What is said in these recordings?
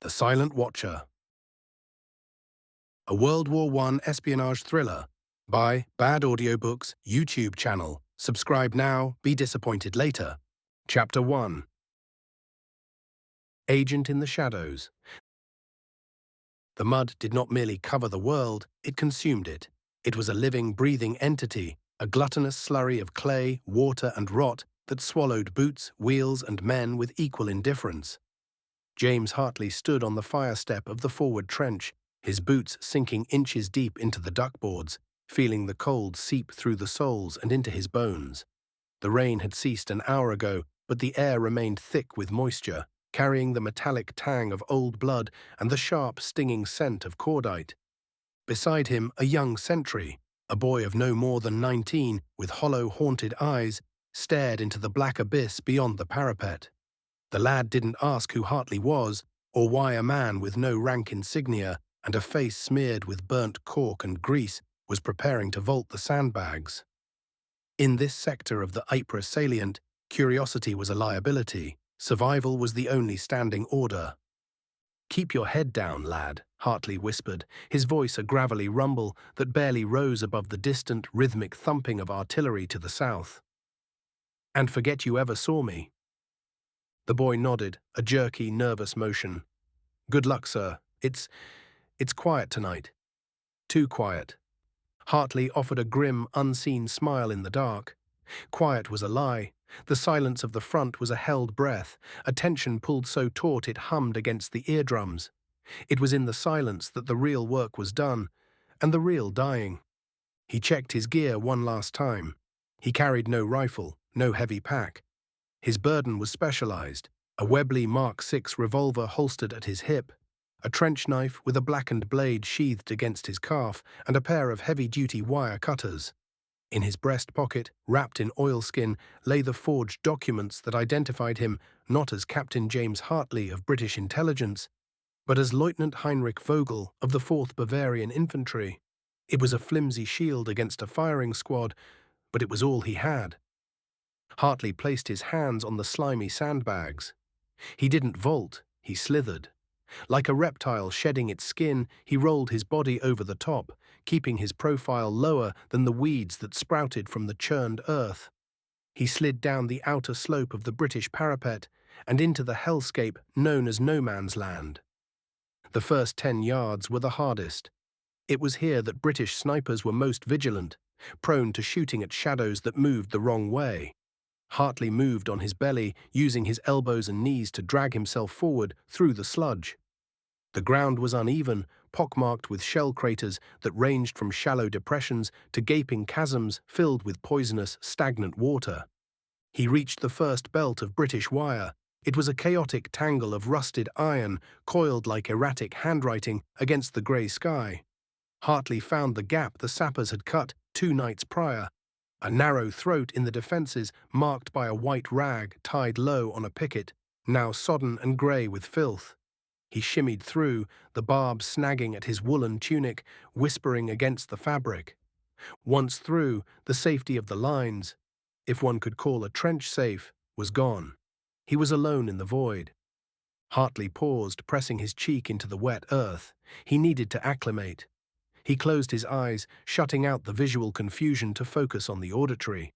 The Silent Watcher. A World War I espionage thriller by Bad Audiobooks YouTube channel. Subscribe now, be disappointed later. Chapter 1. Agent in the Shadows. The mud did not merely cover the world, it consumed it. It was a living, breathing entity, a gluttonous slurry of clay, water and rot that swallowed boots, wheels and men with equal indifference. James Hartley stood on the fire step of the forward trench, his boots sinking inches deep into the duckboards, feeling the cold seep through the soles and into his bones. The rain had ceased an hour ago, but the air remained thick with moisture, carrying the metallic tang of old blood and the sharp, stinging scent of cordite. Beside him, a young sentry, a boy of no more than 19, with hollow, haunted eyes, stared into the black abyss beyond the parapet. The lad didn't ask who Hartley was, or why a man with no rank insignia and a face smeared with burnt cork and grease was preparing to vault the sandbags. In this sector of the Ypres salient, curiosity was a liability. Survival was the only standing order. "Keep your head down, lad," Hartley whispered, his voice a gravelly rumble that barely rose above the distant, rhythmic thumping of artillery to the south. "And forget you ever saw me." The boy nodded, a jerky, nervous motion. "Good luck, sir. It's quiet tonight." Too quiet. Hartley offered a grim, unseen smile in the dark. Quiet was a lie. The silence of the front was a held breath, a tension pulled so taut it hummed against the eardrums. It was in the silence that the real work was done, and the real dying. He checked his gear one last time. He carried no rifle, no heavy pack. His burden was specialized, a Webley Mark VI revolver holstered at his hip, a trench knife with a blackened blade sheathed against his calf, and a pair of heavy-duty wire cutters. In his breast pocket, wrapped in oilskin, lay the forged documents that identified him not as Captain James Hartley of British intelligence, but as Lieutenant Heinrich Vogel of the 4th Bavarian Infantry. It was a flimsy shield against a firing squad, but it was all he had. Hartley placed his hands on the slimy sandbags. He didn't vault, he slithered. Like a reptile shedding its skin, he rolled his body over the top, keeping his profile lower than the weeds that sprouted from the churned earth. He slid down the outer slope of the British parapet and into the hellscape known as no man's land. The first 10 yards were the hardest. It was here that British snipers were most vigilant, prone to shooting at shadows that moved the wrong way. Hartley moved on his belly, using his elbows and knees to drag himself forward through the sludge. The ground was uneven, pockmarked with shell craters that ranged from shallow depressions to gaping chasms filled with poisonous, stagnant water. He reached the first belt of British wire. It was a chaotic tangle of rusted iron, coiled like erratic handwriting against the grey sky. Hartley found the gap the sappers had cut 2 nights prior, a narrow throat in the defences marked by a white rag tied low on a picket, now sodden and grey with filth. He shimmied through, the barbs snagging at his woolen tunic, whispering against the fabric. Once through, the safety of the lines, if one could call a trench safe, was gone. He was alone in the void. Hartley paused, pressing his cheek into the wet earth. He needed to acclimate. He closed his eyes, shutting out the visual confusion to focus on the auditory.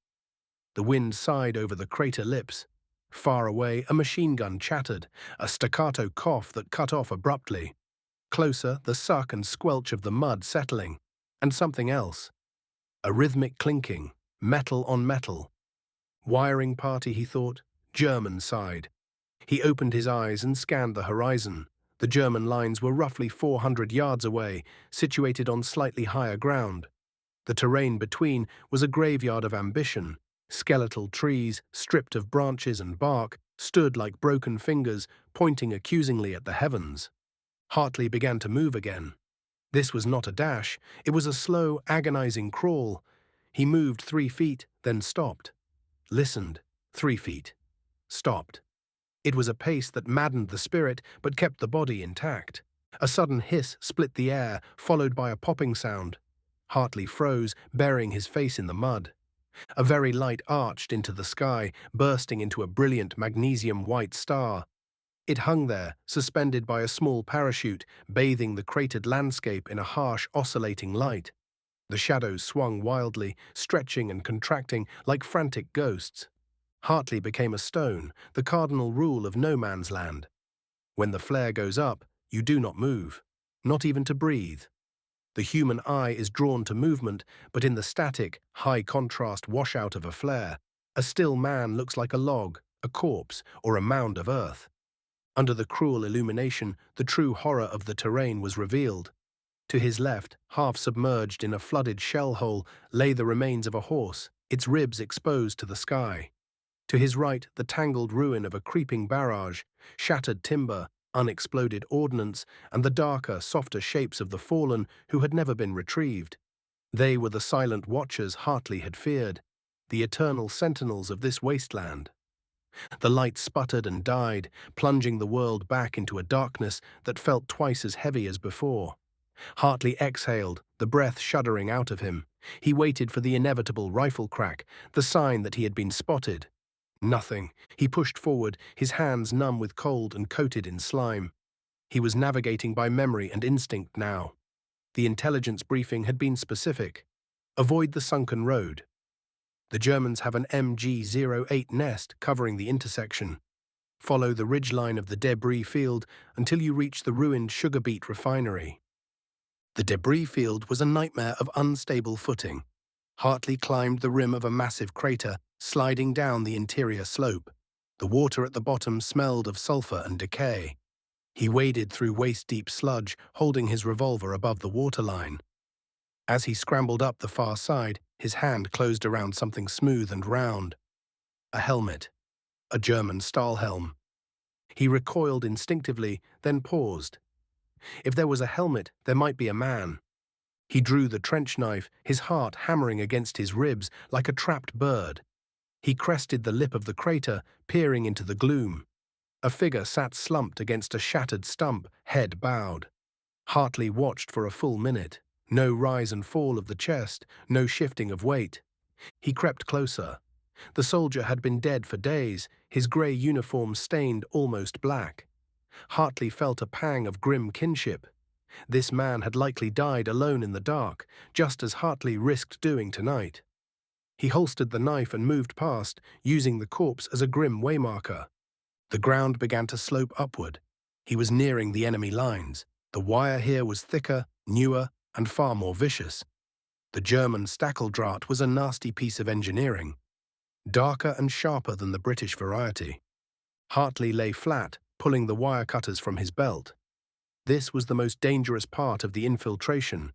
The wind sighed over the crater lips. Far away, a machine gun chattered, a staccato cough that cut off abruptly. Closer, the suck and squelch of the mud settling. And something else. A rhythmic clinking, metal on metal. Wiring party, he thought. German side. He opened his eyes and scanned the horizon. The German lines were roughly 400 yards away, situated on slightly higher ground. The terrain between was a graveyard of ambition. Skeletal trees, stripped of branches and bark, stood like broken fingers, pointing accusingly at the heavens. Hartley began to move again. This was not a dash, it was a slow, agonizing crawl. He moved 3 feet, then stopped. Listened. 3 feet. Stopped. It was a pace that maddened the spirit but kept the body intact. A sudden hiss split the air, followed by a popping sound. Hartley froze, burying his face in the mud. A very light arched into the sky, bursting into a brilliant magnesium-white star. It hung there, suspended by a small parachute, bathing the cratered landscape in a harsh, oscillating light. The shadows swung wildly, stretching and contracting like frantic ghosts. Hartley became a stone, the cardinal rule of no man's land. When the flare goes up, you do not move, not even to breathe. The human eye is drawn to movement, but in the static, high-contrast washout of a flare, a still man looks like a log, a corpse, or a mound of earth. Under the cruel illumination, the true horror of the terrain was revealed. To his left, half submerged in a flooded shell hole, lay the remains of a horse, its ribs exposed to the sky. To his right, the tangled ruin of a creeping barrage, shattered timber, unexploded ordnance, and the darker, softer shapes of the fallen who had never been retrieved. They were the silent watchers Hartley had feared, the eternal sentinels of this wasteland. The light sputtered and died, plunging the world back into a darkness that felt twice as heavy as before. Hartley exhaled, the breath shuddering out of him. He waited for the inevitable rifle crack, the sign that he had been spotted. Nothing. He pushed forward, his hands numb with cold and coated in slime. He was navigating by memory and instinct now. The intelligence briefing had been specific. Avoid the sunken road. The Germans have an MG-08 nest covering the intersection. Follow the ridgeline of the debris field until you reach the ruined sugar beet refinery. The debris field was a nightmare of unstable footing. Hartley climbed the rim of a massive crater, sliding down the interior slope. The water at the bottom smelled of sulfur and decay. He waded through waist-deep sludge, holding his revolver above the waterline. As he scrambled up the far side, his hand closed around something smooth and round. A helmet. A German Stahlhelm. He recoiled instinctively, then paused. If there was a helmet, there might be a man. He drew the trench knife, his heart hammering against his ribs like a trapped bird. He crested the lip of the crater, peering into the gloom. A figure sat slumped against a shattered stump, head bowed. Hartley watched for a full minute. No rise and fall of the chest, no shifting of weight. He crept closer. The soldier had been dead for days, his grey uniform stained almost black. Hartley felt a pang of grim kinship. This man had likely died alone in the dark, just as Hartley risked doing tonight. He holstered the knife and moved past, using the corpse as a grim waymarker. The ground began to slope upward. He was nearing the enemy lines. The wire here was thicker, newer, and far more vicious. The German Stacheldraht was a nasty piece of engineering, darker and sharper than the British variety. Hartley lay flat, pulling the wire cutters from his belt. This was the most dangerous part of the infiltration.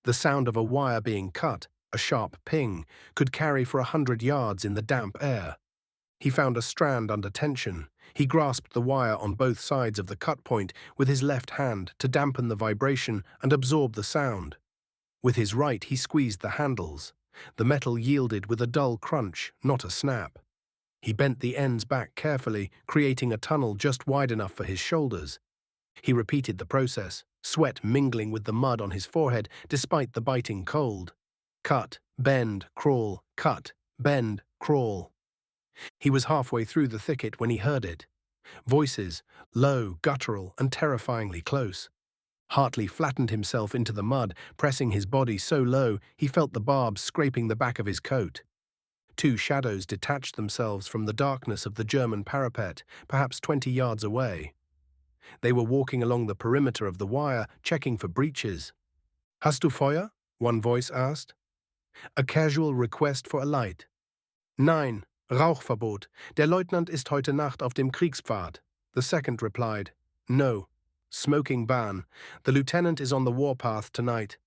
The sound of a wire being cut, a sharp ping, could carry for 100 yards in the damp air. He found a strand under tension. He grasped the wire on both sides of the cut point with his left hand to dampen the vibration and absorb the sound. With his right, he squeezed the handles. The metal yielded with a dull crunch, not a snap. He bent the ends back carefully, creating a tunnel just wide enough for his shoulders. He repeated the process, sweat mingling with the mud on his forehead despite the biting cold. Cut, bend, crawl, cut, bend, crawl. He was halfway through the thicket when he heard it. Voices, low, guttural, and terrifyingly close. Hartley flattened himself into the mud, pressing his body so low he felt the barbs scraping the back of his coat. Two shadows detached themselves from the darkness of the German parapet, perhaps 20 yards away. They were walking along the perimeter of the wire, checking for breaches. "Hast du Feuer?" one voice asked. A casual request for a light. "Nein, Rauchverbot. Der Leutnant ist heute Nacht auf dem Kriegspfad." The second replied, "No. Smoking ban. The lieutenant is on the warpath tonight."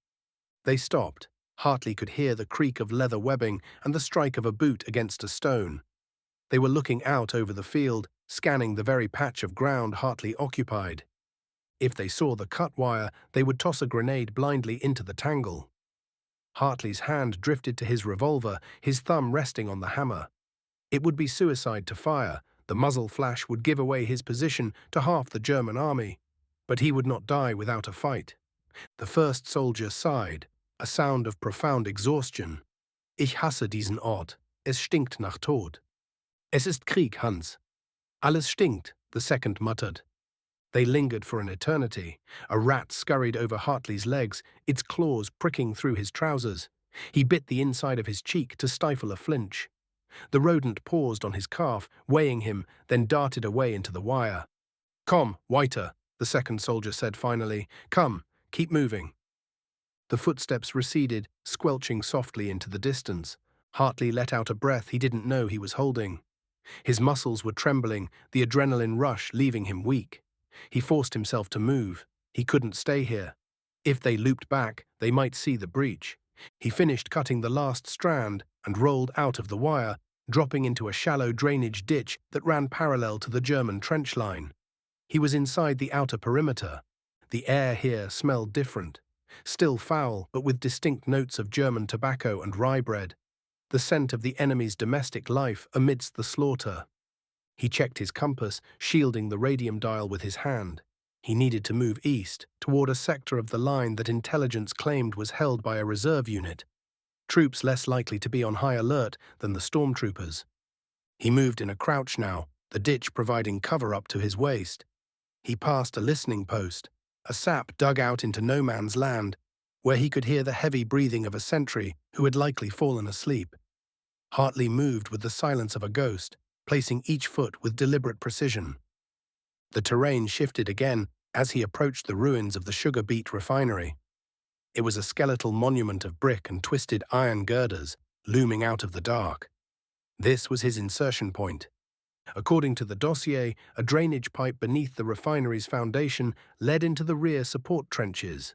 They stopped. Hartley could hear the creak of leather webbing and the strike of a boot against a stone. They were looking out over the field, scanning the very patch of ground Hartley occupied. If they saw the cut wire, they would toss a grenade blindly into the tangle. Hartley's hand drifted to his revolver, his thumb resting on the hammer. It would be suicide to fire. The muzzle flash would give away his position to half the German army. But he would not die without a fight. The first soldier sighed, a sound of profound exhaustion. "Ich hasse diesen Ort. Es stinkt nach Tod." "Es ist Krieg, Hans." "Alles stinkt," the second muttered. They lingered for an eternity. A rat scurried over Hartley's legs, its claws pricking through his trousers. He bit the inside of his cheek to stifle a flinch. The rodent paused on his calf, weighing him, then darted away into the wire. "Come, Whiter," the second soldier said finally. "Come, keep moving." The footsteps receded, squelching softly into the distance. Hartley let out a breath he didn't know he was holding. His muscles were trembling, the adrenaline rush leaving him weak. He forced himself to move. He couldn't stay here. If they looped back, they might see the breach. He finished cutting the last strand and rolled out of the wire, dropping into a shallow drainage ditch that ran parallel to the German trench line. He was inside the outer perimeter. The air here smelled different. Still foul, but with distinct notes of German tobacco and rye bread. The scent of the enemy's domestic life amidst the slaughter. He checked his compass, shielding the radium dial with his hand. He needed to move east, toward a sector of the line that intelligence claimed was held by a reserve unit. Troops less likely to be on high alert than the stormtroopers. He moved in a crouch now, the ditch providing cover up to his waist. He passed a listening post, a sap dug out into no man's land, where he could hear the heavy breathing of a sentry who had likely fallen asleep. Hartley moved with the silence of a ghost, placing each foot with deliberate precision. The terrain shifted again as he approached the ruins of the sugar beet refinery. It was a skeletal monument of brick and twisted iron girders, looming out of the dark. This was his insertion point. According to the dossier, a drainage pipe beneath the refinery's foundation led into the rear support trenches.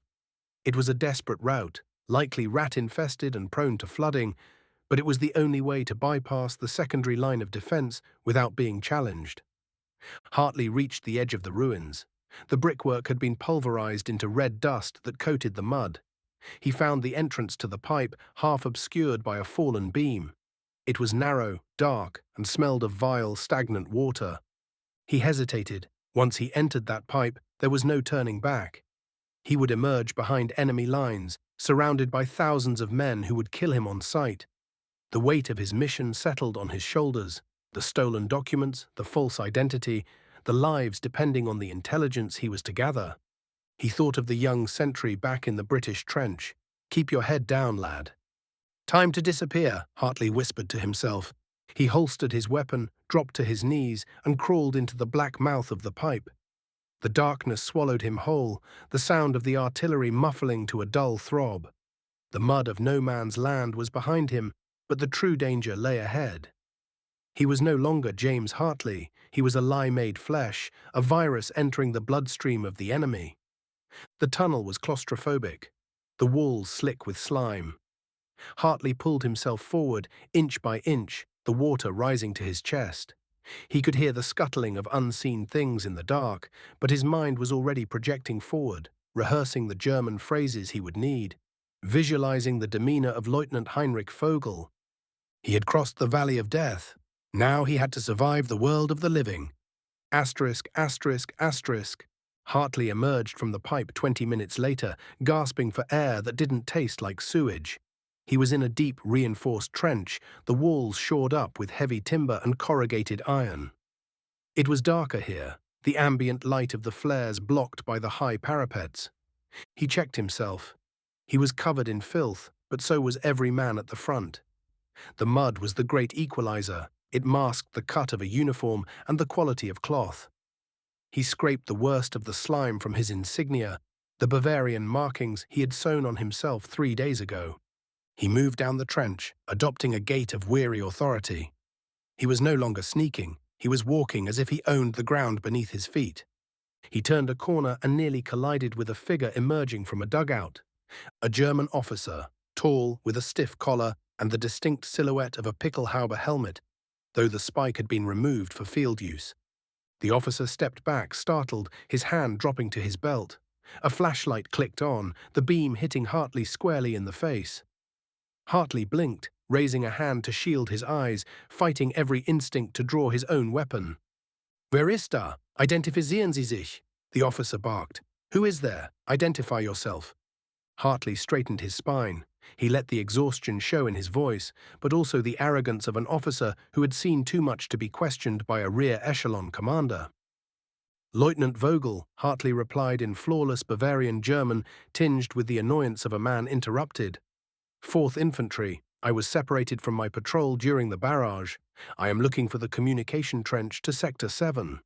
It was a desperate route, likely rat-infested and prone to flooding, but it was the only way to bypass the secondary line of defense without being challenged. Hartley reached the edge of the ruins. The brickwork had been pulverized into red dust that coated the mud. He found the entrance to the pipe half obscured by a fallen beam. It was narrow, dark, and smelled of vile, stagnant water. He hesitated. Once he entered that pipe, there was no turning back. He would emerge behind enemy lines, surrounded by thousands of men who would kill him on sight. The weight of his mission settled on his shoulders. The stolen documents, the false identity, the lives depending on the intelligence he was to gather. He thought of the young sentry back in the British trench. "Keep your head down, lad." "Time to disappear," Hartley whispered to himself. He holstered his weapon, dropped to his knees, and crawled into the black mouth of the pipe. The darkness swallowed him whole, the sound of the artillery muffling to a dull throb. The mud of no man's land was behind him, but the true danger lay ahead. He was no longer James Hartley. He was a lie made flesh, a virus entering the bloodstream of the enemy. The tunnel was claustrophobic, the walls slick with slime. Hartley pulled himself forward, inch by inch, the water rising to his chest. He could hear the scuttling of unseen things in the dark, but his mind was already projecting forward, rehearsing the German phrases he would need, visualizing the demeanor of Lieutenant Heinrich Vogel. He had crossed the valley of death. Now he had to survive the world of the living. Asterisk, asterisk, asterisk. Hartley emerged from the pipe 20 minutes later, gasping for air that didn't taste like sewage. He was in a deep, reinforced trench, the walls shored up with heavy timber and corrugated iron. It was darker here, the ambient light of the flares blocked by the high parapets. He checked himself. He was covered in filth, but so was every man at the front. The mud was the great equalizer. It masked the cut of a uniform and the quality of cloth. He scraped the worst of the slime from his insignia, the Bavarian markings he had sewn on himself 3 days ago. He moved down the trench, adopting a gait of weary authority. He was no longer sneaking. He was walking as if he owned the ground beneath his feet. He turned a corner and nearly collided with a figure emerging from a dugout. A German officer, tall, with a stiff collar and the distinct silhouette of a Pickelhaube helmet, though the spike had been removed for field use. The officer stepped back, startled, his hand dropping to his belt. A flashlight clicked on, the beam hitting Hartley squarely in the face. Hartley blinked, raising a hand to shield his eyes, fighting every instinct to draw his own weapon. "Wer ist da? Identifizieren Sie sich," the officer barked. "Who is there? Identify yourself." Hartley straightened his spine. He let the exhaustion show in his voice, but also the arrogance of an officer who had seen too much to be questioned by a rear echelon commander. Lieutenant Vogel, Hartley replied in flawless Bavarian German, tinged with the annoyance of a man interrupted. 4th Infantry. I was separated from my patrol during the barrage. I am looking for the communication trench to Sector 7.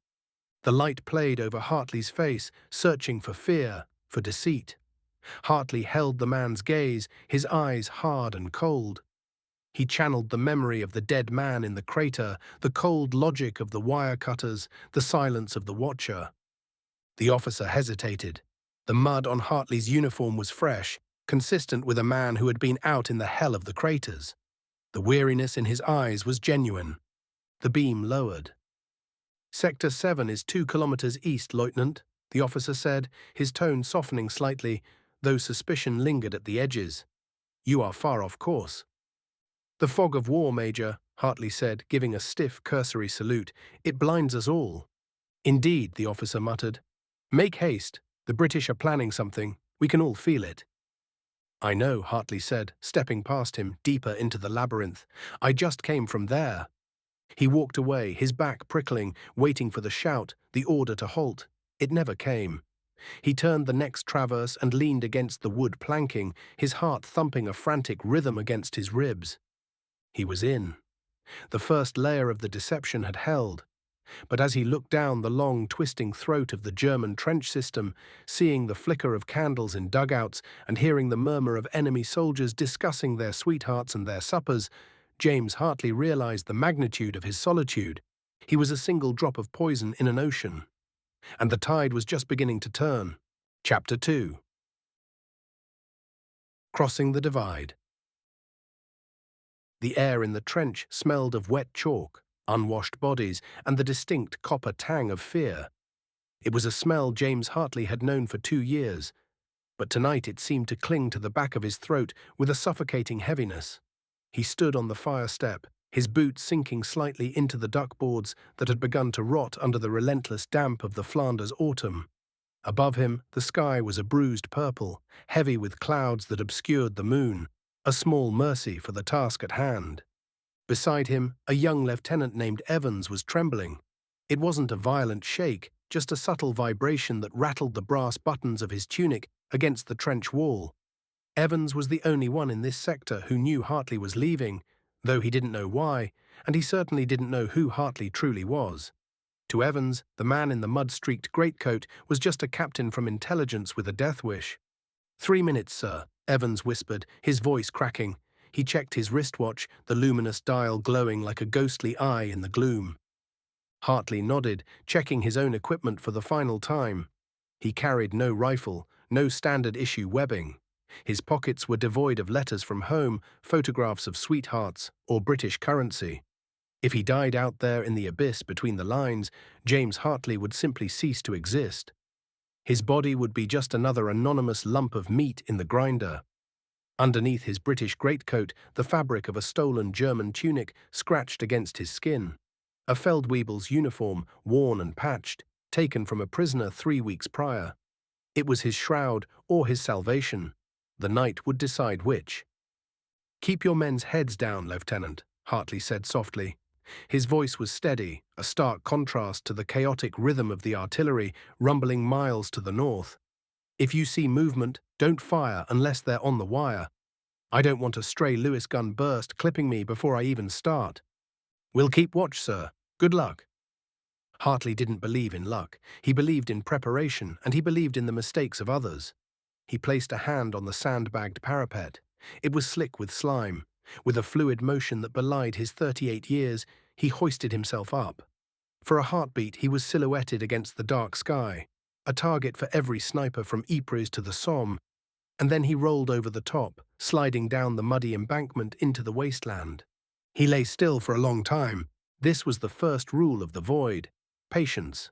The light played over Hartley's face, searching for fear, for deceit. Hartley held the man's gaze, his eyes hard and cold. He channeled the memory of the dead man in the crater, the cold logic of the wire cutters, the silence of the watcher. The officer hesitated. The mud on Hartley's uniform was fresh, consistent with a man who had been out in the hell of the craters. The weariness in his eyes was genuine. The beam lowered. Sector 7 is 2 kilometers east, Lieutenant, the officer said, his tone softening slightly, though suspicion lingered at the edges. You are far off course. The fog of war, Major, Hartley said, giving a stiff, cursory salute. It blinds us all. Indeed, the officer muttered. Make haste. The British are planning something. We can all feel it. I know, Hartley said, stepping past him, deeper into the labyrinth. I just came from there. He walked away, his back prickling, waiting for the shout, the order to halt. It never came. He turned the next traverse and leaned against the wood planking, his heart thumping a frantic rhythm against his ribs. He was in. The first layer of the deception had held. But as he looked down the long, twisting throat of the German trench system, seeing the flicker of candles in dugouts and hearing the murmur of enemy soldiers discussing their sweethearts and their suppers, James Hartley realized the magnitude of his solitude. He was a single drop of poison in an ocean. And the tide was just beginning to turn. Chapter 2. Crossing the Divide. The air in the trench smelled of wet chalk, unwashed bodies, and the distinct copper tang of fear. It was a smell James Hartley had known for 2 years, but tonight it seemed to cling to the back of his throat with a suffocating heaviness. He stood on the fire step, his boots sinking slightly into the duckboards that had begun to rot under the relentless damp of the Flanders autumn. Above him, the sky was a bruised purple, heavy with clouds that obscured the moon, a small mercy for the task at hand. Beside him, a young lieutenant named Evans was trembling. It wasn't a violent shake, just a subtle vibration that rattled the brass buttons of his tunic against the trench wall. Evans was the only one in this sector who knew Hartley was leaving, though he didn't know why, and he certainly didn't know who Hartley truly was. To Evans, the man in the mud-streaked greatcoat was just a captain from intelligence with a death wish. 3 minutes, sir, Evans whispered, his voice cracking. He checked his wristwatch, the luminous dial glowing like a ghostly eye in the gloom. Hartley nodded, checking his own equipment for the final time. He carried no rifle, no standard-issue webbing. His pockets were devoid of letters from home, photographs of sweethearts, or British currency. If he died out there in the abyss between the lines, James Hartley would simply cease to exist. His body would be just another anonymous lump of meat in the grinder. Underneath his British greatcoat, the fabric of a stolen German tunic scratched against his skin. A Feldwebel's uniform, worn and patched, taken from a prisoner 3 weeks prior. It was his shroud or his salvation. The night would decide which. Keep your men's heads down, Lieutenant, Hartley said softly. His voice was steady, a stark contrast to the chaotic rhythm of the artillery rumbling miles to the north. If you see movement, don't fire unless they're on the wire. I don't want a stray Lewis gun burst clipping me before I even start. We'll keep watch, sir. Good luck. Hartley didn't believe in luck. He believed in preparation, and he believed in the mistakes of others. He placed a hand on the sandbagged parapet. It was slick with slime. With a fluid motion that belied his 38 years, he hoisted himself up. For a heartbeat, he was silhouetted against the dark sky, a target for every sniper from Ypres to the Somme, and then he rolled over the top, sliding down the muddy embankment into the wasteland. He lay still for a long time. This was the first rule of the void: patience.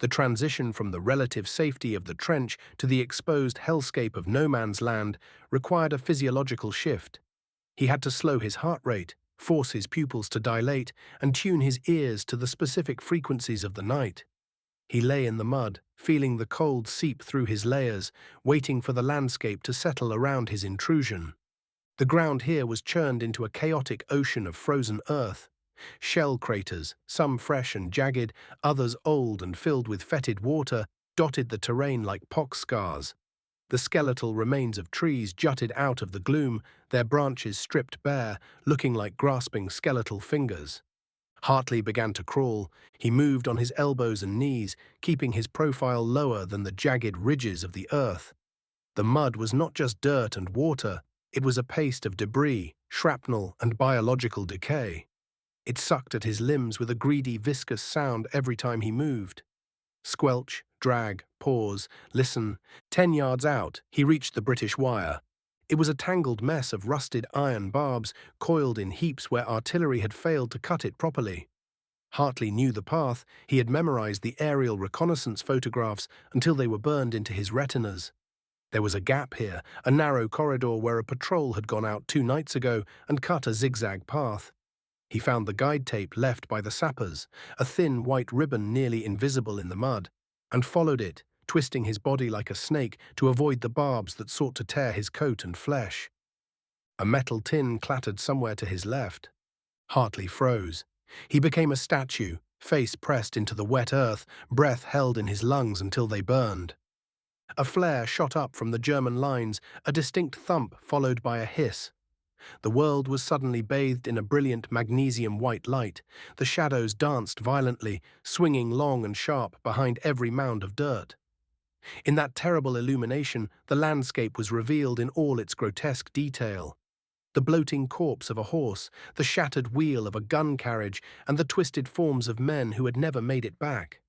The transition from the relative safety of the trench to the exposed hellscape of no man's land required a physiological shift. He had to slow his heart rate, force his pupils to dilate, and tune his ears to the specific frequencies of the night. He lay in the mud, feeling the cold seep through his layers, waiting for the landscape to settle around his intrusion. The ground here was churned into a chaotic ocean of frozen earth. Shell craters, some fresh and jagged, others old and filled with fetid water, dotted the terrain like pox scars. The skeletal remains of trees jutted out of the gloom, their branches stripped bare, looking like grasping skeletal fingers. Hartley began to crawl. He moved on his elbows and knees, keeping his profile lower than the jagged ridges of the earth. The mud was not just dirt and water, it was a paste of debris, shrapnel, and biological decay. It sucked at his limbs with a greedy, viscous sound every time he moved. Squelch, drag, pause, listen. 10 yards out, he reached the British wire. It was a tangled mess of rusted iron barbs, coiled in heaps where artillery had failed to cut it properly. Hartley knew the path. He had memorized the aerial reconnaissance photographs until they were burned into his retinas. There was a gap here, a narrow corridor where a patrol had gone out 2 nights ago and cut a zigzag path. He found the guide tape left by the sappers, a thin white ribbon nearly invisible in the mud, and followed it, twisting his body like a snake to avoid the barbs that sought to tear his coat and flesh. A metal tin clattered somewhere to his left. Hartley froze. He became a statue, face pressed into the wet earth, breath held in his lungs until they burned. A flare shot up from the German lines, a distinct thump followed by a hiss. The world was suddenly bathed in a brilliant magnesium-white light. The shadows danced violently, swinging long and sharp behind every mound of dirt. In that terrible illumination, the landscape was revealed in all its grotesque detail. The bloating corpse of a horse, the shattered wheel of a gun carriage, and the twisted forms of men who had never made it back.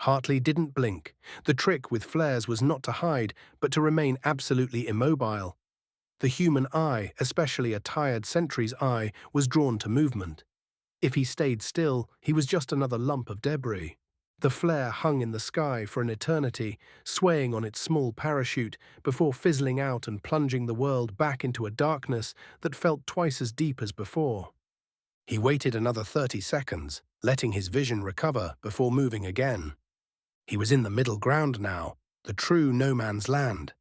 Hartley didn't blink. The trick with flares was not to hide, but to remain absolutely immobile. The human eye, especially a tired sentry's eye, was drawn to movement. If he stayed still, he was just another lump of debris. The flare hung in the sky for an eternity, swaying on its small parachute before fizzling out and plunging the world back into a darkness that felt twice as deep as before. He waited another 30 seconds, letting his vision recover before moving again. He was in the middle ground now, the true no-man's land.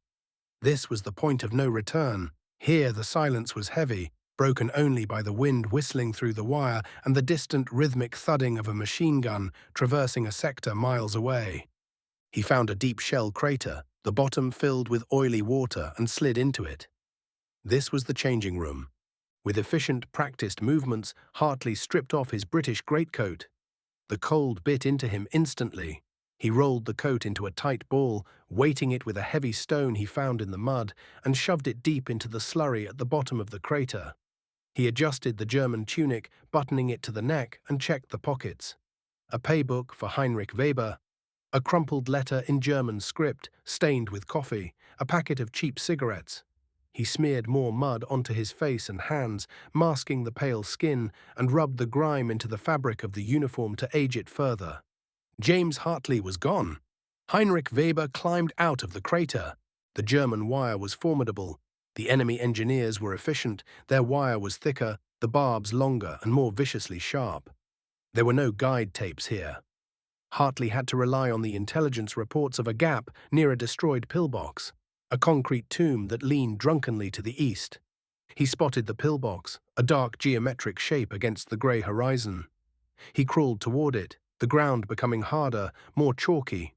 This was the point of no return. Here the silence was heavy, broken only by the wind whistling through the wire and the distant rhythmic thudding of a machine gun traversing a sector miles away. He found a deep shell crater, the bottom filled with oily water, and slid into it. This was the changing room. With efficient, practiced movements, Hartley stripped off his British greatcoat. The cold bit into him instantly. He rolled the coat into a tight ball, weighting it with a heavy stone he found in the mud, and shoved it deep into the slurry at the bottom of the crater. He adjusted the German tunic, buttoning it to the neck, and checked the pockets. A paybook for Heinrich Weber, a crumpled letter in German script, stained with coffee, a packet of cheap cigarettes. He smeared more mud onto his face and hands, masking the pale skin, and rubbed the grime into the fabric of the uniform to age it further. James Hartley was gone. Heinrich Weber climbed out of the crater. The German wire was formidable. The enemy engineers were efficient. Their wire was thicker, the barbs longer and more viciously sharp. There were no guide tapes here. Hartley had to rely on the intelligence reports of a gap near a destroyed pillbox, a concrete tomb that leaned drunkenly to the east. He spotted the pillbox, a dark geometric shape against the grey horizon. He crawled toward it, the ground becoming harder, more chalky.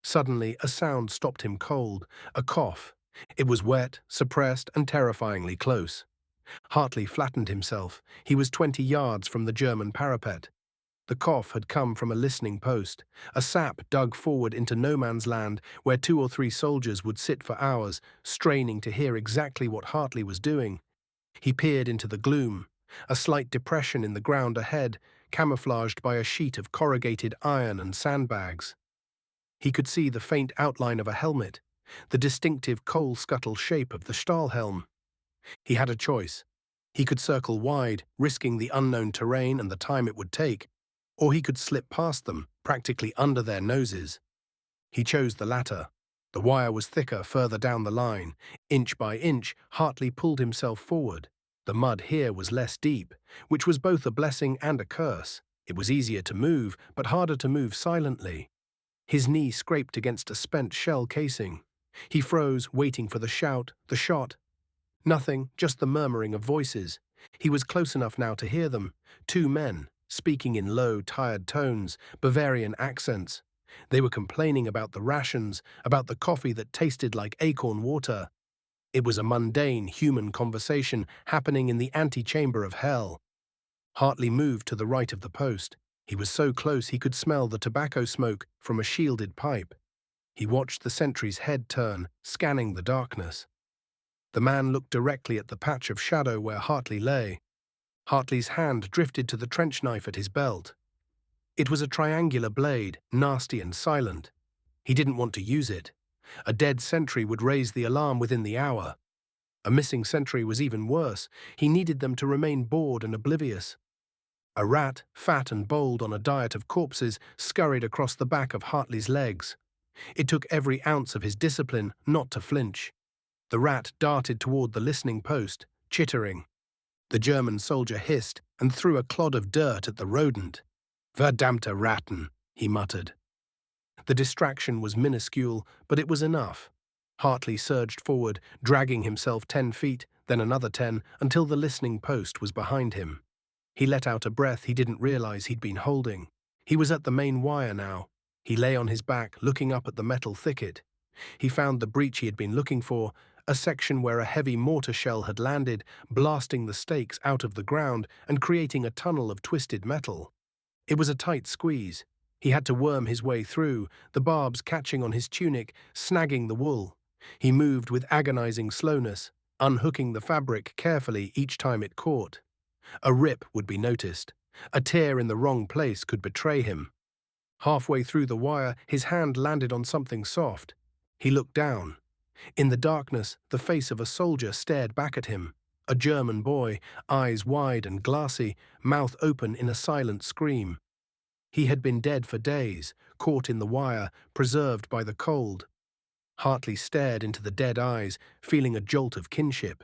Suddenly, a sound stopped him cold, a cough. It was wet, suppressed, and terrifyingly close. Hartley flattened himself. He was 20 yards from the German parapet. The cough had come from a listening post, a sap dug forward into no man's land where 2 or 3 soldiers would sit for hours, straining to hear exactly what Hartley was doing. He peered into the gloom, a slight depression in the ground ahead, camouflaged by a sheet of corrugated iron and sandbags. He could see the faint outline of a helmet, the distinctive coal scuttle shape of the Stahlhelm. He had a choice. He could circle wide, risking the unknown terrain and the time it would take, or he could slip past them, practically under their noses. He chose the latter. The wire was thicker further down the line. Inch by inch, Hartley pulled himself forward. The mud here was less deep, which was both a blessing and a curse. It was easier to move, but harder to move silently. His knee scraped against a spent shell casing. He froze, waiting for the shout, the shot. Nothing, just the murmuring of voices. He was close enough now to hear them, two men, speaking in low, tired tones, Bavarian accents. They were complaining about the rations, about the coffee that tasted like acorn water. It was a mundane, human conversation happening in the antechamber of hell. Hartley moved to the right of the post. He was so close he could smell the tobacco smoke from a shielded pipe. He watched the sentry's head turn, scanning the darkness. The man looked directly at the patch of shadow where Hartley lay. Hartley's hand drifted to the trench knife at his belt. It was a triangular blade, nasty and silent. He didn't want to use it. A dead sentry would raise the alarm within the hour. A missing sentry was even worse. He needed them to remain bored and oblivious. A rat, fat and bold on a diet of corpses, scurried across the back of Hartley's legs. It took every ounce of his discipline not to flinch. The rat darted toward the listening post, chittering. The German soldier hissed and threw a clod of dirt at the rodent. "Verdammte Ratten," he muttered. The distraction was minuscule, but it was enough. Hartley surged forward, dragging himself 10 feet, then another 10, until the listening post was behind him. He let out a breath he didn't realize he'd been holding. He was at the main wire now. He lay on his back, looking up at the metal thicket. He found the breach he had been looking for, a section where a heavy mortar shell had landed, blasting the stakes out of the ground and creating a tunnel of twisted metal. It was a tight squeeze. He had to worm his way through, the barbs catching on his tunic, snagging the wool. He moved with agonizing slowness, unhooking the fabric carefully each time it caught. A rip would be noticed. A tear in the wrong place could betray him. Halfway through the wire, his hand landed on something soft. He looked down. In the darkness, the face of a soldier stared back at him. A German boy, eyes wide and glassy, mouth open in a silent scream. He had been dead for days, caught in the wire, preserved by the cold. Hartley stared into the dead eyes, feeling a jolt of kinship.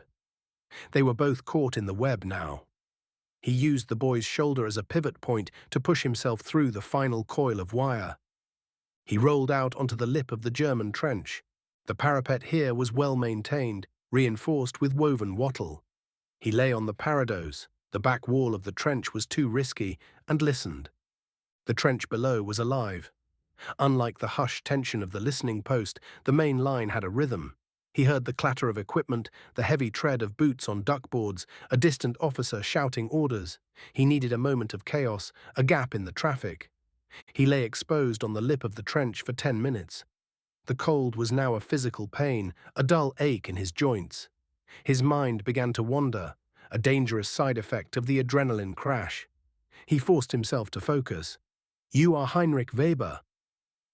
They were both caught in the web now. He used the boy's shoulder as a pivot point to push himself through the final coil of wire. He rolled out onto the lip of the German trench. The parapet here was well maintained, reinforced with woven wattle. He lay on the parados. The back wall of the trench was too risky, and listened. The trench below was alive. Unlike the hushed tension of the listening post, the main line had a rhythm. He heard the clatter of equipment, the heavy tread of boots on duckboards, a distant officer shouting orders. He needed a moment of chaos, a gap in the traffic. He lay exposed on the lip of the trench for 10 minutes. The cold was now a physical pain, a dull ache in his joints. His mind began to wander, a dangerous side effect of the adrenaline crash. He forced himself to focus. "You are Heinrich Weber.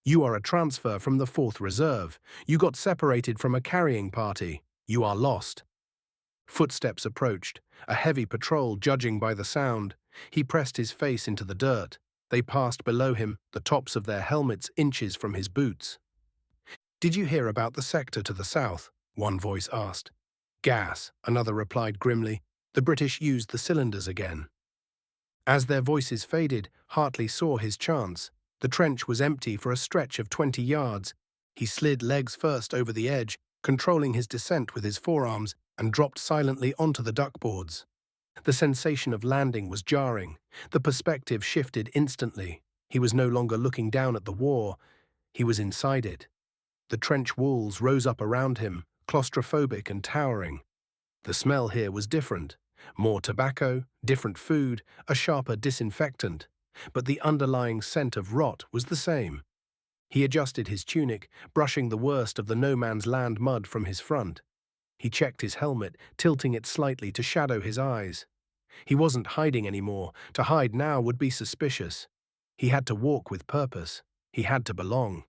You are a transfer from the 4th Reserve. You got separated from a carrying party. You are lost." Footsteps approached, a heavy patrol judging by the sound. He pressed his face into the dirt. They passed below him, the tops of their helmets inches from his boots. "Did you hear about the sector to the south?" one voice asked. "Gas," another replied grimly. "The British used the cylinders again." As their voices faded, Hartley saw his chance. The trench was empty for a stretch of 20 yards. He slid legs first over the edge, controlling his descent with his forearms, and dropped silently onto the duckboards. The sensation of landing was jarring. The perspective shifted instantly. He was no longer looking down at the war. He was inside it. The trench walls rose up around him, claustrophobic and towering. The smell here was different. More tobacco, different food, a sharper disinfectant. But the underlying scent of rot was the same. He adjusted his tunic, brushing the worst of the no-man's-land mud from his front. He checked his helmet, tilting it slightly to shadow his eyes. He wasn't hiding anymore. To hide now would be suspicious. He had to walk with purpose. He had to belong.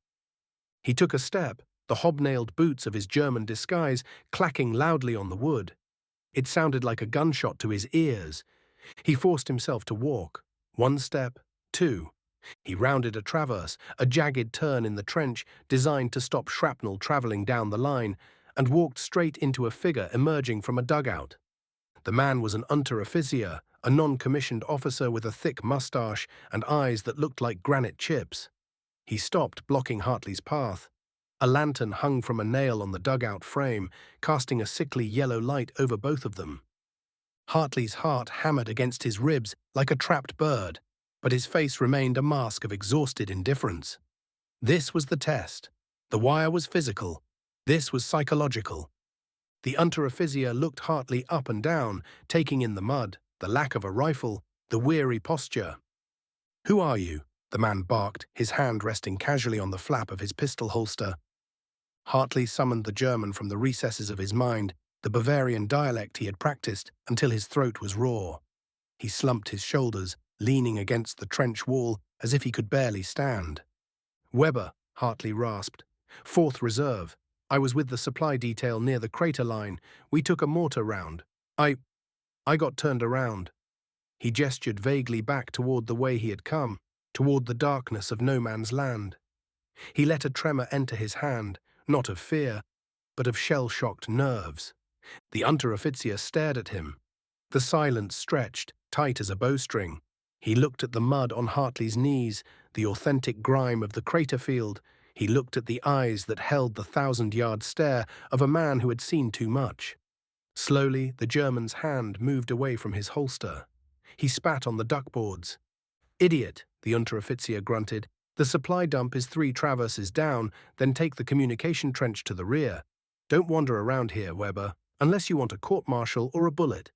He took a step, the hobnailed boots of his German disguise clacking loudly on the wood. It sounded like a gunshot to his ears. He forced himself to walk. 1 step, 2. He rounded a traverse, a jagged turn in the trench designed to stop shrapnel traveling down the line, and walked straight into a figure emerging from a dugout. The man was an unteroffizier, a non-commissioned officer with a thick mustache and eyes that looked like granite chips. He stopped, blocking Hartley's path. A lantern hung from a nail on the dugout frame, casting a sickly yellow light over both of them. Hartley's heart hammered against his ribs like a trapped bird, but his face remained a mask of exhausted indifference. This was the test. The wire was physical. This was psychological. The unteroffizier looked Hartley up and down, taking in the mud, the lack of a rifle, the weary posture. "Who are you?" the man barked, his hand resting casually on the flap of his pistol holster. Hartley summoned the German from the recesses of his mind, the Bavarian dialect he had practiced until his throat was raw. He slumped his shoulders, leaning against the trench wall as if he could barely stand. "Weber," Hartley rasped. "Fourth Reserve. I was with the supply detail near the crater line. We took a mortar round. I got turned around." He gestured vaguely back toward the way he had come, toward the darkness of no man's land. He let a tremor enter his hand, not of fear, but of shell-shocked nerves. The unteroffizier stared at him. The silence stretched, tight as a bowstring. He looked at the mud on Hartley's knees, the authentic grime of the crater field. He looked at the eyes that held the 1,000-yard stare of a man who had seen too much. Slowly, the German's hand moved away from his holster. He spat on the duckboards. "Idiot," the unteroffizier grunted. "The supply dump is 3 traverses down, then take the communication trench to the rear. Don't wander around here, Weber, unless you want a court-martial or a bullet."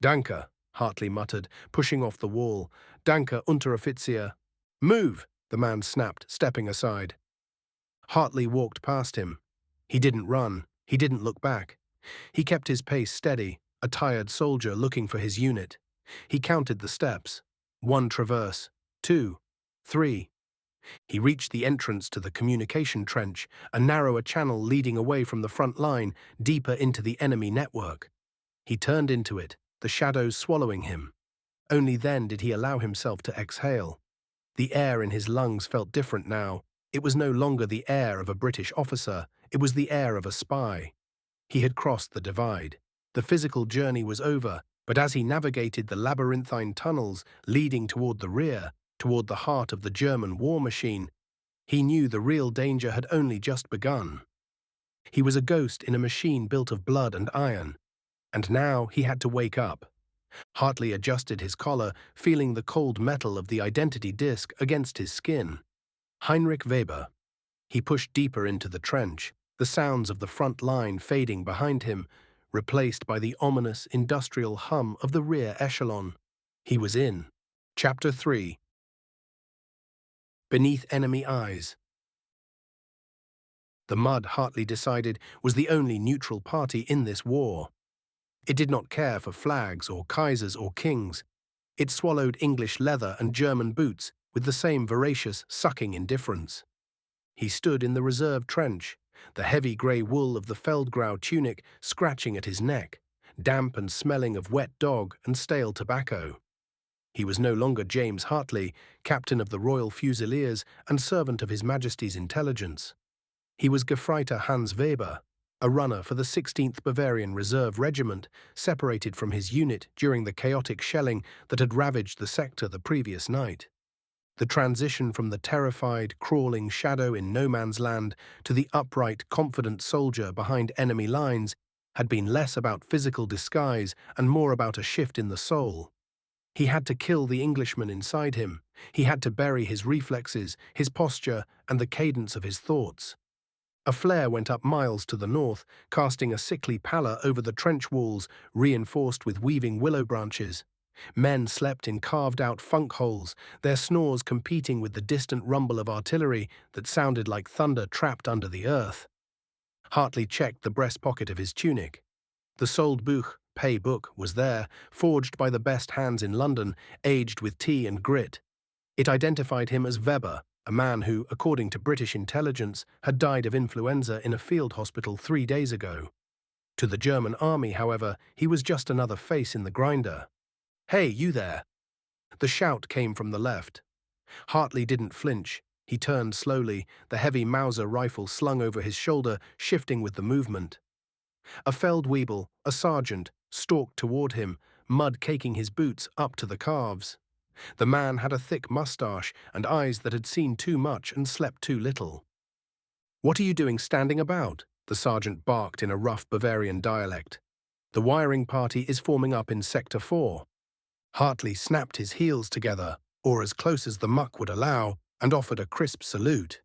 "Danke," Hartley muttered, pushing off the wall. "Danke, Unteroffizier." "Move," the man snapped, stepping aside. Hartley walked past him. He didn't run. He didn't look back. He kept his pace steady, a tired soldier looking for his unit. He counted the steps. 1 traverse, 2, 3. He reached the entrance to the communication trench, a narrower channel leading away from the front line, deeper into the enemy network. He turned into it, the shadows swallowing him. Only then did he allow himself to exhale. The air in his lungs felt different now. It was no longer the air of a British officer, it was the air of a spy. He had crossed the divide. The physical journey was over, but as he navigated the labyrinthine tunnels leading toward the rear, toward the heart of the German war machine, he knew the real danger had only just begun. He was a ghost in a machine built of blood and iron, and now he had to wake up. Hartley adjusted his collar, feeling the cold metal of the identity disc against his skin. Heinrich Weber. He pushed deeper into the trench, the sounds of the front line fading behind him, replaced by the ominous industrial hum of the rear echelon. He was in. Chapter 3. Beneath enemy eyes. The mud, Hartley decided, was the only neutral party in this war. It did not care for flags or kaisers or kings. It swallowed English leather and German boots with the same voracious, sucking indifference. He stood in the reserve trench, the heavy grey wool of the Feldgrau tunic scratching at his neck, damp and smelling of wet dog and stale tobacco. He was no longer James Hartley, captain of the Royal Fusiliers and servant of His Majesty's intelligence. He was Gefreiter Hans Weber, a runner for the 16th Bavarian Reserve Regiment, separated from his unit during the chaotic shelling that had ravaged the sector the previous night. The transition from the terrified, crawling shadow in no man's land to the upright, confident soldier behind enemy lines had been less about physical disguise and more about a shift in the soul. He had to kill the Englishman inside him. He had to bury his reflexes, his posture, and the cadence of his thoughts. A flare went up miles to the north, casting a sickly pallor over the trench walls, reinforced with weaving willow branches. Men slept in carved-out funk holes, their snores competing with the distant rumble of artillery that sounded like thunder trapped under the earth. Hartley checked the breast pocket of his tunic. The Soldbuch, pay book, was there, forged by the best hands in London, aged with tea and grit. It identified him as Weber, a man who, according to British intelligence, had died of influenza in a field hospital 3 days ago. To the German army, however, he was just another face in the grinder. "Hey, you there!" The shout came from the left. Hartley didn't flinch. He turned slowly, the heavy Mauser rifle slung over his shoulder, shifting with the movement. A Feldwebel, a sergeant, stalked toward him, mud caking his boots up to the calves. The man had a thick mustache and eyes that had seen too much and slept too little. "What are you doing standing about?" the sergeant barked in a rough Bavarian dialect. The wiring party is forming up in Sector 4. Hartley snapped his heels together, or as close as the muck would allow, and offered a crisp salute.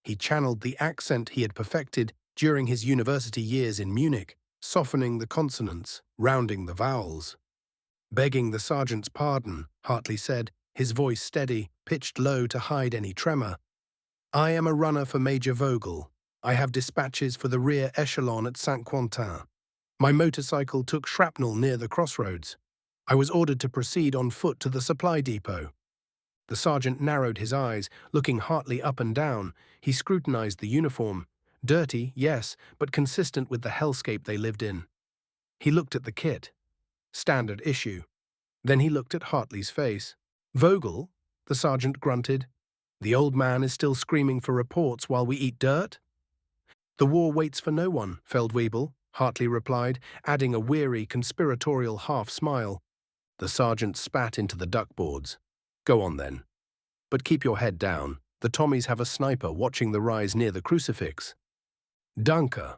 He channeled the accent he had perfected during his university years in Munich, softening the consonants, rounding the vowels. Begging the sergeant's pardon, Hartley said, his voice steady, pitched low to hide any tremor. I am a runner for Major Vogel. I have dispatches for the rear echelon at Saint-Quentin. My motorcycle took shrapnel near the crossroads. I was ordered to proceed on foot to the supply depot. The sergeant narrowed his eyes, looking Hartley up and down. He scrutinized the uniform. Dirty, yes, but consistent with the hellscape they lived in. He looked at the kit. Standard issue. Then he looked at Hartley's face. Vogel? The sergeant grunted. The old man is still screaming for reports while we eat dirt? The war waits for no one, Feldwebel, Hartley replied, adding a weary, conspiratorial half-smile. The sergeant spat into the duckboards. Go on then. But keep your head down. The Tommies have a sniper watching the rise near the crucifix. Danke.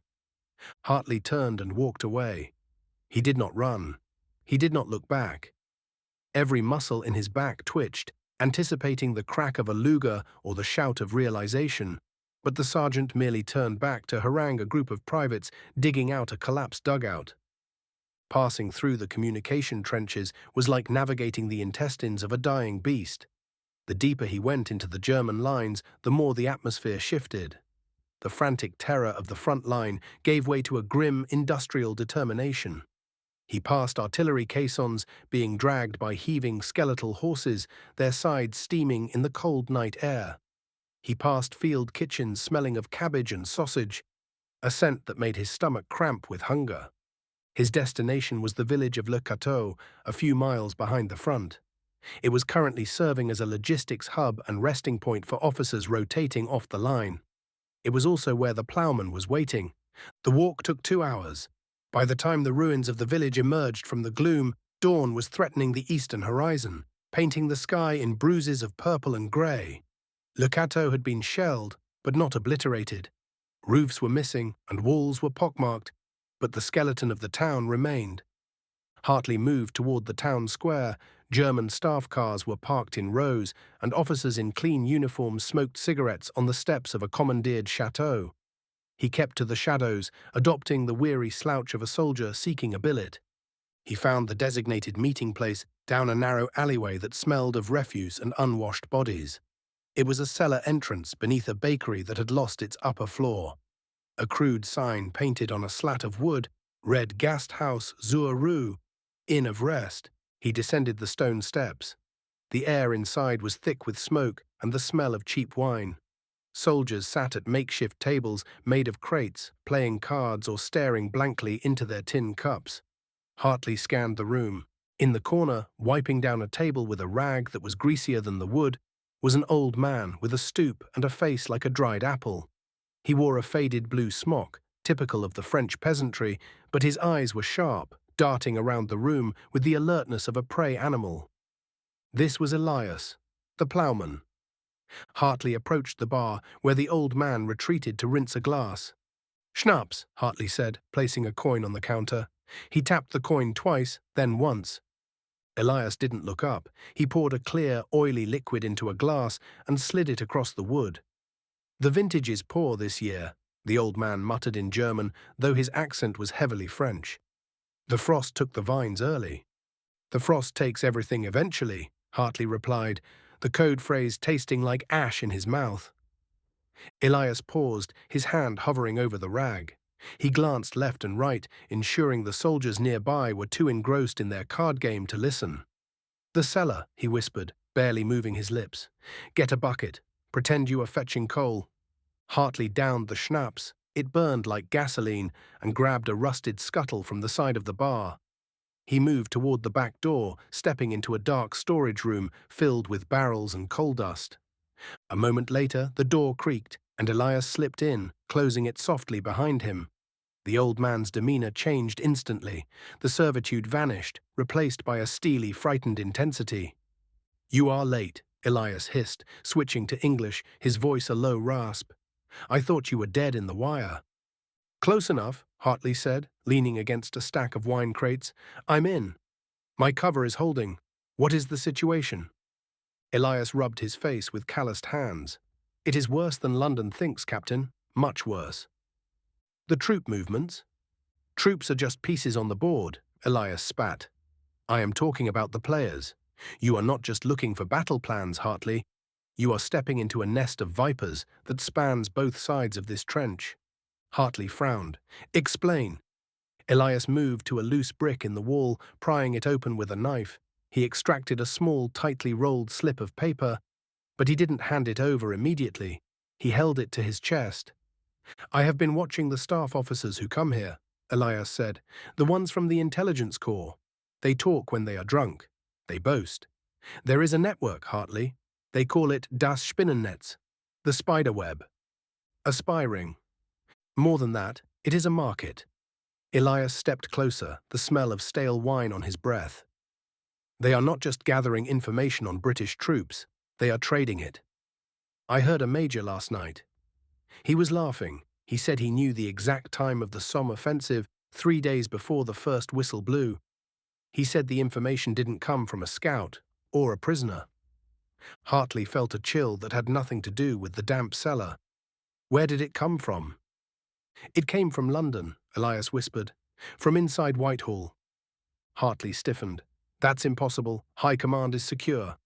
Hartley turned and walked away. He did not run. He did not look back. Every muscle in his back twitched, anticipating the crack of a Luger or the shout of realization, but the sergeant merely turned back to harangue a group of privates digging out a collapsed dugout. Passing through the communication trenches was like navigating the intestines of a dying beast. The deeper he went into the German lines, the more the atmosphere shifted. The frantic terror of the front line gave way to a grim industrial determination. He passed artillery caissons being dragged by heaving skeletal horses, their sides steaming in the cold night air. He passed field kitchens smelling of cabbage and sausage, a scent that made his stomach cramp with hunger. His destination was the village of Le Cateau, a few miles behind the front. It was currently serving as a logistics hub and resting point for officers rotating off the line. It was also where the ploughman was waiting. The walk took 2 hours. By the time the ruins of the village emerged from the gloom, dawn was threatening the eastern horizon, painting the sky in bruises of purple and grey. Le Cateau had been shelled, but not obliterated. Roofs were missing and walls were pockmarked, but the skeleton of the town remained. Hartley moved toward the town square. German staff cars were parked in rows, and officers in clean uniforms smoked cigarettes on the steps of a commandeered chateau. He kept to the shadows, adopting the weary slouch of a soldier seeking a billet. He found the designated meeting place down a narrow alleyway that smelled of refuse and unwashed bodies. It was a cellar entrance beneath a bakery that had lost its upper floor. A crude sign painted on a slat of wood read Gasthaus zur Ruhe, Inn of Rest. He descended the stone steps. The air inside was thick with smoke and the smell of cheap wine. Soldiers sat at makeshift tables made of crates, playing cards or staring blankly into their tin cups. Hartley scanned the room. In the corner, wiping down a table with a rag that was greasier than the wood, was an old man with a stoop and a face like a dried apple. He wore a faded blue smock, typical of the French peasantry, but his eyes were sharp, darting around the room with the alertness of a prey animal. This was Elias, the ploughman. Hartley approached the bar, where the old man retreated to rinse a glass. Schnapps, Hartley said, placing a coin on the counter. He tapped the coin twice, then once. Elias didn't look up. He poured a clear, oily liquid into a glass and slid it across the wood. The vintage is poor this year, the old man muttered in German, though his accent was heavily French. The frost took the vines early. The frost takes everything eventually, Hartley replied, the code phrase tasting like ash in his mouth. Elias paused, his hand hovering over the rag. He glanced left and right, ensuring the soldiers nearby were too engrossed in their card game to listen. The cellar, he whispered, barely moving his lips. Get a bucket. Pretend you are fetching coal. Hartley downed the schnapps. It burned like gasoline, and grabbed a rusted scuttle from the side of the bar. He moved toward the back door, stepping into a dark storage room filled with barrels and coal dust. A moment later, the door creaked, and Elias slipped in, closing it softly behind him. The old man's demeanor changed instantly. The servitude vanished, replaced by a steely, frightened intensity. You are late, Elias hissed, switching to English, his voice a low rasp. I thought you were dead in the wire. Close enough, Hartley said, leaning against a stack of wine crates. "I'm in. My cover is holding. What is the situation?" Elias rubbed his face with calloused hands. "It is worse than London thinks, Captain. Much worse." "The troop movements?" "Troops are just pieces on the board," Elias spat. "I am talking about the players. You are not just looking for battle plans, Hartley. You are stepping into a nest of vipers that spans both sides of this trench." Hartley frowned. "Explain." Elias moved to a loose brick in the wall, prying it open with a knife. He extracted a small, tightly rolled slip of paper, but he didn't hand it over immediately. He held it to his chest. "I have been watching the staff officers who come here," Elias said. "The ones from the intelligence corps. They talk when they are drunk. They boast. There is a network, Hartley. They call it das Spinnennetz, the spider web. A spy ring. More than that, it is a market." Elias stepped closer, the smell of stale wine on his breath. "They are not just gathering information on British troops, they are trading it. I heard a major last night. He was laughing. He said he knew the exact time of the Somme offensive 3 days before the first whistle blew. He said the information didn't come from a scout or a prisoner." Hartley felt a chill that had nothing to do with the damp cellar. "Where did it come from?" "It came from London," Elias whispered. "From inside Whitehall." Hartley stiffened. "That's impossible. High Command is secure."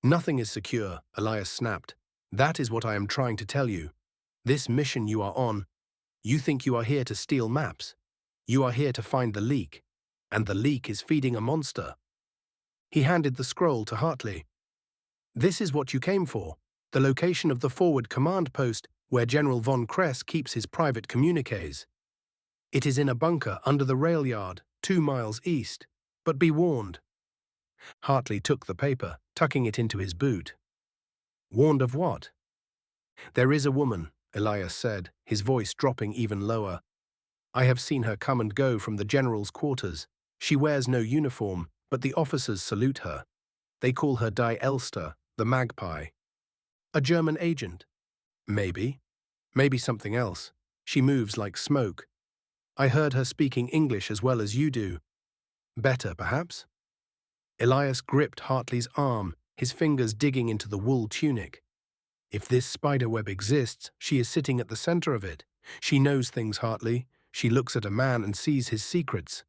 "Nothing is secure," Elias snapped. "That is what I am trying to tell you. This mission you are on, you think you are here to steal maps. You are here to find the leak. And the leak is feeding a monster." He handed the scroll to Hartley. "This is what you came for. The location of the forward command post where General von Kress keeps his private communiques. It is in a bunker under the rail yard, 2 miles east. But be warned." Hartley took the paper, tucking it into his boot. "Warned of what?" "There is a woman," Elias said, his voice dropping even lower. "I have seen her come and go from the general's quarters. She wears no uniform, but the officers salute her. They call her Die Elster, the magpie." "A German agent?" "Maybe. Maybe something else. She moves like smoke. I heard her speaking English as well as you do. Better, perhaps?" Elias gripped Hartley's arm, his fingers digging into the wool tunic. "If this spiderweb exists, she is sitting at the center of it. She knows things, Hartley. She looks at a man and sees his secrets."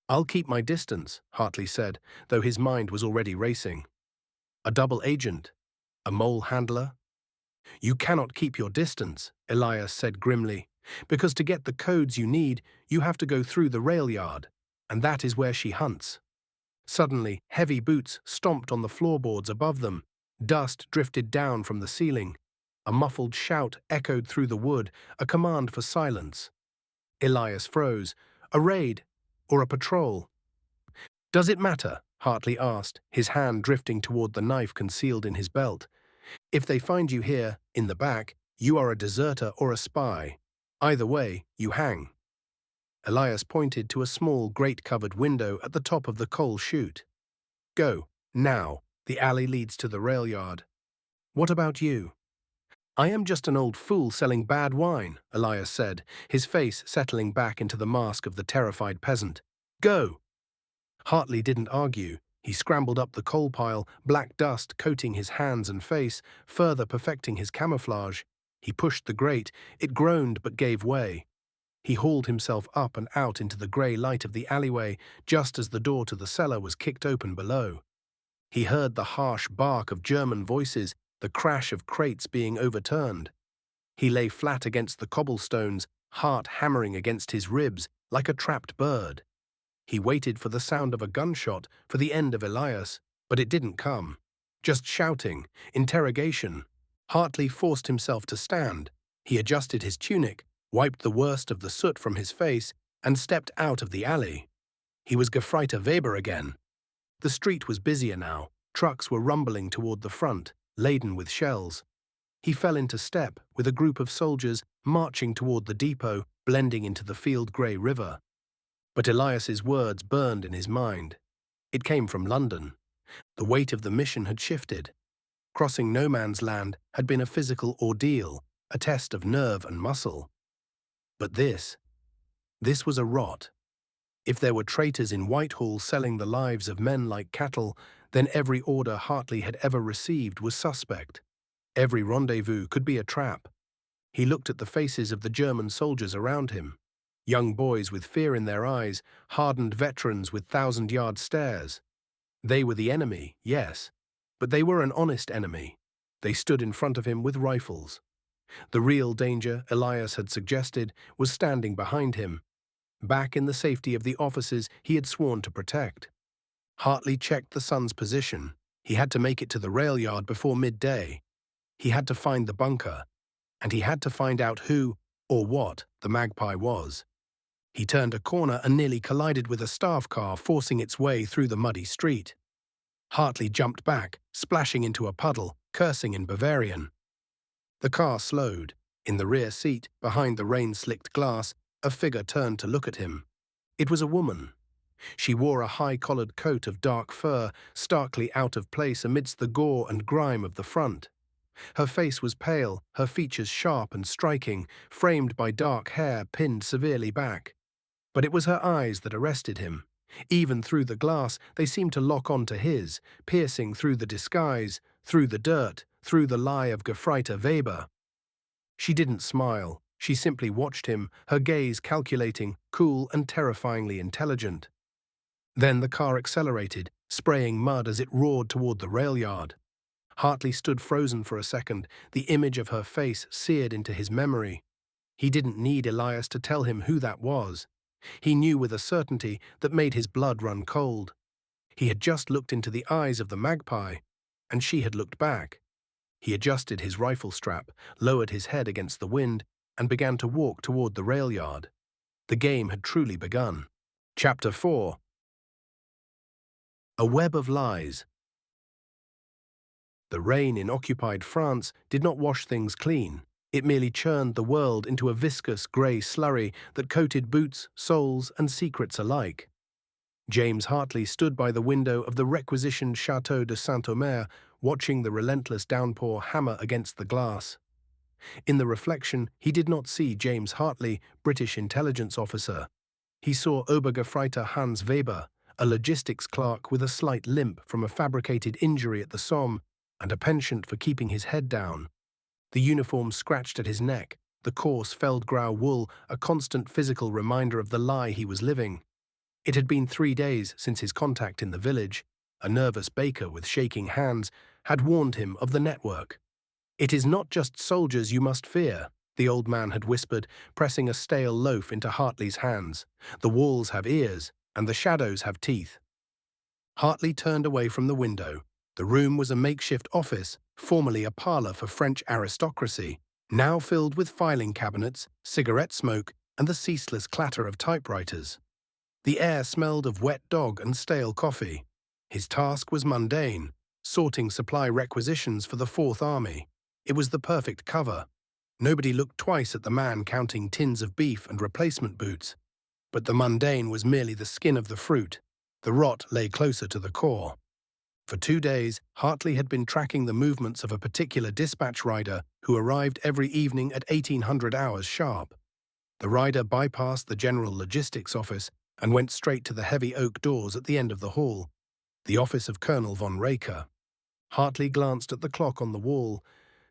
"I'll keep my distance," Hartley said, though his mind was already racing. "A double agent? A mole handler?" "You cannot keep your distance," Elias said grimly, "because to get the codes you need, you have to go through the rail yard, and that is where she hunts." Suddenly, heavy boots stomped on the floorboards above them. Dust drifted down from the ceiling. A muffled shout echoed through the wood, a command for silence. Elias froze. "A raid? Or a patrol?" "Does it matter?" Hartley asked, his hand drifting toward the knife concealed in his belt. "If they find you here, in the back, you are a deserter or a spy. Either way, you hang." Elias pointed to a small, grate-covered window at the top of the coal chute. "Go, now. The alley leads to the rail yard." "What about you?" "I am just an old fool selling bad wine," Elias said, his face settling back into the mask of the terrified peasant. "Go!" Hartley didn't argue. He scrambled up the coal pile, black dust coating his hands and face, further perfecting his camouflage. He pushed the grate. It groaned but gave way. He hauled himself up and out into the grey light of the alleyway just as the door to the cellar was kicked open below. He heard the harsh bark of German voices, the crash of crates being overturned. He lay flat against the cobblestones, heart hammering against his ribs like a trapped bird. He waited for the sound of a gunshot, for the end of Elias, but it didn't come. Just shouting, interrogation. Hartley forced himself to stand. He adjusted his tunic, wiped the worst of the soot from his face, and stepped out of the alley. He was Gefreiter Weber again. The street was busier now. Trucks were rumbling toward the front, laden with shells. He fell into step with a group of soldiers marching toward the depot, blending into the field-grey river. But Elias's words burned in his mind. It came from London. The weight of the mission had shifted. Crossing no man's land had been a physical ordeal, a test of nerve and muscle. But this, This was a rot. If there were traitors in Whitehall selling the lives of men like cattle, then every order Hartley had ever received was suspect. Every rendezvous could be a trap. He looked at the faces of the German soldiers around him. Young boys with fear in their eyes, hardened veterans with thousand-yard stares. They were the enemy, yes, but they were an honest enemy. They stood in front of him with rifles. The real danger, Elias had suggested, was standing behind him, back in the safety of the offices he had sworn to protect. Hartley checked the sun's position. He had to make it to the rail yard before midday. He had to find the bunker, and he had to find out who, or what, the Magpie was. He turned a corner and nearly collided with a staff car forcing its way through the muddy street. Hartley jumped back, splashing into a puddle, cursing in Bavarian. The car slowed. In the rear seat, behind the rain-slicked glass, a figure turned to look at him. It was a woman. She wore a high-collared coat of dark fur, starkly out of place amidst the gore and grime of the front. Her face was pale, her features sharp and striking, framed by dark hair pinned severely back. But it was her eyes that arrested him. Even through the glass, they seemed to lock onto his, piercing through the disguise, through the dirt, through the lie of Gefreiter Weber. She didn't smile. She simply watched him, her gaze calculating, cool and terrifyingly intelligent. Then the car accelerated, spraying mud as it roared toward the rail yard. Hartley stood frozen for a second, the image of her face seared into his memory. He didn't need Elias to tell him who that was. He knew with a certainty that made his blood run cold. He had just looked into the eyes of the Magpie, and she had looked back. He adjusted his rifle strap, lowered his head against the wind, and began to walk toward the rail yard. The game had truly begun. Chapter 4. A Web of Lies. The rain in occupied France did not wash things clean. It merely churned the world into a viscous grey slurry that coated boots, souls, and secrets alike. James Hartley stood by the window of the requisitioned Château de Saint-Omer, watching the relentless downpour hammer against the glass. In the reflection, he did not see James Hartley, British intelligence officer. He saw Obergefreiter Hans Weber, a logistics clerk with a slight limp from a fabricated injury at the Somme and a penchant for keeping his head down. The uniform scratched at his neck, the coarse Feldgrau wool a constant physical reminder of the lie he was living. It had been 3 days since his contact in the village. A nervous baker with shaking hands had warned him of the network. "It is not just soldiers you must fear," the old man had whispered, pressing a stale loaf into Hartley's hands. "The walls have ears, and the shadows have teeth." Hartley turned away from the window. The room was a makeshift office, formerly a parlor for French aristocracy, now filled with filing cabinets, cigarette smoke, and the ceaseless clatter of typewriters. The air smelled of wet dog and stale coffee. His task was mundane, sorting supply requisitions for the Fourth Army. It was the perfect cover. Nobody looked twice at the man counting tins of beef and replacement boots. But the mundane was merely the skin of the fruit. The rot lay closer to the core. For 2 days, Hartley had been tracking the movements of a particular dispatch rider who arrived every evening at 1800 hours sharp. The rider bypassed the general logistics office and went straight to the heavy oak doors at the end of the hall, the office of Colonel von Raker. Hartley glanced at the clock on the wall.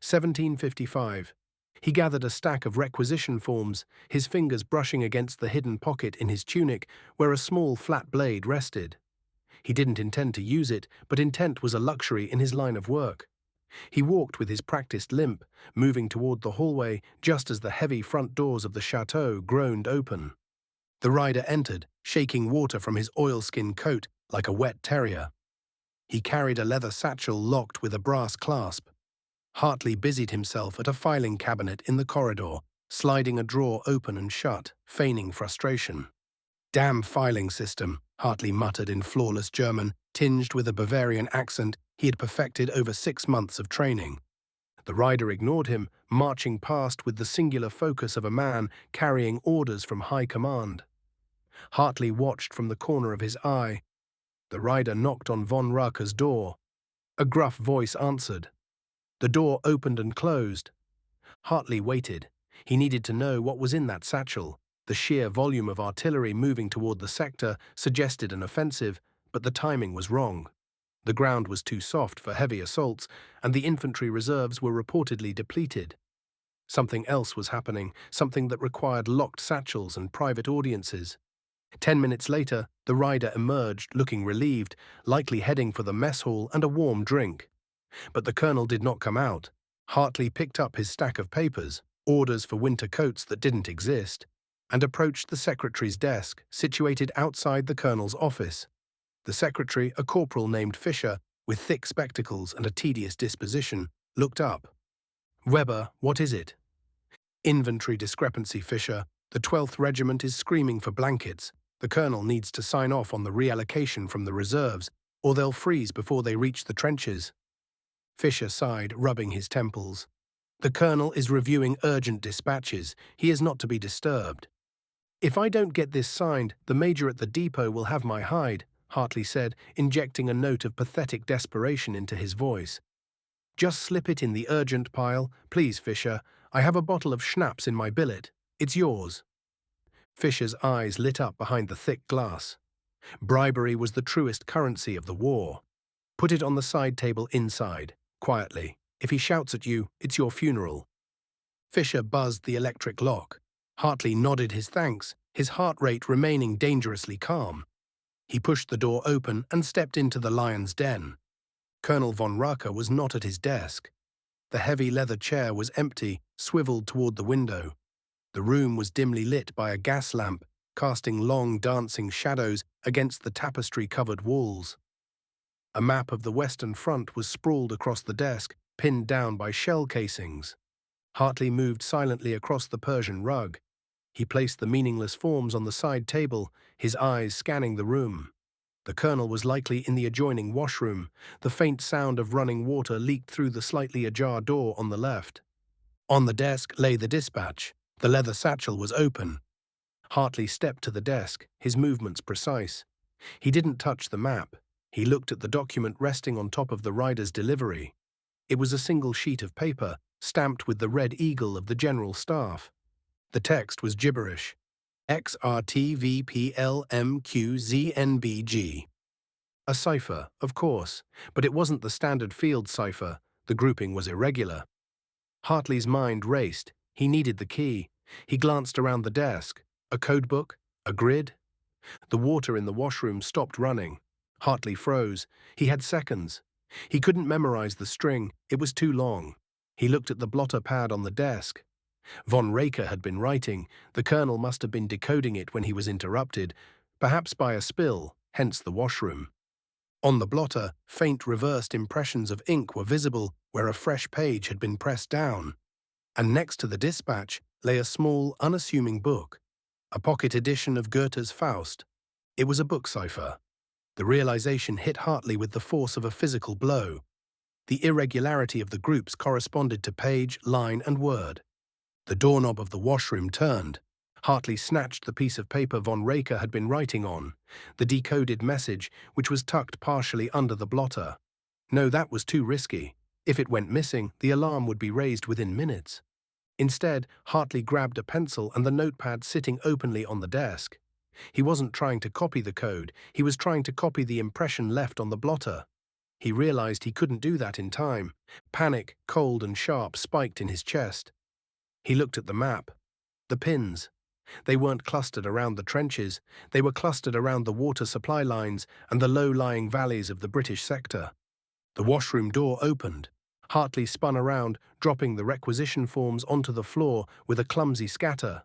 17:55. He gathered a stack of requisition forms, his fingers brushing against the hidden pocket in his tunic where a small flat blade rested. He didn't intend to use it, but intent was a luxury in his line of work. He walked with his practiced limp, moving toward the hallway just as the heavy front doors of the chateau groaned open. The rider entered, shaking water from his oilskin coat like a wet terrier. He carried a leather satchel locked with a brass clasp. Hartley busied himself at a filing cabinet in the corridor, sliding a drawer open and shut, feigning frustration. "Damn filing system," Hartley muttered in flawless German, tinged with a Bavarian accent he had perfected over 6 months of training. The rider ignored him, marching past with the singular focus of a man carrying orders from high command. Hartley watched from the corner of his eye. The rider knocked on von Raker's door. A gruff voice answered. The door opened and closed. Hartley waited. He needed to know what was in that satchel. The sheer volume of artillery moving toward the sector suggested an offensive, but the timing was wrong. The ground was too soft for heavy assaults, and the infantry reserves were reportedly depleted. Something else was happening, something that required locked satchels and private audiences. 10 minutes later, the rider emerged, looking relieved, likely heading for the mess hall and a warm drink. But the colonel did not come out. Hartley picked up his stack of papers, orders for winter coats that didn't exist, and approached the secretary's desk, situated outside the colonel's office. The secretary, a corporal named Fisher, with thick spectacles and a tedious disposition, looked up. "Weber, what is it?" "Inventory discrepancy, Fisher. The 12th Regiment is screaming for blankets. The colonel needs to sign off on the reallocation from the reserves, or they'll freeze before they reach the trenches." Fisher sighed, rubbing his temples. "The colonel is reviewing urgent dispatches. He is not to be disturbed." "If I don't get this signed, the major at the depot will have my hide," Hartley said, injecting a note of pathetic desperation into his voice. "Just slip it in the urgent pile, please, Fisher. I have a bottle of schnapps in my billet. It's yours." Fisher's eyes lit up behind the thick glass. Bribery was the truest currency of the war. "Put it on the side table inside, quietly. If he shouts at you, it's your funeral." Fisher buzzed the electric lock. Hartley nodded his thanks, his heart rate remaining dangerously calm. He pushed the door open and stepped into the lion's den. Colonel von Rache was not at his desk. The heavy leather chair was empty, swiveled toward the window. The room was dimly lit by a gas lamp, casting long dancing shadows against the tapestry-covered walls. A map of the Western Front was sprawled across the desk, pinned down by shell casings. Hartley moved silently across the Persian rug. He placed the meaningless forms on the side table, his eyes scanning the room. The colonel was likely in the adjoining washroom. The faint sound of running water leaked through the slightly ajar door on the left. On the desk lay the dispatch. The leather satchel was open. Hartley stepped to the desk, his movements precise. He didn't touch the map. He looked at the document resting on top of the rider's delivery. It was a single sheet of paper, stamped with the red eagle of the General Staff. The text was gibberish. XRTVPLMQZNBG. A cipher, of course, but it wasn't the standard field cipher. The grouping was irregular. Hartley's mind raced. He needed the key. He glanced around the desk. A codebook? A grid? The water in the washroom stopped running. Hartley froze. He had seconds. He couldn't memorize the string. It was too long. He looked at the blotter pad on the desk. Von Rache had been writing. The colonel must have been decoding it when he was interrupted, perhaps by a spill, hence the washroom. On the blotter, faint reversed impressions of ink were visible where a fresh page had been pressed down. And next to the dispatch lay a small, unassuming book, a pocket edition of Goethe's Faust. It was a book cipher. The realization hit Hartley with the force of a physical blow. The irregularity of the groups corresponded to page, line, and word. The doorknob of the washroom turned. Hartley snatched the piece of paper von Rache had been writing on, the decoded message, which was tucked partially under the blotter. No, that was too risky. If it went missing, the alarm would be raised within minutes. Instead, Hartley grabbed a pencil and the notepad sitting openly on the desk. He wasn't trying to copy the code, he was trying to copy the impression left on the blotter. He realized he couldn't do that in time. Panic, cold and sharp, spiked in his chest. He looked at the map. The pins. They weren't clustered around the trenches, they were clustered around the water supply lines and the low-lying valleys of the British sector. The washroom door opened. Hartley spun around, dropping the requisition forms onto the floor with a clumsy scatter.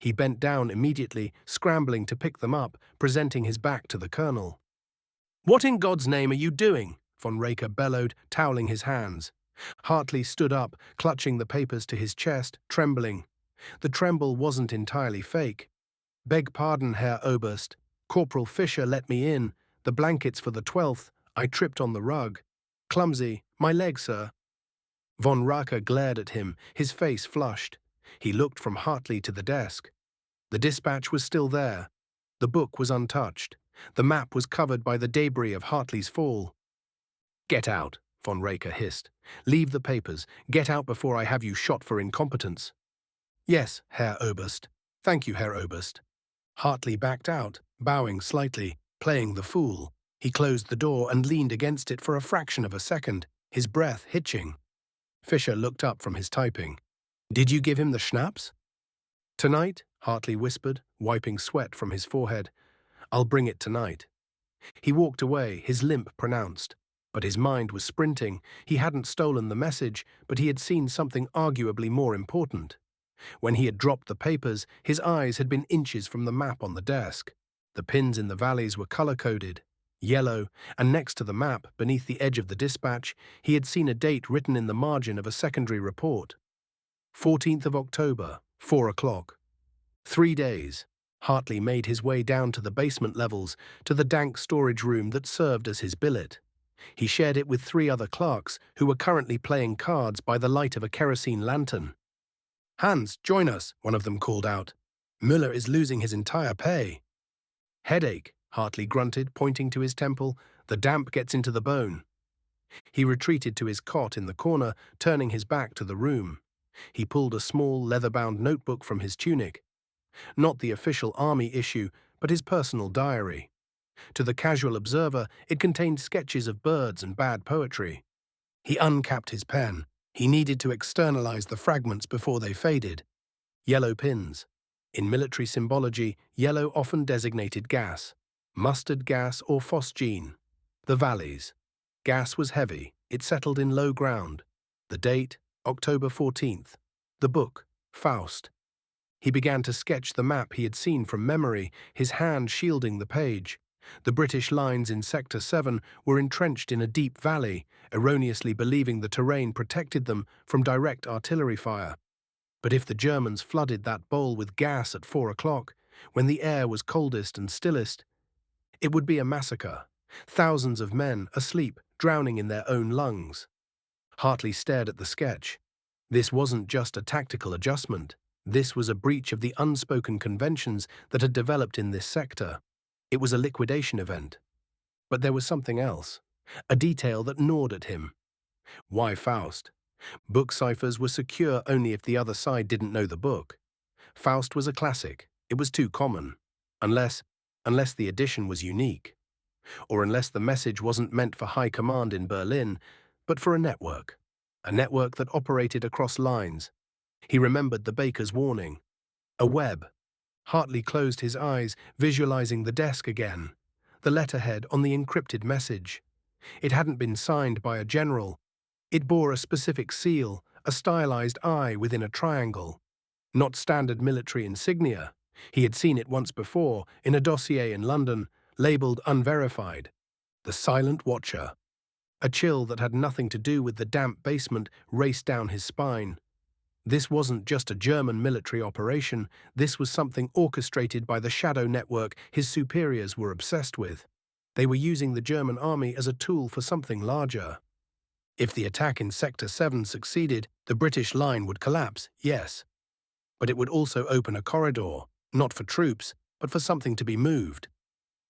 He bent down immediately, scrambling to pick them up, presenting his back to the colonel. "What in God's name are you doing?" von Rache bellowed, toweling his hands. Hartley stood up, clutching the papers to his chest, trembling. The tremble wasn't entirely fake. "Beg pardon, Herr Oberst. Corporal Fisher let me in. The blankets for the 12th. I tripped on the rug. Clumsy. My leg, sir." Von Rache glared at him, his face flushed. He looked from Hartley to the desk. The dispatch was still there. The book was untouched. The map was covered by the debris of Hartley's fall. "Get out," von Rache hissed. "Leave the papers. Get out before I have you shot for incompetence." "Yes, Herr Oberst." Thank you, Herr Oberst. Hartley backed out, bowing slightly, playing the fool. He closed the door and leaned against it for a fraction of a second, his breath hitching. Fischer looked up from his typing. Did you give him the schnapps? Tonight, Hartley whispered, wiping sweat from his forehead. I'll bring it tonight. He walked away, his limp pronounced. But his mind was sprinting. He hadn't stolen the message, but he had seen something arguably more important. When he had dropped the papers, his eyes had been inches from the map on the desk. The pins in the valleys were color-coded, yellow, and next to the map, beneath the edge of the dispatch, he had seen a date written in the margin of a secondary report. 14th of October, 4 o'clock. 3 days. Hartley made his way down to the basement levels, to the dank storage room that served as his billet. He shared it with 3 other clerks who were currently playing cards by the light of a kerosene lantern. Hans, join us, one of them called out. Müller is losing his entire pay. Headache, Hartley grunted, pointing to his temple. The damp gets into the bone. He retreated to his cot in the corner, turning his back to the room. He pulled a small, leather-bound notebook from his tunic. Not the official army issue, but his personal diary. To the casual observer, it contained sketches of birds and bad poetry. He uncapped his pen. He needed to externalize the fragments before they faded. Yellow pins. In military symbology, yellow often designated gas. Mustard gas or phosgene. The valleys. Gas was heavy. It settled in low ground. The date, October 14th. The book, Faust. He began to sketch the map he had seen from memory, his hand shielding the page. The British lines in Sector 7 were entrenched in a deep valley, erroneously believing the terrain protected them from direct artillery fire. But if the Germans flooded that bowl with gas at 4 o'clock, when the air was coldest and stillest, it would be a massacre. Thousands of men asleep, drowning in their own lungs. Hartley stared at the sketch. This wasn't just a tactical adjustment. This was a breach of the unspoken conventions that had developed in this sector. It was a liquidation event. But there was something else, a detail that gnawed at him. Why Faust? Book ciphers were secure only if the other side didn't know the book. Faust was a classic. It was too common. Unless the edition was unique. Or unless the message wasn't meant for high command in Berlin, but for a network that operated across lines. He remembered the baker's warning. A web. Hartley closed his eyes, visualizing the desk again. The letterhead on the encrypted message. It hadn't been signed by a general. It bore a specific seal, a stylized eye within a triangle. Not standard military insignia. He had seen it once before, in a dossier in London, labeled unverified. The Silent Watcher. A chill that had nothing to do with the damp basement raced down his spine. This wasn't just a German military operation, this was something orchestrated by the shadow network his superiors were obsessed with. They were using the German army as a tool for something larger. If the attack in Sector 7 succeeded, the British line would collapse, yes. But it would also open a corridor, not for troops, but for something to be moved.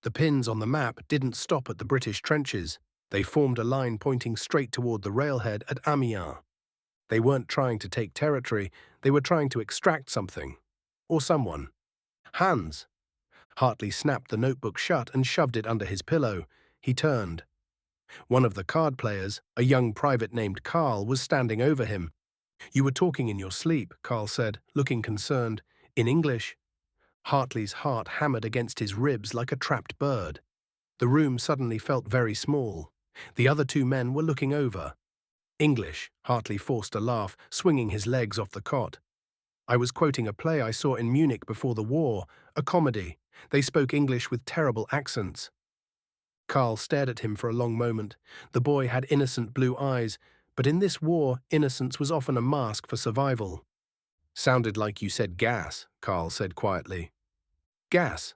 The pins on the map didn't stop at the British trenches. They formed a line pointing straight toward the railhead at Amiens. They weren't trying to take territory, they were trying to extract something. Or someone. Hans. Hartley snapped the notebook shut and shoved it under his pillow. He turned. One of the card players, a young private named Karl, was standing over him. You were talking in your sleep, Karl said, looking concerned. In English. Hartley's heart hammered against his ribs like a trapped bird. The room suddenly felt very small. The other 2 men were looking over. English, Hartley forced a laugh, swinging his legs off the cot. I was quoting a play I saw in Munich before the war, a comedy. They spoke English with terrible accents. Karl stared at him for a long moment. The boy had innocent blue eyes, but in this war, innocence was often a mask for survival. Sounded like you said gas, Karl said quietly. Gas.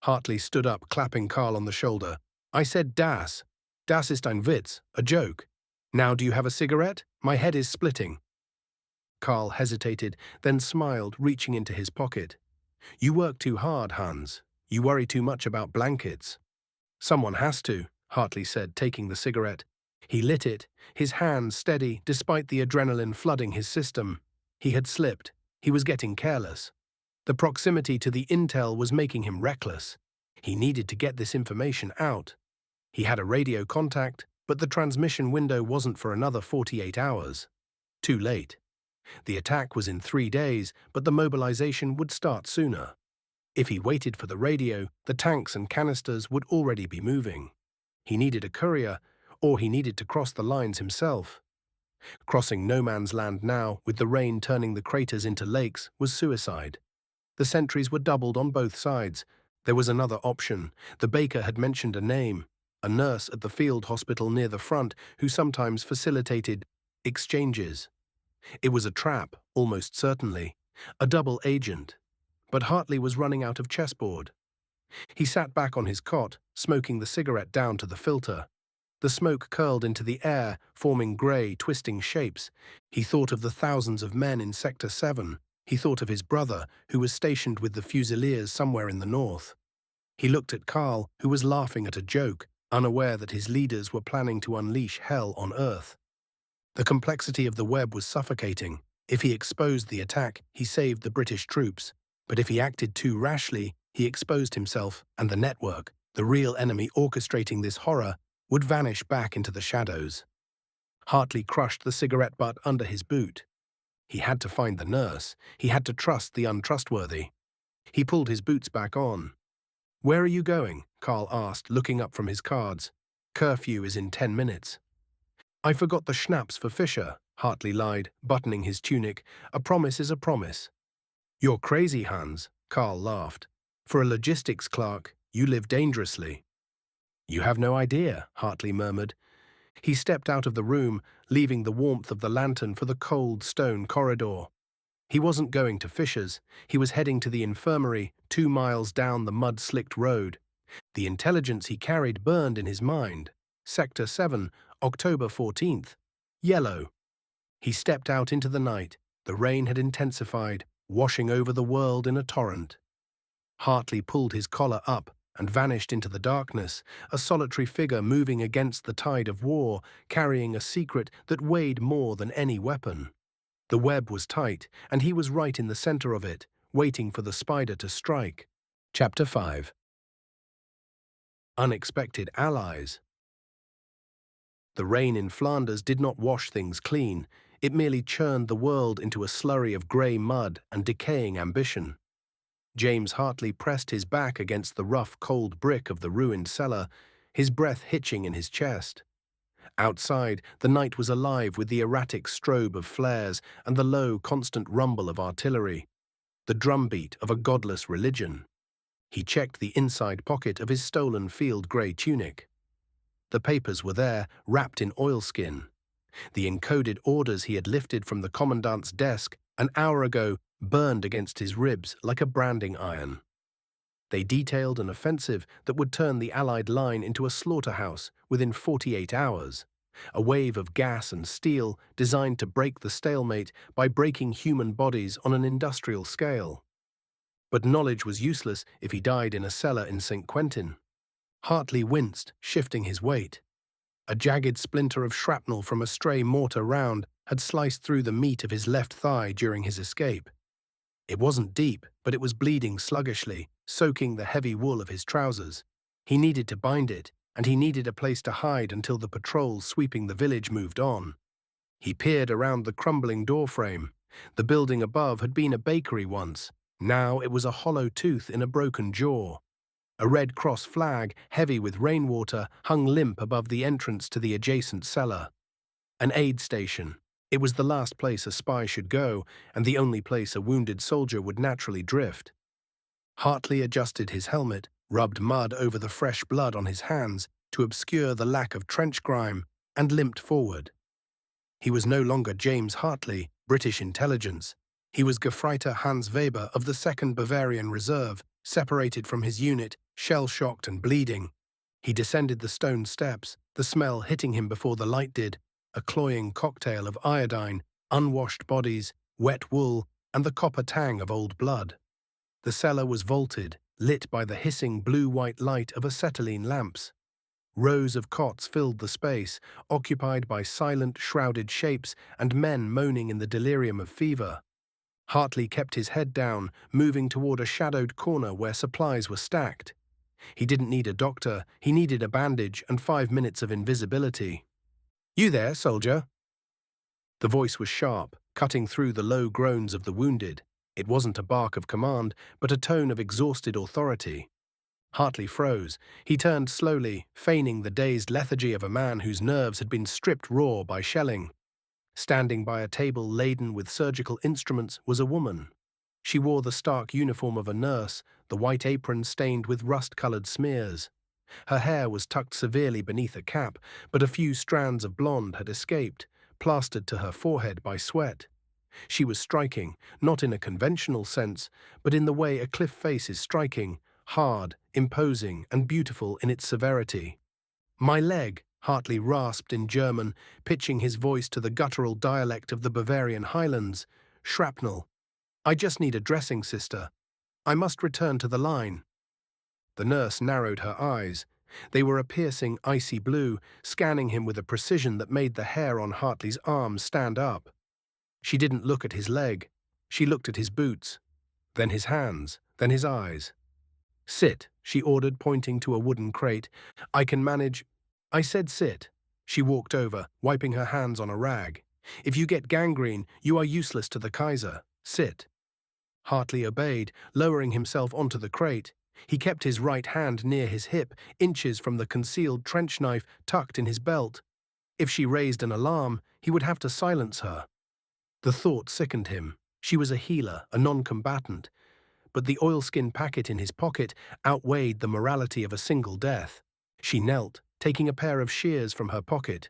Hartley stood up, clapping Karl on the shoulder. I said das. Das ist ein Witz, a joke. Now do you have a cigarette? My head is splitting. Karl hesitated, then smiled, reaching into his pocket. You work too hard, Hans. You worry too much about blankets. Someone has to, Hartley said, taking the cigarette. He lit it, his hand steady despite the adrenaline flooding his system. He had slipped. He was getting careless. The proximity to the intel was making him reckless. He needed to get this information out. He had a radio contact, but the transmission window wasn't for another 48 hours. Too late. The attack was in 3 days, but the mobilization would start sooner. If he waited for the radio, the tanks and canisters would already be moving. He needed a courier, or he needed to cross the lines himself. Crossing no man's land now, with the rain turning the craters into lakes, was suicide. The sentries were doubled on both sides. There was another option. The baker had mentioned a name, a nurse at the field hospital near the front who sometimes facilitated exchanges. It was a trap, almost certainly, a double agent. But Hartley was running out of chessboard. He sat back on his cot, smoking the cigarette down to the filter. The smoke curled into the air, forming grey, twisting shapes. He thought of the thousands of men in Sector 7. He thought of his brother, who was stationed with the Fusiliers somewhere in the north. He looked at Carl, who was laughing at a joke, unaware that his leaders were planning to unleash hell on Earth. The complexity of the web was suffocating. If he exposed the attack, he saved the British troops. But if he acted too rashly, he exposed himself, and the network, the real enemy orchestrating this horror, would vanish back into the shadows. Hartley crushed the cigarette butt under his boot. He had to find the nurse. He had to trust the untrustworthy. He pulled his boots back on. "Where are you going?" Carl asked, looking up from his cards. "Curfew is in 10 minutes. "I forgot the schnapps for Fisher," Hartley lied, buttoning his tunic. "A promise is a promise." "You're crazy, Hans," Carl laughed. "For a logistics clerk, you live dangerously." "You have no idea," Hartley murmured. He stepped out of the room, leaving the warmth of the lantern for the cold stone corridor. He wasn't going to Fisher's. He was heading to the infirmary, 2 miles down the mud-slicked road. The intelligence he carried burned in his mind. Sector 7, October 14th. Yellow. He stepped out into the night. The rain had intensified, washing over the world in a torrent. Hartley pulled his collar up and vanished into the darkness, a solitary figure moving against the tide of war, carrying a secret that weighed more than any weapon. The web was tight, and he was right in the center of it, waiting for the spider to strike. Chapter 5. Unexpected allies. The rain in Flanders did not wash things clean. It merely churned the world into a slurry of grey mud and decaying ambition. James Hartley pressed his back against the rough, cold brick of the ruined cellar, his breath hitching in his chest. Outside, the night was alive with the erratic strobe of flares and the low, constant rumble of artillery, the drumbeat of a godless religion. He checked the inside pocket of his stolen field grey tunic. The papers were there, wrapped in oilskin. The encoded orders he had lifted from the commandant's desk an hour ago burned against his ribs like a branding iron. They detailed an offensive that would turn the Allied line into a slaughterhouse within 48 hours, a wave of gas and steel designed to break the stalemate by breaking human bodies on an industrial scale. But knowledge was useless if he died in a cellar in St. Quentin. Hartley winced, shifting his weight. A jagged splinter of shrapnel from a stray mortar round had sliced through the meat of his left thigh during his escape. It wasn't deep, but it was bleeding sluggishly, soaking the heavy wool of his trousers. He needed to bind it, and he needed a place to hide until the patrols sweeping the village moved on. He peered around the crumbling doorframe. The building above had been a bakery once. Now it was a hollow tooth in a broken jaw. A Red Cross flag, heavy with rainwater, hung limp above the entrance to the adjacent cellar. An aid station. It was the last place a spy should go, and the only place a wounded soldier would naturally drift. Hartley adjusted his helmet, rubbed mud over the fresh blood on his hands to obscure the lack of trench grime, and limped forward. He was no longer James Hartley, British intelligence. He was Gefreiter Hans Weber of the 2nd Bavarian Reserve, separated from his unit, shell-shocked and bleeding. He descended the stone steps, the smell hitting him before the light did, a cloying cocktail of iodine, unwashed bodies, wet wool, and the copper tang of old blood. The cellar was vaulted, lit by the hissing blue-white light of acetylene lamps. Rows of cots filled the space, occupied by silent, shrouded shapes and men moaning in the delirium of fever. Hartley kept his head down, moving toward a shadowed corner where supplies were stacked. He didn't need a doctor, he needed a bandage and 5 minutes of invisibility. "You there, soldier?" The voice was sharp, cutting through the low groans of the wounded. It wasn't a bark of command, but a tone of exhausted authority. Hartley froze. He turned slowly, feigning the dazed lethargy of a man whose nerves had been stripped raw by shelling. Standing by a table laden with surgical instruments was a woman. She wore the stark uniform of a nurse, the white apron stained with rust-colored smears. Her hair was tucked severely beneath a cap, but a few strands of blonde had escaped, plastered to her forehead by sweat. She was striking, not in a conventional sense, but in the way a cliff face is striking, hard, imposing, and beautiful in its severity. "My leg," Hartley rasped in German, pitching his voice to the guttural dialect of the Bavarian highlands. "Shrapnel. I just need a dressing, sister. I must return to the line." The nurse narrowed her eyes. They were a piercing, icy blue, scanning him with a precision that made the hair on Hartley's arms stand up. She didn't look at his leg. She looked at his boots, then his hands, then his eyes. "Sit," she ordered, pointing to a wooden crate. "I can manage—" "I said sit." She walked over, wiping her hands on a rag. "If you get gangrene, you are useless to the Kaiser. Sit." Hartley obeyed, lowering himself onto the crate. He kept his right hand near his hip, inches from the concealed trench knife tucked in his belt. If she raised an alarm, he would have to silence her. The thought sickened him. She was a healer, a non-combatant. But the oilskin packet in his pocket outweighed the morality of a single death. She knelt, taking a pair of shears from her pocket.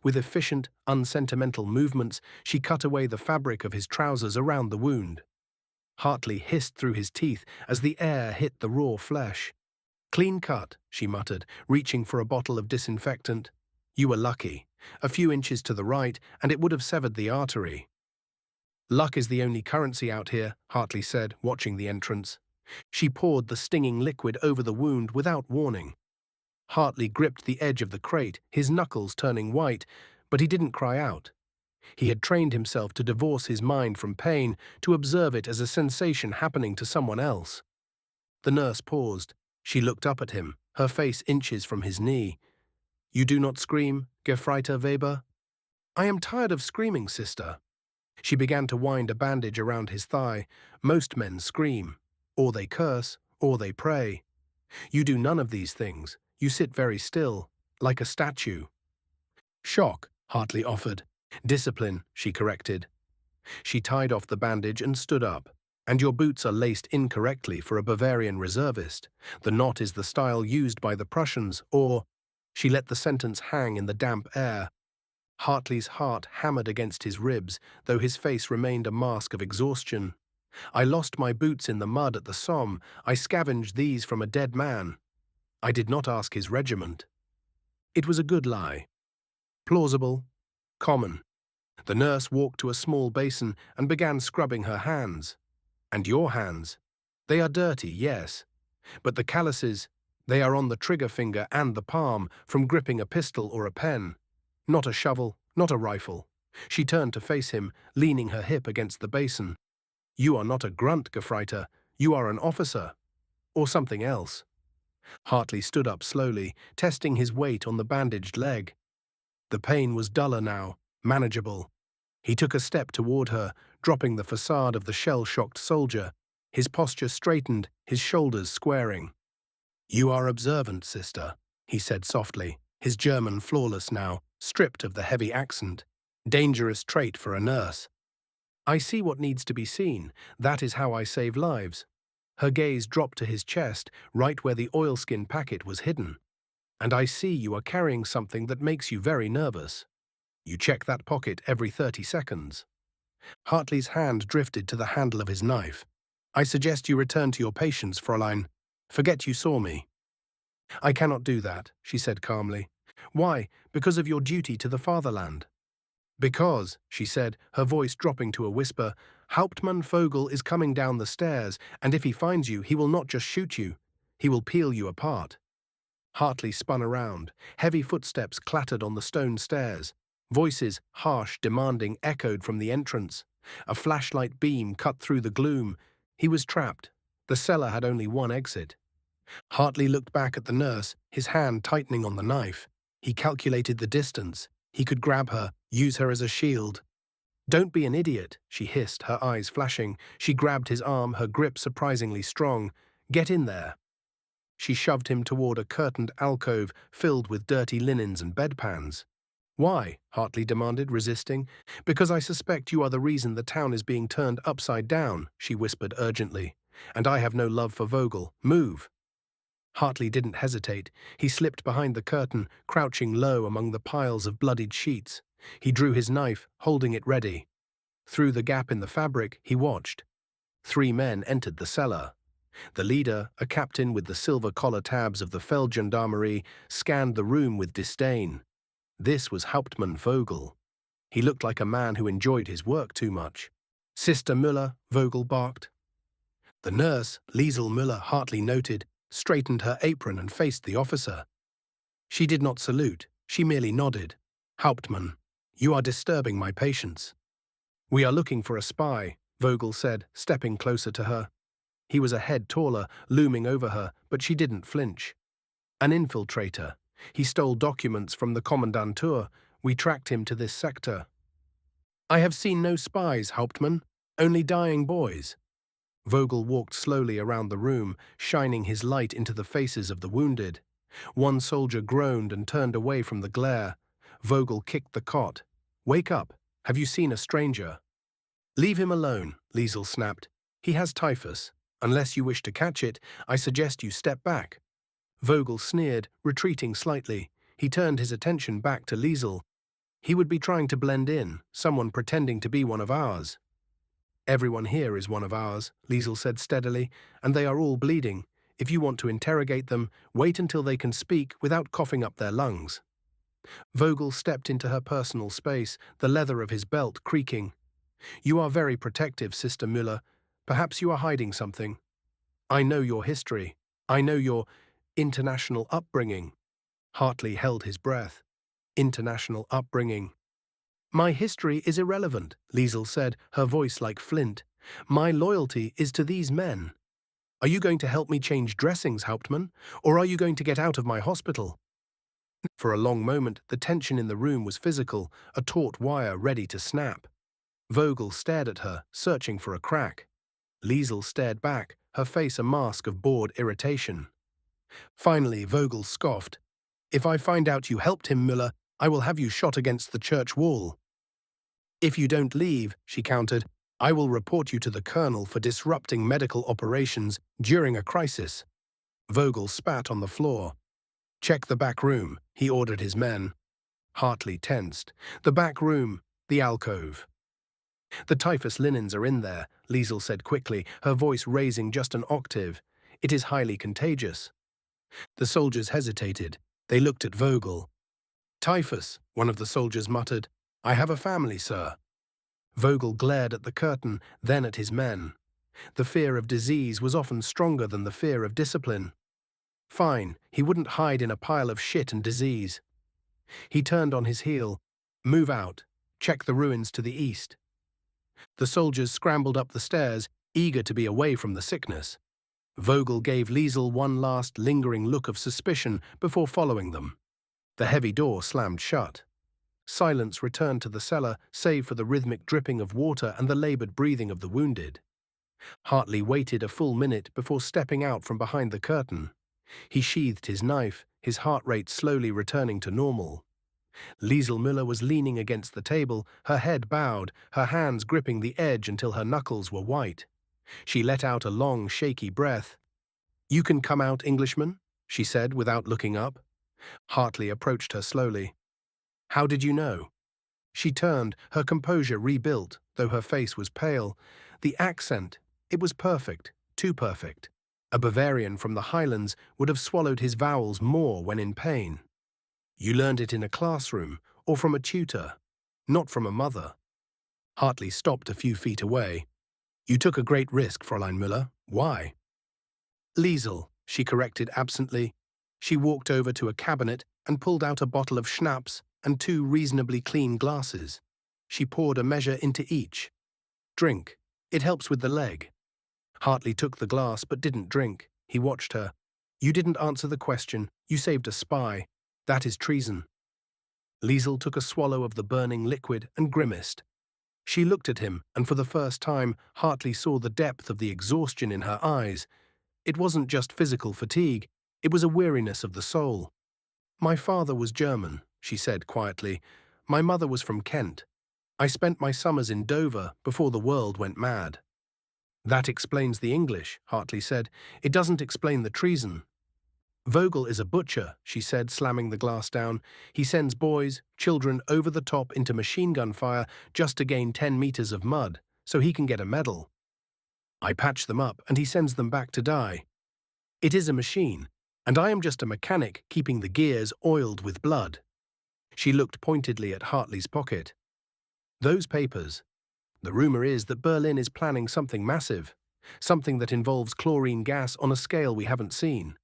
With efficient, unsentimental movements, she cut away the fabric of his trousers around the wound. Hartley hissed through his teeth as the air hit the raw flesh. "Clean cut," she muttered, reaching for a bottle of disinfectant. "You were lucky. A few inches to the right, and it would have severed the artery." "Luck is the only currency out here," Hartley said, watching the entrance. She poured the stinging liquid over the wound without warning. Hartley gripped the edge of the crate, his knuckles turning white, but he didn't cry out. He had trained himself to divorce his mind from pain, to observe it as a sensation happening to someone else. The nurse paused. She looked up at him, her face inches from his knee. "You do not scream, Gefreiter Weber?" "I am tired of screaming, sister." She began to wind a bandage around his thigh. "Most men scream. Or they curse, or they pray. You do none of these things. You sit very still, like a statue." "Shock," Hartley offered. "Discipline," she corrected. She tied off the bandage and stood up. "And your boots are laced incorrectly for a Bavarian reservist. The knot is the style used by the Prussians, or—" She let the sentence hang in the damp air. Hartley's heart hammered against his ribs, though his face remained a mask of exhaustion. "I lost my boots in the mud at the Somme. I scavenged these from a dead man. I did not ask his regiment." It was a good lie. Plausible. Common. The nurse walked to a small basin and began scrubbing her hands. "And your hands? They are dirty, yes. But the calluses, they are on the trigger finger and the palm from gripping a pistol or a pen. Not a shovel, not a rifle." She turned to face him, leaning her hip against the basin. "You are not a grunt, Gefreiter. You are an officer. Or something else." Hartley stood up slowly, testing his weight on the bandaged leg. The pain was duller now, manageable. He took a step toward her, dropping the facade of the shell-shocked soldier. His posture straightened, his shoulders squaring. "You are observant, sister," he said softly, his German flawless now, stripped of the heavy accent. Dangerous trait for a nurse. "I see what needs to be seen. That is how I save lives." Her gaze dropped to his chest, right where the oilskin packet was hidden. "And I see you are carrying something that makes you very nervous. You check that pocket every 30 seconds. Hartley's hand drifted to the handle of his knife. "I suggest you return to your patients, Fräulein. Forget you saw me." "I cannot do that," she said calmly. "Why? Because of your duty to the fatherland." "Because," she said, her voice dropping to a whisper, "Hauptmann Vogel is coming down the stairs, and if he finds you, he will not just shoot you. He will peel you apart." Hartley spun around. Heavy footsteps clattered on the stone stairs. Voices, harsh, demanding, echoed from the entrance. A flashlight beam cut through the gloom. He was trapped. The cellar had only one exit. Hartley looked back at the nurse, his hand tightening on the knife. He calculated the distance. He could grab her, use her as a shield. "Don't be an idiot," she hissed, her eyes flashing. She grabbed his arm, her grip surprisingly strong. "Get in there." She shoved him toward a curtained alcove filled with dirty linens and bedpans. "Why?" Hartley demanded, resisting. "Because I suspect you are the reason the town is being turned upside down," she whispered urgently. "And I have no love for Vogel. Move." Hartley didn't hesitate. He slipped behind the curtain, crouching low among the piles of bloodied sheets. He drew his knife, holding it ready. Through the gap in the fabric, he watched. 3 men entered the cellar. The leader, a captain with the silver collar tabs of the Feldgendarmerie, scanned the room with disdain. This was Hauptmann Vogel. He looked like a man who enjoyed his work too much. "Sister Müller," Vogel barked. The nurse, Liesel Müller, Hartley noted, straightened her apron and faced the officer. She did not salute, she merely nodded. "Hauptmann, you are disturbing my patients." "We are looking for a spy," Vogel said, stepping closer to her. He was a head taller, looming over her, but she didn't flinch. "An infiltrator. He stole documents from the Kommandantur. We tracked him to this sector." "I have seen no spies, Hauptmann, only dying boys." Vogel walked slowly around the room, shining his light into the faces of the wounded. One soldier groaned and turned away from the glare. Vogel kicked the cot. "Wake up. Have you seen a stranger?" "Leave him alone," Liesel snapped. "He has typhus. Unless you wish to catch it, I suggest you step back." Vogel sneered, retreating slightly. He turned his attention back to Liesel. "He would be trying to blend in, someone pretending to be one of ours." "Everyone here is one of ours," Liesel said steadily, "and they are all bleeding. If you want to interrogate them, wait until they can speak without coughing up their lungs." Vogel stepped into her personal space, the leather of his belt creaking. "You are very protective, Sister Müller. Perhaps you are hiding something. I know your history. I know your international upbringing." Hartley held his breath. International upbringing. "My history is irrelevant," Liesel said, her voice like flint. "My loyalty is to these men. Are you going to help me change dressings, Hauptmann, or are you going to get out of my hospital?" For a long moment, the tension in the room was physical, a taut wire ready to snap. Vogel stared at her, searching for a crack. Liesel stared back, her face a mask of bored irritation. Finally, Vogel scoffed. "If I find out you helped him, Müller, I will have you shot against the church wall." "If you don't leave," she countered, "I will report you to the colonel for disrupting medical operations during a crisis." Vogel spat on the floor. "Check the back room," he ordered his men. Hartley tensed. "The back room, the alcove." "The typhus linens are in there," Liesel said quickly, her voice raising just an octave. "It is highly contagious." The soldiers hesitated. They looked at Vogel. "Typhus," one of the soldiers muttered. "I have a family, sir." Vogel glared at the curtain, then at his men. The fear of disease was often stronger than the fear of discipline. Fine, he wouldn't hide in a pile of shit and disease. He turned on his heel. "Move out. Check the ruins to the east." The soldiers scrambled up the stairs, eager to be away from the sickness. Vogel gave Liesel one last lingering look of suspicion before following them. The heavy door slammed shut. Silence returned to the cellar, save for the rhythmic dripping of water and the labored breathing of the wounded. Hartley waited a full minute before stepping out from behind the curtain. He sheathed his knife, his heart rate slowly returning to normal. Liesel Müller was leaning against the table, her head bowed, her hands gripping the edge until her knuckles were white. She let out a long, shaky breath. "You can come out, Englishman," she said without looking up. Hartley approached her slowly. "How did you know?" She turned, her composure rebuilt, though her face was pale. The accent, it was perfect, too perfect. A Bavarian from the Highlands would have swallowed his vowels more when in pain. "You learned it in a classroom, or from a tutor, not from a mother." Hartley stopped a few feet away. "You took a great risk, Fräulein Müller. Why?" "Liesel," she corrected absently. She walked over to a cabinet and pulled out a bottle of schnapps and 2 reasonably clean glasses. She poured a measure into each. Drink. It helps with the leg. Hartley took the glass but didn't drink. He watched her. You didn't answer the question. You saved a spy. That is treason. Liesel took a swallow of the burning liquid and grimaced. She looked at him, and for the first time, Hartley saw the depth of the exhaustion in her eyes. It wasn't just physical fatigue, it was a weariness of the soul. My father was German, she said quietly. My mother was from Kent. I spent my summers in Dover before the world went mad. That explains the English, Hartley said. It doesn't explain the treason. Vogel is a butcher, she said, slamming the glass down. He sends boys, children, over the top into machine gun fire just to gain 10 meters of mud, so he can get a medal. I patch them up, and he sends them back to die. It is a machine, and I am just a mechanic keeping the gears oiled with blood. She looked pointedly at Hartley's pocket. Those papers. The rumor is that Berlin is planning something massive, something that involves chlorine gas on a scale we haven't seen.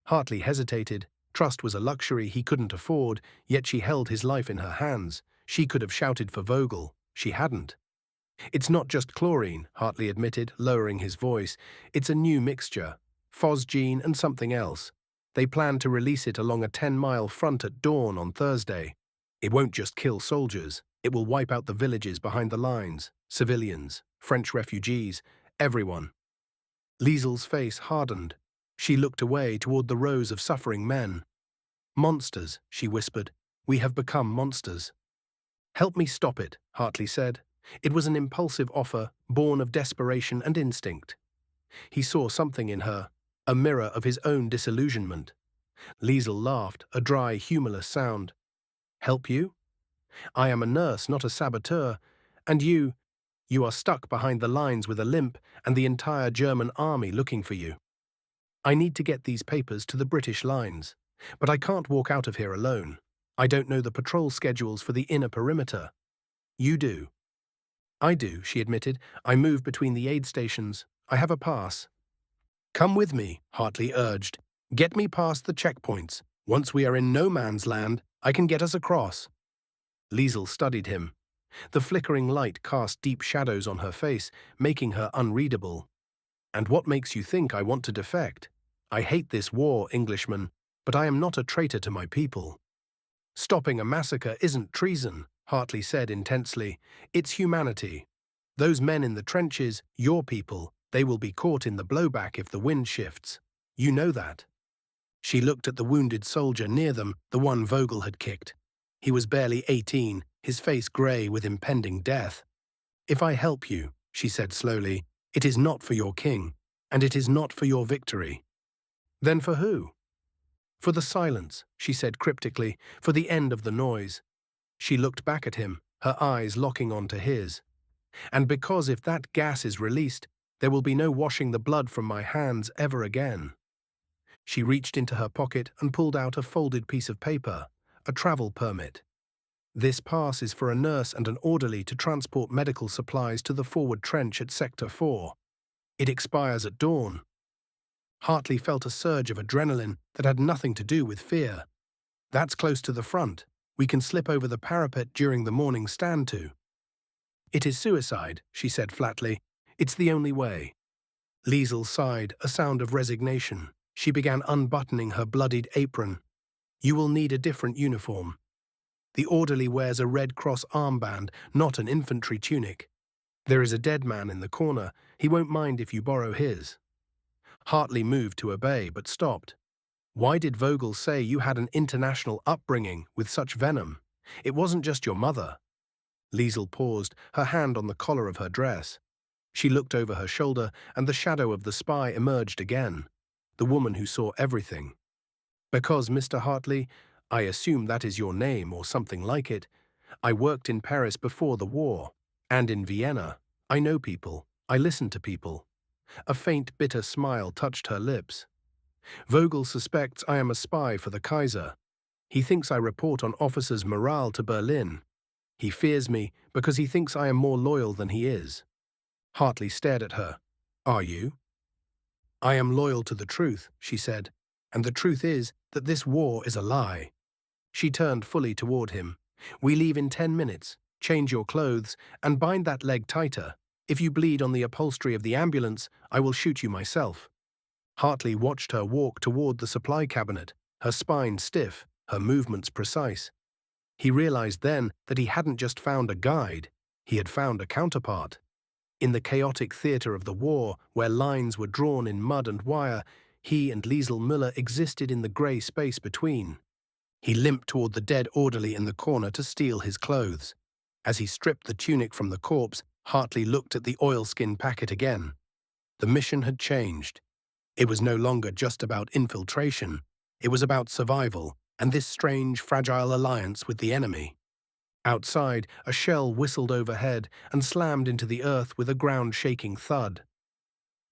Hartley hesitated. Trust was a luxury he couldn't afford, yet she held his life in her hands. She could have shouted for Vogel. She hadn't. It's not just chlorine, Hartley admitted, lowering his voice. It's a new mixture, phosgene and something else. They plan to release it along a 10-mile front at dawn on Thursday. It won't just kill soldiers. It will wipe out the villages behind the lines, civilians, French refugees, everyone. Liesel's face hardened. She looked away toward the rows of suffering men. Monsters, she whispered. We have become monsters. Help me stop it, Hartley said. It was an impulsive offer, born of desperation and instinct. He saw something in her, a mirror of his own disillusionment. Liesel laughed, a dry, humorless sound. Help you? I am a nurse, not a saboteur. And you are stuck behind the lines with a limp and the entire German army looking for you. I need to get these papers to the British lines, but I can't walk out of here alone. I don't know the patrol schedules for the inner perimeter. You do. I do, she admitted. I move between the aid stations. I have a pass. Come with me, Hartley urged. Get me past the checkpoints. Once we are in no man's land, I can get us across. Liesel studied him. The flickering light cast deep shadows on her face, making her unreadable. And what makes you think I want to defect? I hate this war, Englishman, but I am not a traitor to my people. Stopping a massacre isn't treason, Hartley said intensely. It's humanity. Those men in the trenches, your people, they will be caught in the blowback if the wind shifts. You know that. She looked at the wounded soldier near them, the one Vogel had kicked. He was barely 18, his face grey with impending death. If I help you, she said slowly, it is not for your king, and it is not for your victory. Then for who? For the silence, she said cryptically, for the end of the noise. She looked back at him, her eyes locking onto his. And because if that gas is released, there will be no washing the blood from my hands ever again. She reached into her pocket and pulled out a folded piece of paper, a travel permit. This pass is for a nurse and an orderly to transport medical supplies to the forward trench at Sector 4. It expires at dawn. Hartley felt a surge of adrenaline that had nothing to do with fear. That's close to the front. We can slip over the parapet during the morning stand to. It is suicide, she said flatly. It's the only way. Liesel sighed, a sound of resignation. She began unbuttoning her bloodied apron. You will need a different uniform. The orderly wears a Red Cross armband, not an infantry tunic. There is a dead man in the corner. He won't mind if you borrow his. Hartley moved to obey, but stopped. Why did Vogel say you had an international upbringing with such venom? It wasn't just your mother. Liesel paused, her hand on the collar of her dress. She looked over her shoulder, and the shadow of the spy emerged again, the woman who saw everything. Because, Mr. Hartley, I assume that is your name or something like it, I worked in Paris before the war, and in Vienna. I know people. I listen to people. A faint, bitter smile touched her lips. Vogel suspects I am a spy for the Kaiser. He thinks I report on officers' morale to Berlin. He fears me because he thinks I am more loyal than he is. Hartley stared at her. Are you? I am loyal to the truth, she said, and the truth is that this war is a lie. She turned fully toward him. We leave in 10 minutes. Change your clothes and bind that leg tighter. If you bleed on the upholstery of the ambulance, I will shoot you myself." Hartley watched her walk toward the supply cabinet, her spine stiff, her movements precise. He realized then that he hadn't just found a guide, he had found a counterpart. In the chaotic theater of the war, where lines were drawn in mud and wire, he and Liesel Müller existed in the grey space between. He limped toward the dead orderly in the corner to steal his clothes. As he stripped the tunic from the corpse, Hartley looked at the oilskin packet again. The mission had changed. It was no longer just about infiltration. It was about survival, and this strange, fragile alliance with the enemy. Outside, a shell whistled overhead and slammed into the earth with a ground-shaking thud.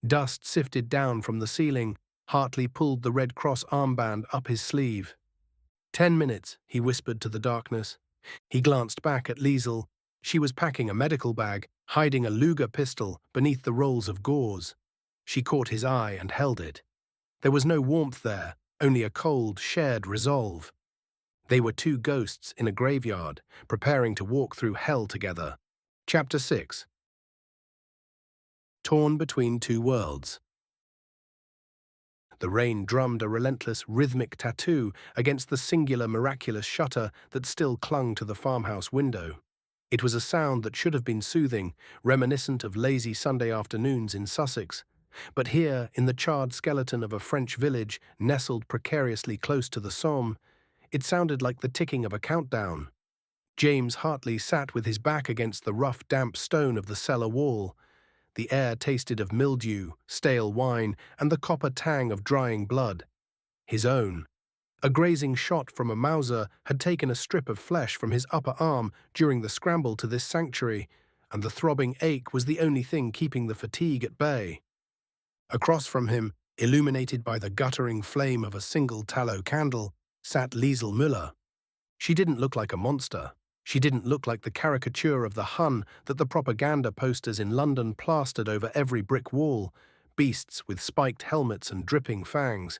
Dust sifted down from the ceiling. Hartley pulled the Red Cross armband up his sleeve. 10 minutes, he whispered to the darkness. He glanced back at Liesel. She was packing a medical bag, hiding a Luger pistol beneath the rolls of gauze. She caught his eye and held it. There was no warmth there, only a cold, shared resolve. They were two ghosts in a graveyard, preparing to walk through hell together. Chapter 6. Torn between two worlds. The rain drummed a relentless, rhythmic tattoo against the singular, miraculous shutter that still clung to the farmhouse window. It was a sound that should have been soothing, reminiscent of lazy Sunday afternoons in Sussex. But here, in the charred skeleton of a French village nestled precariously close to the Somme, it sounded like the ticking of a countdown. James Hartley sat with his back against the rough, damp stone of the cellar wall. The air tasted of mildew, stale wine, and the copper tang of drying blood. His own. A grazing shot from a Mauser had taken a strip of flesh from his upper arm during the scramble to this sanctuary, and the throbbing ache was the only thing keeping the fatigue at bay. Across from him, illuminated by the guttering flame of a single tallow candle, sat Liesel Müller. She didn't look like a monster. She didn't look like the caricature of the Hun that the propaganda posters in London plastered over every brick wall, beasts with spiked helmets and dripping fangs.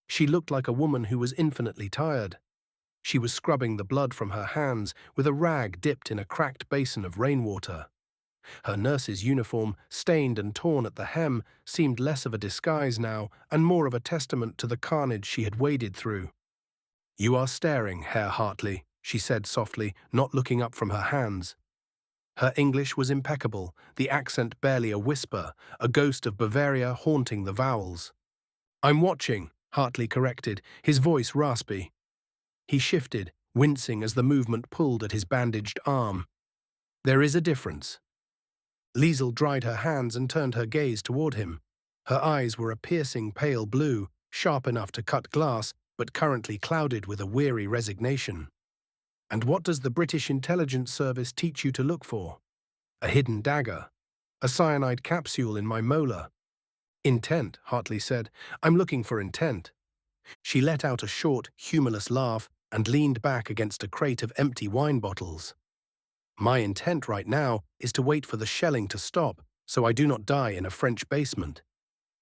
She looked like a woman who was infinitely tired. She was scrubbing the blood from her hands with a rag dipped in a cracked basin of rainwater. Her nurse's uniform, stained and torn at the hem, seemed less of a disguise now and more of a testament to the carnage she had waded through. "You are staring, Herr Hartley," she said softly, not looking up from her hands. Her English was impeccable, the accent barely a whisper, a ghost of Bavaria haunting the vowels. "I'm watching," Hartley corrected, his voice raspy. He shifted, wincing as the movement pulled at his bandaged arm. "There is a difference." Liesel dried her hands and turned her gaze toward him. Her eyes were a piercing pale blue, sharp enough to cut glass, but currently clouded with a weary resignation. "And what does the British Intelligence Service teach you to look for?" "A hidden dagger. A cyanide capsule in my molar." "Intent," Hartley said. "I'm looking for intent." She let out a short, humorless laugh and leaned back against a crate of empty wine bottles. "My intent right now is to wait for the shelling to stop, so I do not die in a French basement.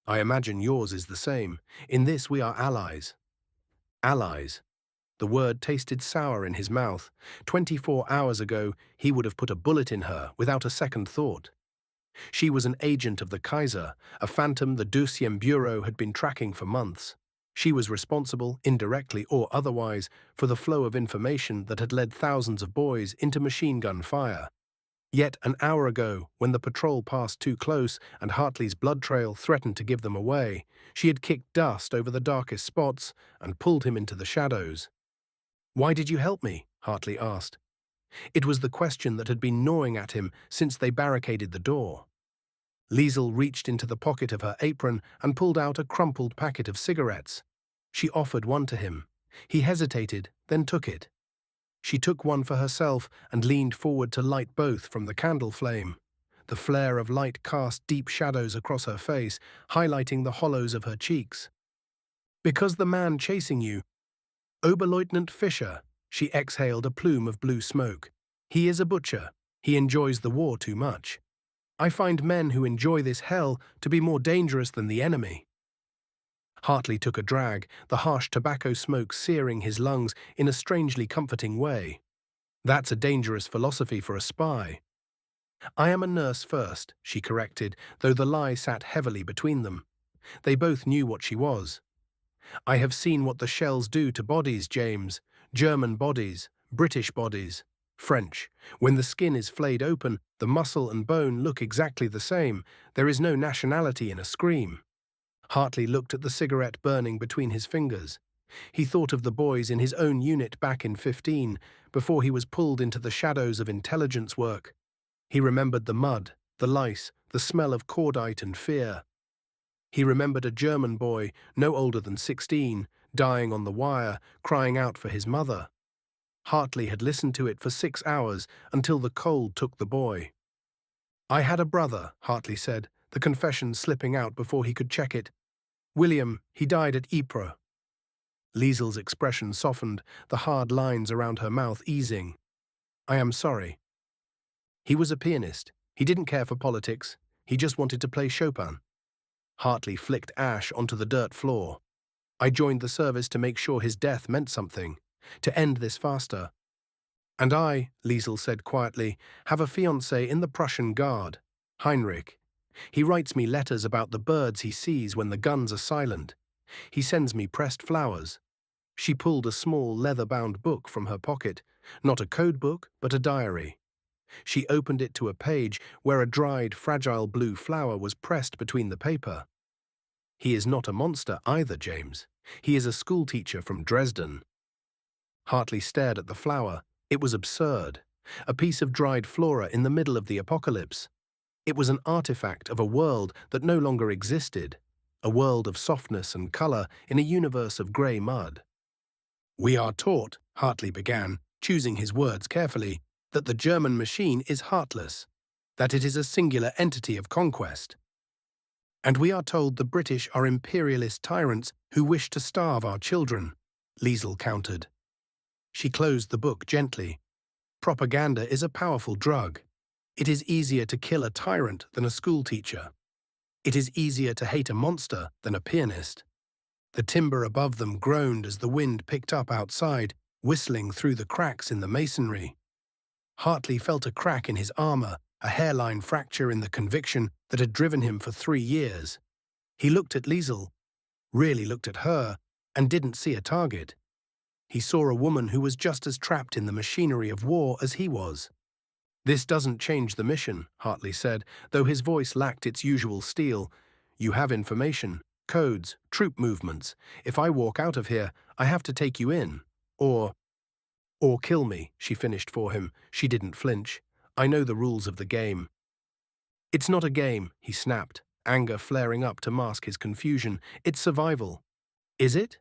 I imagine yours is the same. In this we are allies." Allies. The word tasted sour in his mouth. 24 hours ago, he would have put a bullet in her without a second thought. She was an agent of the Kaiser, a phantom the Deuxième Bureau had been tracking for months. She was responsible, indirectly or otherwise, for the flow of information that had led thousands of boys into machine gun fire. Yet an hour ago, when the patrol passed too close and Hartley's blood trail threatened to give them away, she had kicked dust over the darkest spots and pulled him into the shadows. "Why did you help me?" Hartley asked. It was the question that had been gnawing at him since they barricaded the door. Liesel reached into the pocket of her apron and pulled out a crumpled packet of cigarettes. She offered one to him. He hesitated, then took it. She took one for herself and leaned forward to light both from the candle flame. The flare of light cast deep shadows across her face, highlighting the hollows of her cheeks. "Because the man chasing you, Oberleutnant Fischer," she exhaled a plume of blue smoke. "He is a butcher. He enjoys the war too much. I find men who enjoy this hell to be more dangerous than the enemy." Hartley took a drag, the harsh tobacco smoke searing his lungs in a strangely comforting way. That's a dangerous philosophy for a spy. I am a nurse first, she corrected, though the lie sat heavily between them. They both knew what she was. I have seen what the shells do to bodies, James. German bodies, British bodies, French. When the skin is flayed open, the muscle and bone look exactly the same. There is no nationality in a scream. Hartley looked at the cigarette burning between his fingers. He thought of the boys in his own unit back in 15, before he was pulled into the shadows of intelligence work. He remembered the mud, the lice, the smell of cordite and fear. He remembered a German boy, no older than 16, dying on the wire, crying out for his mother. Hartley had listened to it for 6 hours until the cold took the boy. I had a brother, Hartley said, the confession slipping out before he could check it. William, he died at Ypres. Liesel's expression softened, the hard lines around her mouth easing. I am sorry. He was a pianist. He didn't care for politics. He just wanted to play Chopin. Hartley flicked ash onto the dirt floor. I joined the service to make sure his death meant something, to end this faster. And I, Liesel said quietly, have a fiancé in the Prussian Guard, Heinrich. He writes me letters about the birds he sees when the guns are silent. He sends me pressed flowers. She pulled a small leather-bound book from her pocket, not a code book, but a diary. She opened it to a page where a dried, fragile blue flower was pressed between the paper. He is not a monster either, James. He is a schoolteacher from Dresden. Hartley stared at the flower. It was absurd. A piece of dried flora in the middle of the apocalypse. It was an artifact of a world that no longer existed, a world of softness and color in a universe of grey mud. We are taught, Hartley began, choosing his words carefully, that the German machine is heartless, that it is a singular entity of conquest. And we are told the British are imperialist tyrants who wish to starve our children, Liesel countered. She closed the book gently. Propaganda is a powerful drug. It is easier to kill a tyrant than a schoolteacher. It is easier to hate a monster than a pianist. The timber above them groaned as the wind picked up outside, whistling through the cracks in the masonry. Hartley felt a crack in his armor, a hairline fracture in the conviction that had driven him for 3 years. He looked at Liesel, really looked at her, and didn't see a target. He saw a woman who was just as trapped in the machinery of war as he was. This doesn't change the mission, Hartley said, though his voice lacked its usual steel. You have information, codes, troop movements. If I walk out of here, I have to take you in. Or kill me, she finished for him. She didn't flinch. I know the rules of the game. It's not a game, he snapped, anger flaring up to mask his confusion. It's survival. Is it?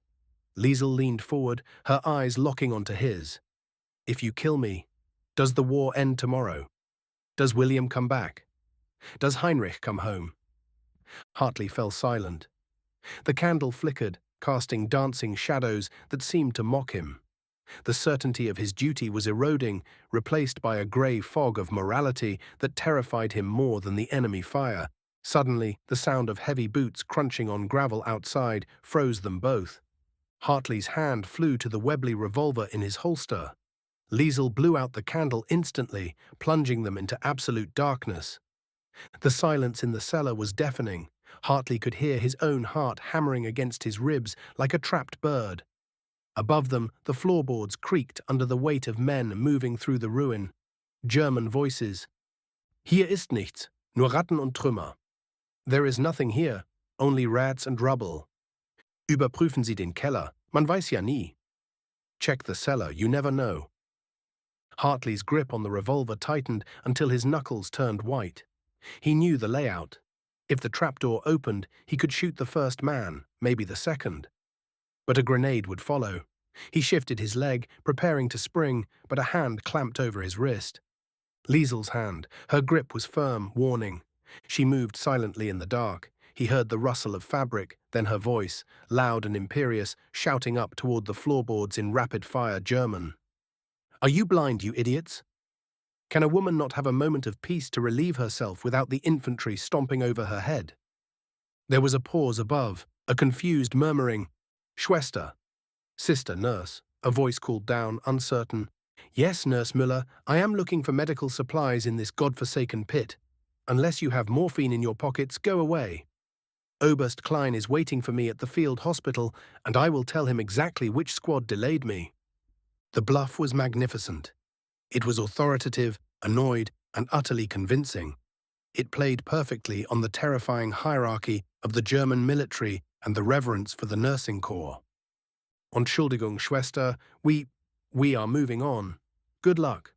Liesel leaned forward, her eyes locking onto his. If you kill me, does the war end tomorrow? Does William come back? Does Heinrich come home? Hartley fell silent. The candle flickered, casting dancing shadows that seemed to mock him. The certainty of his duty was eroding, replaced by a grey fog of morality that terrified him more than the enemy fire. Suddenly, the sound of heavy boots crunching on gravel outside froze them both. Hartley's hand flew to the Webley revolver in his holster. Liesel blew out the candle instantly, plunging them into absolute darkness. The silence in the cellar was deafening. Hartley could hear his own heart hammering against his ribs like a trapped bird. Above them, the floorboards creaked under the weight of men moving through the ruin. German voices. Hier ist nichts, nur Ratten und Trümmer. There is nothing here, only rats and rubble. Überprüfen Sie den Keller, man weiß ja nie. Check the cellar, you never know. Hartley's grip on the revolver tightened until his knuckles turned white. He knew the layout. If the trapdoor opened, he could shoot the first man, maybe the second. But a grenade would follow. He shifted his leg, preparing to spring, but a hand clamped over his wrist. Liesel's hand. Her grip was firm, warning. She moved silently in the dark. He heard the rustle of fabric, then her voice, loud and imperious, shouting up toward the floorboards in rapid-fire German. Are you blind, you idiots? Can a woman not have a moment of peace to relieve herself without the infantry stomping over her head? There was a pause above, a confused murmuring. Schwester. Sister, nurse. A voice called down, uncertain. Yes, Nurse Müller, I am looking for medical supplies in this godforsaken pit. Unless you have morphine in your pockets, go away. Oberst Klein is waiting for me at the field hospital, and I will tell him exactly which squad delayed me. The bluff was magnificent. It was authoritative, annoyed, and utterly convincing. It played perfectly on the terrifying hierarchy of the German military and the reverence for the nursing corps. Entschuldigung, Schwester, we are moving on. Good luck.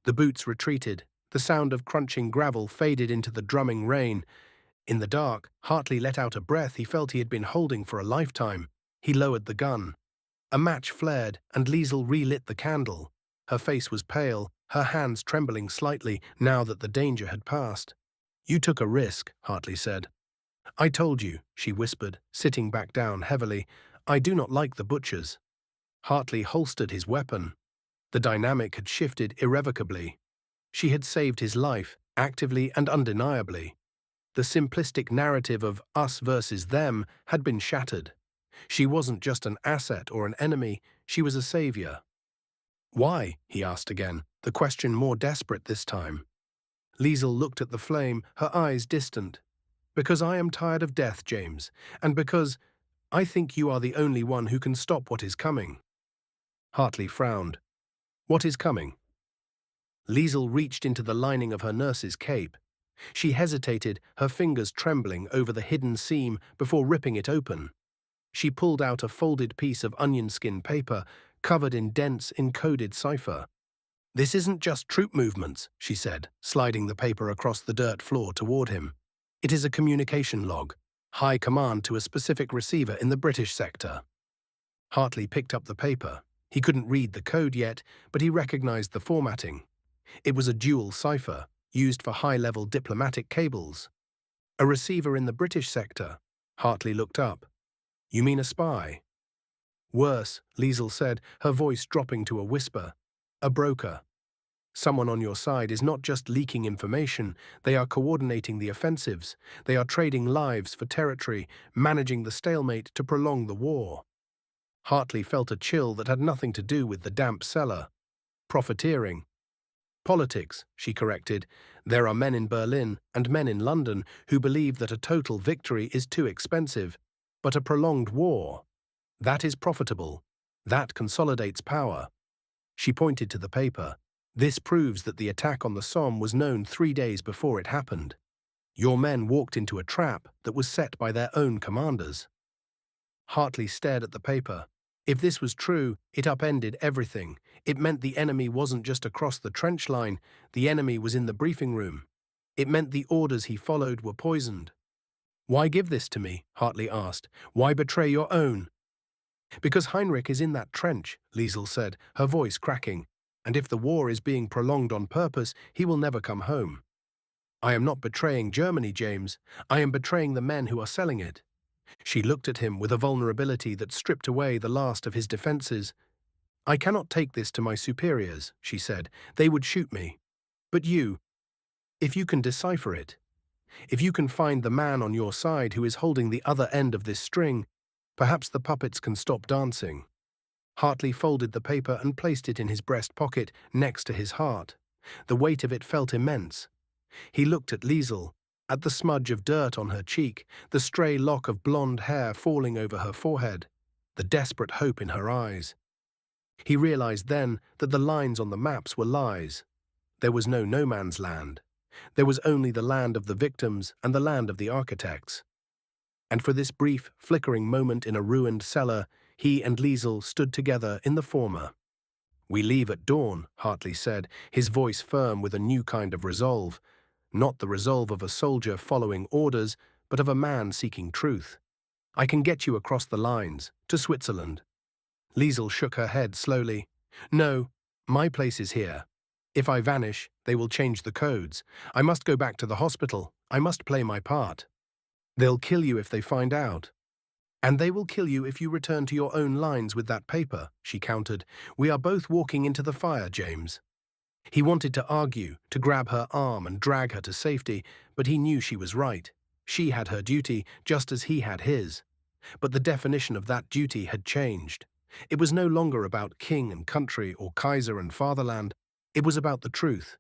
The boots retreated. The sound of crunching gravel faded into the drumming rain. In the dark, Hartley let out a breath he felt he had been holding for a lifetime. He lowered the gun. A match flared, and Liesel relit the candle. Her face was pale, her hands trembling slightly now that the danger had passed. You took a risk, Hartley said. I told you, she whispered, sitting back down heavily. I do not like the butchers. Hartley holstered his weapon. The dynamic had shifted irrevocably. She had saved his life, actively and undeniably. The simplistic narrative of us versus them had been shattered. She wasn't just an asset or an enemy, she was a savior. Why? He asked again, the question more desperate this time. Liesel looked at the flame, her eyes distant. Because I am tired of death, James, and because I think you are the only one who can stop what is coming. Hartley frowned. What is coming? Liesel reached into the lining of her nurse's cape. She hesitated, her fingers trembling over the hidden seam before ripping it open. She pulled out a folded piece of onion skin paper, covered in dense, encoded cipher. This isn't just troop movements, she said, sliding the paper across the dirt floor toward him. It is a communication log, high command to a specific receiver in the British sector. Hartley picked up the paper. He couldn't read the code yet, but he recognized the formatting. It was a dual cipher, used for high-level diplomatic cables. A receiver in the British sector. Hartley looked up. You mean a spy? Worse, Liesel said, her voice dropping to a whisper. A broker. Someone on your side is not just leaking information, they are coordinating the offensives. They are trading lives for territory, managing the stalemate to prolong the war. Hartley felt a chill that had nothing to do with the damp cellar. Profiteering. Politics, she corrected. There are men in Berlin and men in London who believe that a total victory is too expensive, but a prolonged war, that is profitable. That consolidates power. She pointed to the paper. This proves that the attack on the Somme was known 3 days before it happened. Your men walked into a trap that was set by their own commanders. Hartley stared at the paper. If this was true, it upended everything. It meant the enemy wasn't just across the trench line, the enemy was in the briefing room. It meant the orders he followed were poisoned. Why give this to me? Hartley asked. Why betray your own? Because Heinrich is in that trench, Liesel said, her voice cracking. And if the war is being prolonged on purpose, he will never come home. I am not betraying Germany, James. I am betraying the men who are selling it. She looked at him with a vulnerability that stripped away the last of his defenses. I cannot take this to my superiors, she said. They would shoot me. But you, if you can decipher it, if you can find the man on your side who is holding the other end of this string, perhaps the puppets can stop dancing. Hartley folded the paper and placed it in his breast pocket next to his heart. The weight of it felt immense. He looked at Liesel, at the smudge of dirt on her cheek, the stray lock of blonde hair falling over her forehead, the desperate hope in her eyes. He realized then that the lines on the maps were lies. There was no no-man's land. There was only the land of the victims and the land of the architects. And for this brief, flickering moment in a ruined cellar, he and Liesel stood together in the former. We leave at dawn, Hartley said, his voice firm with a new kind of resolve. Not the resolve of a soldier following orders, but of a man seeking truth. I can get you across the lines, to Switzerland. Liesel shook her head slowly. No, my place is here. If I vanish, they will change the codes. I must go back to the hospital. I must play my part. They'll kill you if they find out. And they will kill you if you return to your own lines with that paper, she countered. We are both walking into the fire, James. He wanted to argue, to grab her arm and drag her to safety, but he knew she was right. She had her duty, just as he had his. But the definition of that duty had changed. It was no longer about king and country or Kaiser and fatherland. It was about the truth.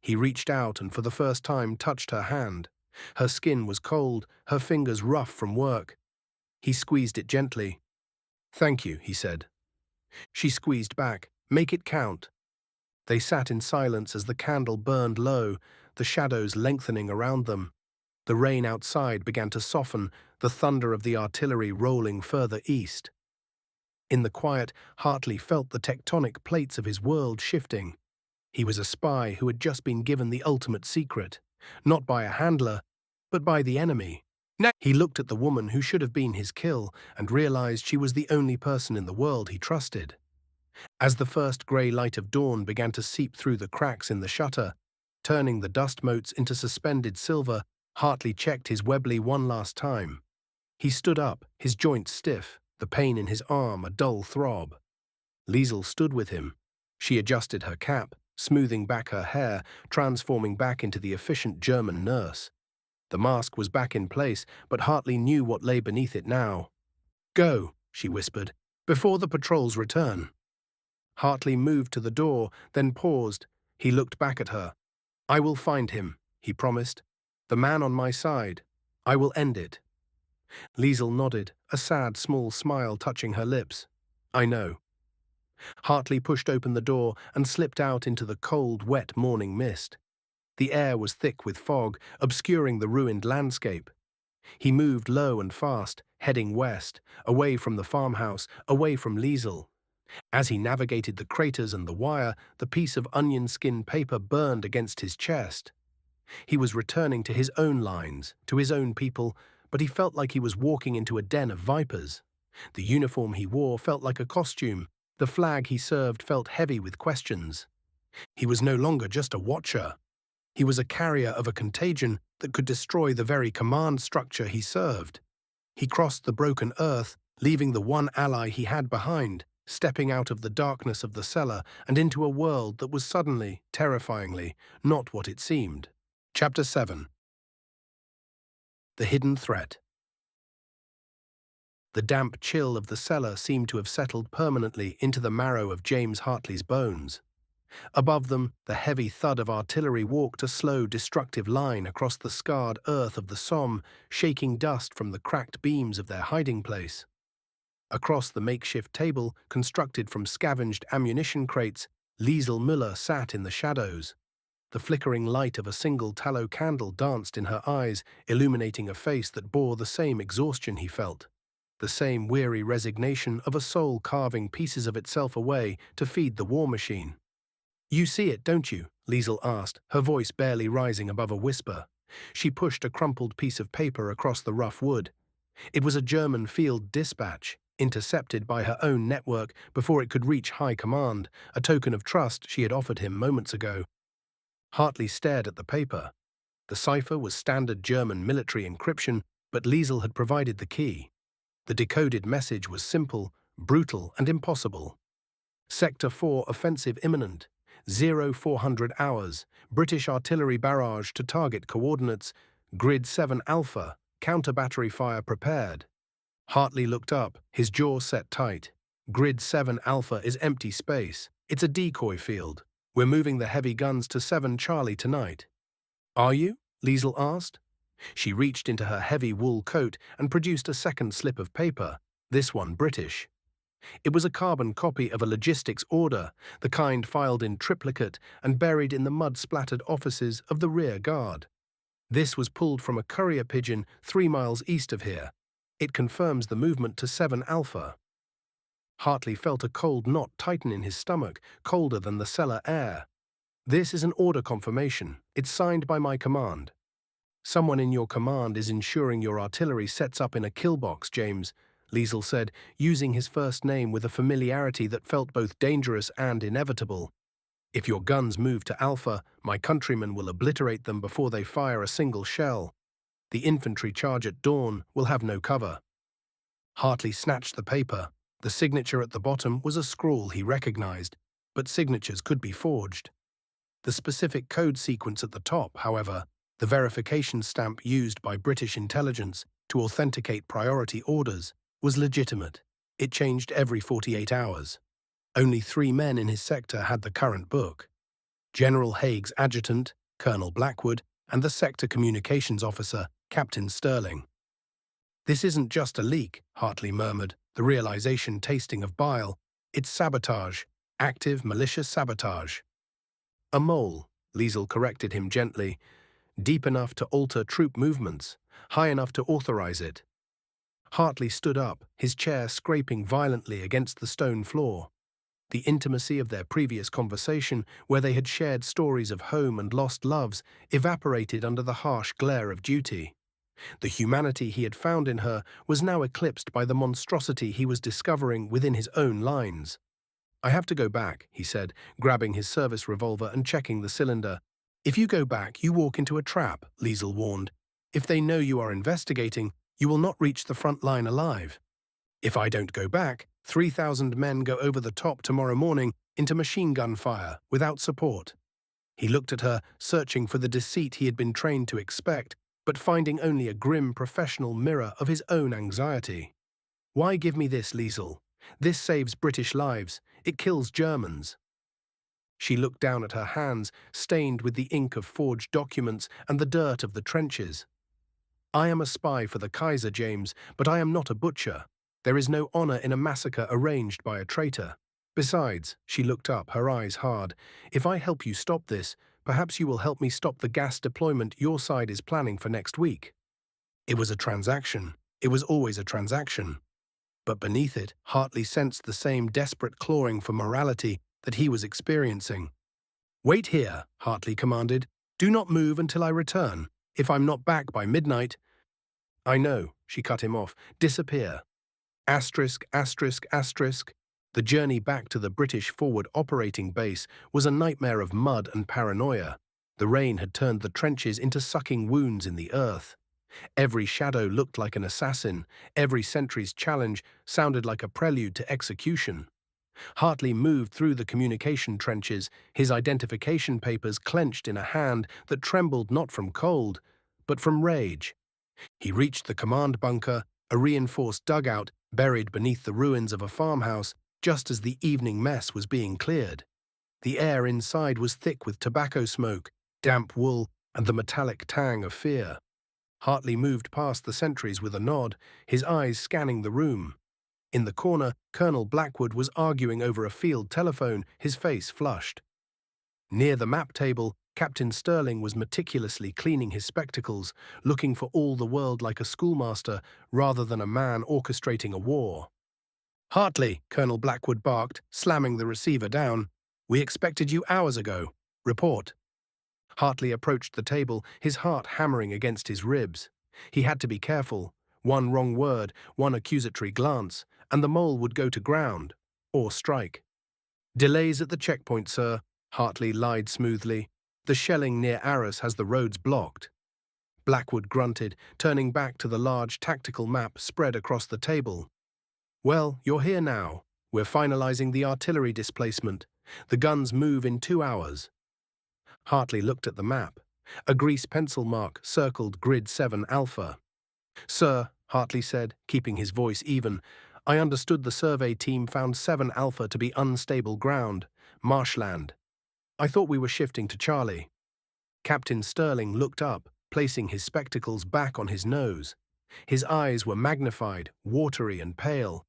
He reached out and for the first time touched her hand. Her skin was cold, her fingers rough from work. He squeezed it gently. "Thank you," he said. She squeezed back. "Make it count." They sat in silence as the candle burned low, the shadows lengthening around them. The rain outside began to soften, the thunder of the artillery rolling further east. In the quiet, Hartley felt the tectonic plates of his world shifting. He was a spy who had just been given the ultimate secret, not by a handler, but by the enemy. He looked at the woman who should have been his kill and realized she was the only person in the world he trusted. As the first grey light of dawn began to seep through the cracks in the shutter, turning the dust motes into suspended silver, Hartley checked his Webley one last time. He stood up, his joints stiff, the pain in his arm a dull throb. Liesel stood with him. She adjusted her cap, smoothing back her hair, transforming back into the efficient German nurse. The mask was back in place, but Hartley knew what lay beneath it now. "Go," she whispered, "before the patrols return." Hartley moved to the door, then paused. He looked back at her. "I will find him," he promised. "The man on my side. I will end it." Liesel nodded, a sad small smile touching her lips. "I know." Hartley pushed open the door and slipped out into the cold, wet morning mist. The air was thick with fog, obscuring the ruined landscape. He moved low and fast, heading west, away from the farmhouse, away from Liesel. As he navigated the craters and the wire, the piece of onion-skin paper burned against his chest. He was returning to his own lines, to his own people, but he felt like he was walking into a den of vipers. The uniform he wore felt like a costume. The flag he served felt heavy with questions. He was no longer just a watcher. He was a carrier of a contagion that could destroy the very command structure he served. He crossed the broken earth, leaving the one ally he had behind, stepping out of the darkness of the cellar and into a world that was suddenly, terrifyingly, not what it seemed. Chapter 7. The Hidden Threat. The damp chill of the cellar seemed to have settled permanently into the marrow of James Hartley's bones. Above them, the heavy thud of artillery walked a slow, destructive line across the scarred earth of the Somme, shaking dust from the cracked beams of their hiding place. Across the makeshift table, constructed from scavenged ammunition crates, Liesel Müller sat in the shadows. The flickering light of a single tallow candle danced in her eyes, illuminating a face that bore the same exhaustion he felt. The same weary resignation of a soul carving pieces of itself away to feed the war machine. "You see it, don't you?" Liesel asked, her voice barely rising above a whisper. She pushed a crumpled piece of paper across the rough wood. It was a German field dispatch, intercepted by her own network before it could reach high command, a token of trust she had offered him moments ago. Hartley stared at the paper. The cipher was standard German military encryption, but Liesel had provided the key. The decoded message was simple, brutal, and impossible. Sector 4 offensive imminent. 0400 hours. British artillery barrage to target coordinates. Grid 7 Alpha. Counter-battery fire prepared. Hartley looked up, his jaw set tight. Grid 7 Alpha is empty space. It's a decoy field. We're moving the heavy guns to 7 Charlie tonight. "Are you?" Liesel asked. She reached into her heavy wool coat and produced a second slip of paper, this one British. It was a carbon copy of a logistics order, the kind filed in triplicate and buried in the mud-splattered offices of the rear guard. This was pulled from a courier pigeon 3 miles east of here. It confirms the movement to 7 Alpha. Hartley felt a cold knot tighten in his stomach, colder than the cellar air. "This is an order confirmation. It's signed by my command." "Someone in your command is ensuring your artillery sets up in a kill box, James," Liesel said, using his first name with a familiarity that felt both dangerous and inevitable. "If your guns move to Alpha, my countrymen will obliterate them before they fire a single shell. The infantry charge at dawn will have no cover." Hartley snatched the paper. The signature at the bottom was a scrawl he recognized, but signatures could be forged. The specific code sequence at the top, however, the verification stamp used by British intelligence to authenticate priority orders, was legitimate. It changed every 48 hours. Only 3 men in his sector had the current book: General Haig's adjutant, Colonel Blackwood, and the sector communications officer, Captain Sterling. "This isn't just a leak," Hartley murmured, the realization tasting of bile. "It's sabotage. Active, malicious sabotage." "A mole," Liesel corrected him gently. "Deep enough to alter troop movements, high enough to authorize it." Hartley stood up, his chair scraping violently against the stone floor. The intimacy of their previous conversation, where they had shared stories of home and lost loves, evaporated under the harsh glare of duty. The humanity he had found in her was now eclipsed by the monstrosity he was discovering within his own lines. "I have to go back," he said, grabbing his service revolver and checking the cylinder. "If you go back, you walk into a trap," Liesel warned. "If they know you are investigating, you will not reach the front line alive. If I don't go back, 3,000 men go over the top tomorrow morning into machine gun fire without support." He looked at her, searching for the deceit he had been trained to expect, but finding only a grim professional mirror of his own anxiety. "Why give me this, Liesel? This saves British lives. It kills Germans." She looked down at her hands, stained with the ink of forged documents and the dirt of the trenches. "I am a spy for the Kaiser, James, but I am not a butcher. There is no honor in a massacre arranged by a traitor. Besides," she looked up, her eyes hard, "if I help you stop this, perhaps you will help me stop the gas deployment your side is planning for next week." It was a transaction. It was always a transaction. But beneath it, Hartley sensed the same desperate clawing for morality that he was experiencing. "Wait here," Hartley commanded. "Do not move until I return. If I'm not back by midnight—" "I know," she cut him off. "Disappear." Asterisk, asterisk, asterisk. The journey back to the British forward operating base was a nightmare of mud and paranoia. The rain had turned the trenches into sucking wounds in the earth. Every shadow looked like an assassin. Every sentry's challenge sounded like a prelude to execution. Hartley moved through the communication trenches, his identification papers clenched in a hand that trembled not from cold, but from rage. He reached the command bunker, a reinforced dugout buried beneath the ruins of a farmhouse, just as the evening mess was being cleared. The air inside was thick with tobacco smoke, damp wool, and the metallic tang of fear. Hartley moved past the sentries with a nod, his eyes scanning the room. In the corner, Colonel Blackwood was arguing over a field telephone, his face flushed. Near the map table, Captain Sterling was meticulously cleaning his spectacles, looking for all the world like a schoolmaster rather than a man orchestrating a war. "Hartley," Colonel Blackwood barked, slamming the receiver down. "We expected you hours ago. Report." Hartley approached the table, his heart hammering against his ribs. He had to be careful. One wrong word, one accusatory glance, and the mole would go to ground, or strike. "Delays at the checkpoint, sir," Hartley lied smoothly. "The shelling near Arras has the roads blocked." Blackwood grunted, turning back to the large tactical map spread across the table. "Well, you're here now. We're finalizing the artillery displacement. The guns move in 2 hours. Hartley looked at the map. A grease pencil mark circled Grid 7 Alpha. "Sir," Hartley said, keeping his voice even, "I understood the survey team found 7 Alpha to be unstable ground, marshland. I thought we were shifting to Charlie." Captain Sterling looked up, placing his spectacles back on his nose. His eyes were magnified, watery and pale.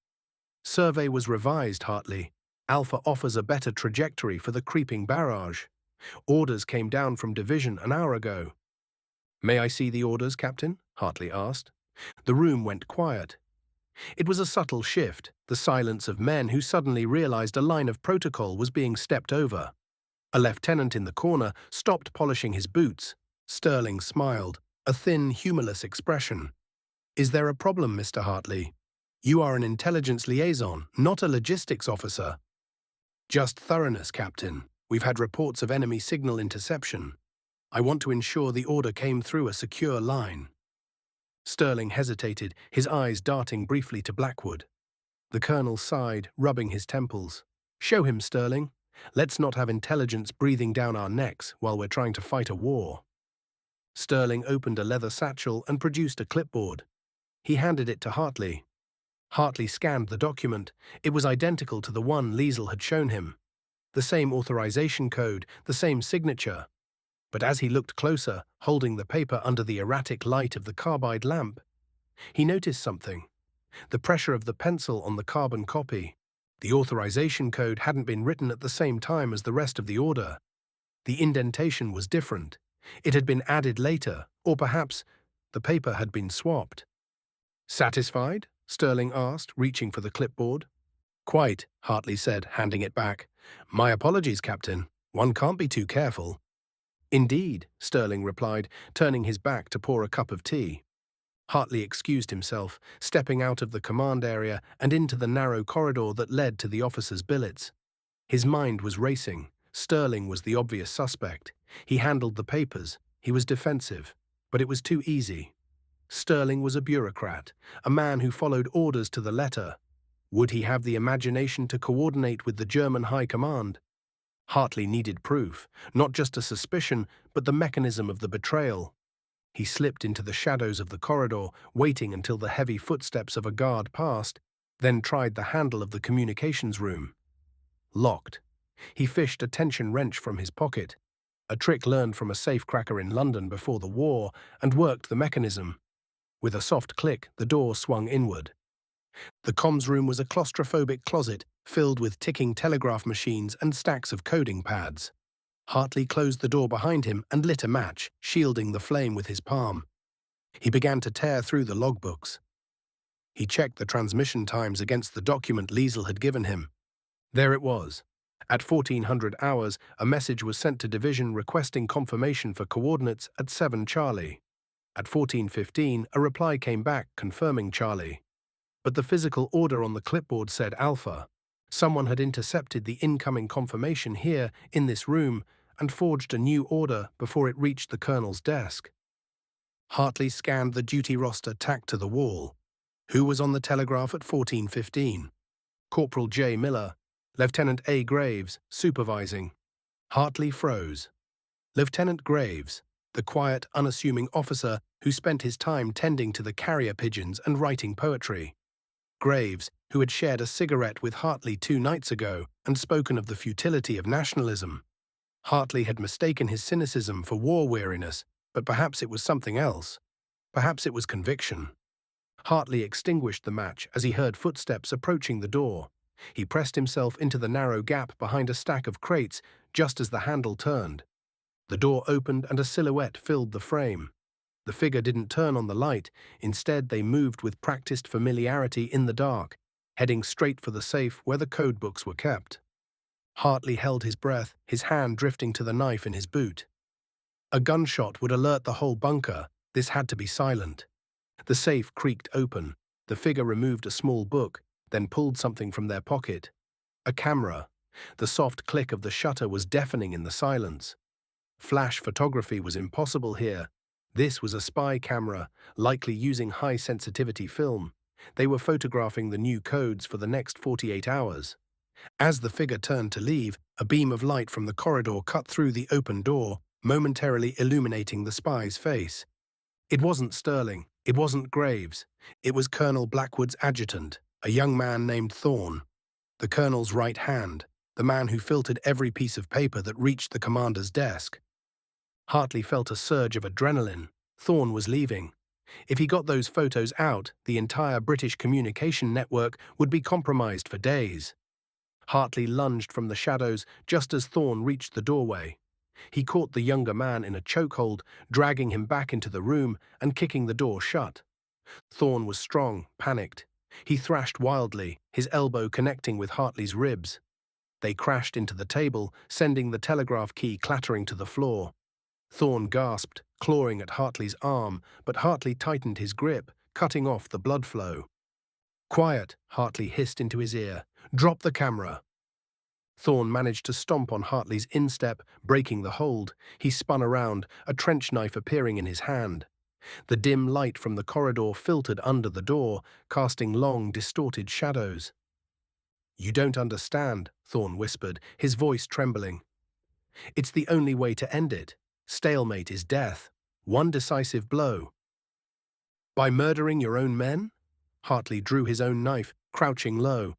"Survey was revised, Hartley. Alpha offers a better trajectory for the creeping barrage. Orders came down from division an hour ago." "May I see the orders, Captain?" Hartley asked. The room went quiet. It was a subtle shift, the silence of men who suddenly realized a line of protocol was being stepped over. A lieutenant in the corner stopped polishing his boots. Sterling smiled, a thin, humorless expression. "Is there a problem, Mr. Hartley? You are an intelligence liaison, not a logistics officer." "Just thoroughness, Captain. We've had reports of enemy signal interception. I want to ensure the order came through a secure line." Sterling hesitated, his eyes darting briefly to Blackwood. The colonel sighed, rubbing his temples. "Show him, Sterling. Let's not have intelligence breathing down our necks while we're trying to fight a war." Sterling opened a leather satchel and produced a clipboard. He handed it to Hartley. Hartley scanned the document. It was identical to the one Liesel had shown him. The same authorization code, the same signature. But as he looked closer, holding the paper under the erratic light of the carbide lamp, he noticed something. The pressure of the pencil on the carbon copy. The authorization code hadn't been written at the same time as the rest of the order. The indentation was different. It had been added later, or perhaps the paper had been swapped. "Satisfied?" Sterling asked, reaching for the clipboard. "Quite," Hartley said, handing it back. "My apologies, Captain. One can't be too careful." "Indeed," Sterling replied, turning his back to pour a cup of tea. Hartley excused himself, stepping out of the command area and into the narrow corridor that led to the officers' billets. His mind was racing. Sterling was the obvious suspect. He handled the papers. He was defensive. But it was too easy. Sterling was a bureaucrat, a man who followed orders to the letter. Would he have the imagination to coordinate with the German High Command? Hartley needed proof, not just a suspicion, but the mechanism of the betrayal. He slipped into the shadows of the corridor, waiting until the heavy footsteps of a guard passed, then tried the handle of the communications room. Locked. He fished a tension wrench from his pocket, a trick learned from a safecracker in London before the war, and worked the mechanism. With a soft click, the door swung inward. The comms room was a claustrophobic closet filled with ticking telegraph machines and stacks of coding pads. Hartley closed the door behind him and lit a match, shielding the flame with his palm. He began to tear through the logbooks. He checked the transmission times against the document Liesel had given him. There it was. At 1400 hours, a message was sent to Division requesting confirmation for coordinates at 7 Charlie. At 14:15, a reply came back confirming Charlie. But the physical order on the clipboard said Alpha. Someone had intercepted the incoming confirmation here, in this room, and forged a new order before it reached the colonel's desk. Hartley scanned the duty roster tacked to the wall. Who was on the telegraph at 14:15? Corporal J. Miller, Lieutenant A. Graves, supervising. Hartley froze. Lieutenant Graves, the quiet, unassuming officer who spent his time tending to the carrier pigeons and writing poetry. Graves, who had shared a cigarette with Hartley 2 nights ago and spoken of the futility of nationalism. Hartley had mistaken his cynicism for war weariness, but perhaps it was something else. Perhaps it was conviction. Hartley extinguished the match as he heard footsteps approaching the door. He pressed himself into the narrow gap behind a stack of crates just as the handle turned. The door opened and a silhouette filled the frame. The figure didn't turn on the light. Instead, they moved with practiced familiarity in the dark, heading straight for the safe where the code books were kept. Hartley held his breath, his hand drifting to the knife in his boot. A gunshot would alert the whole bunker. This had to be silent. The safe creaked open. The figure removed a small book, then pulled something from their pocket. A camera. The soft click of the shutter was deafening in the silence. Flash photography was impossible here. This was a spy camera, likely using high-sensitivity film. They were photographing the new codes for the next 48 hours. As the figure turned to leave, a beam of light from the corridor cut through the open door, momentarily illuminating the spy's face. It wasn't Sterling. It wasn't Graves. It was Colonel Blackwood's adjutant, a young man named Thorne. The colonel's right hand, the man who filtered every piece of paper that reached the commander's desk. Hartley felt a surge of adrenaline. Thorne was leaving. If he got those photos out, the entire British communication network would be compromised for days. Hartley lunged from the shadows just as Thorne reached the doorway. He caught the younger man in a chokehold, dragging him back into the room and kicking the door shut. Thorne was strong, panicked. He thrashed wildly, his elbow connecting with Hartley's ribs. They crashed into the table, sending the telegraph key clattering to the floor. Thorne gasped, clawing at Hartley's arm, but Hartley tightened his grip, cutting off the blood flow. "Quiet," Hartley hissed into his ear. "Drop the camera." Thorne managed to stomp on Hartley's instep, breaking the hold. He spun around, a trench knife appearing in his hand. The dim light from the corridor filtered under the door, casting long, distorted shadows. "You don't understand," Thorne whispered, his voice trembling. "It's the only way to end it. Stalemate is death. One decisive blow." "By murdering your own men?" Hartley drew his own knife, crouching low.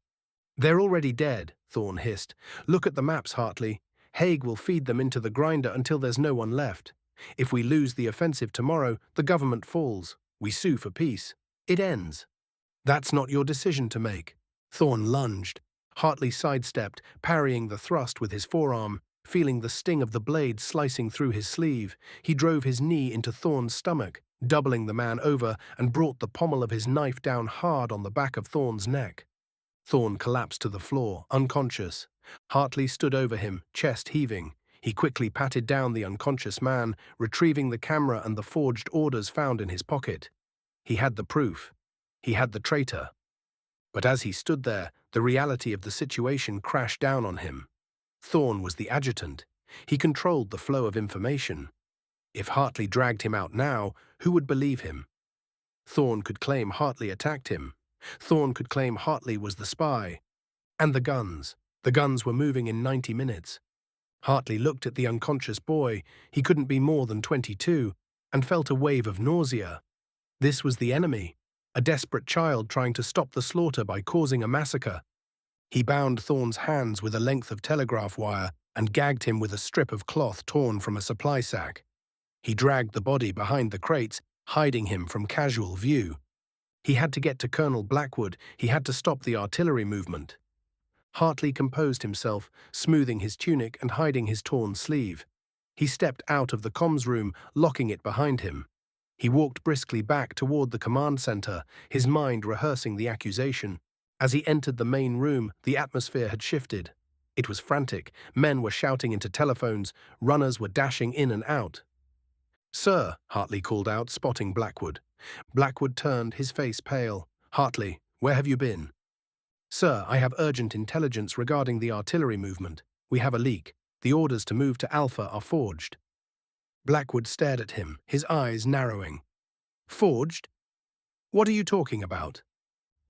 "They're already dead," Thorne hissed. "Look at the maps, Hartley. Haig will feed them into the grinder until there's no one left. If we lose the offensive tomorrow, the government falls. We sue for peace. It ends." "That's not your decision to make." Thorne lunged. Hartley sidestepped, parrying the thrust with his forearm. Feeling the sting of the blade slicing through his sleeve, he drove his knee into Thorne's stomach, doubling the man over, and brought the pommel of his knife down hard on the back of Thorne's neck. Thorne collapsed to the floor, unconscious. Hartley stood over him, chest heaving. He quickly patted down the unconscious man, retrieving the camera and the forged orders found in his pocket. He had the proof. He had the traitor. But as he stood there, the reality of the situation crashed down on him. Thorne was the adjutant. He controlled the flow of information. If Hartley dragged him out now, who would believe him? Thorne could claim Hartley attacked him. Thorne could claim Hartley was the spy. And the guns. The guns were moving in 90 minutes. Hartley looked at the unconscious boy, he couldn't be more than 22, and felt a wave of nausea. This was the enemy, a desperate child trying to stop the slaughter by causing a massacre. He bound Thorne's hands with a length of telegraph wire and gagged him with a strip of cloth torn from a supply sack. He dragged the body behind the crates, hiding him from casual view. He had to get to Colonel Blackwood. He had to stop the artillery movement. Hartley composed himself, smoothing his tunic and hiding his torn sleeve. He stepped out of the comms room, locking it behind him. He walked briskly back toward the command center, his mind rehearsing the accusation. As he entered the main room, the atmosphere had shifted. It was frantic. Men were shouting into telephones. Runners were dashing in and out. "Sir," Hartley called out, spotting Blackwood. Blackwood turned, his face pale. "Hartley, where have you been?" "Sir, I have urgent intelligence regarding the artillery movement. We have a leak. The orders to move to Alpha are forged." Blackwood stared at him, his eyes narrowing. "Forged? What are you talking about?"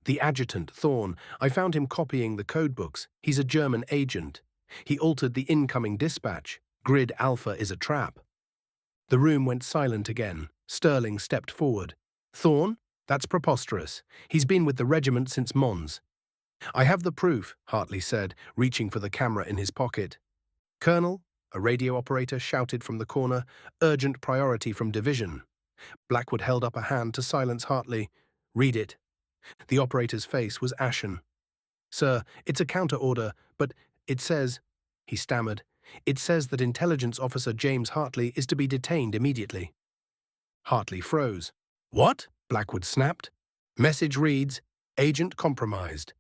"The adjutant, Thorne. I found him copying the codebooks. He's a German agent. He altered the incoming dispatch. Grid Alpha is a trap." The room went silent again. Sterling stepped forward. "Thorne? That's preposterous. He's been with the regiment since Mons." "I have the proof," Hartley said, reaching for the camera in his pocket. "Colonel," a radio operator shouted from the corner, "urgent priority from division." Blackwood held up a hand to silence Hartley. "Read it." The operator's face was ashen. "Sir, it's a counter-order, but it says," he stammered, "it says that Intelligence Officer James Hartley is to be detained immediately." Hartley froze. "What?" Blackwood snapped. Message reads, "Agent compromised.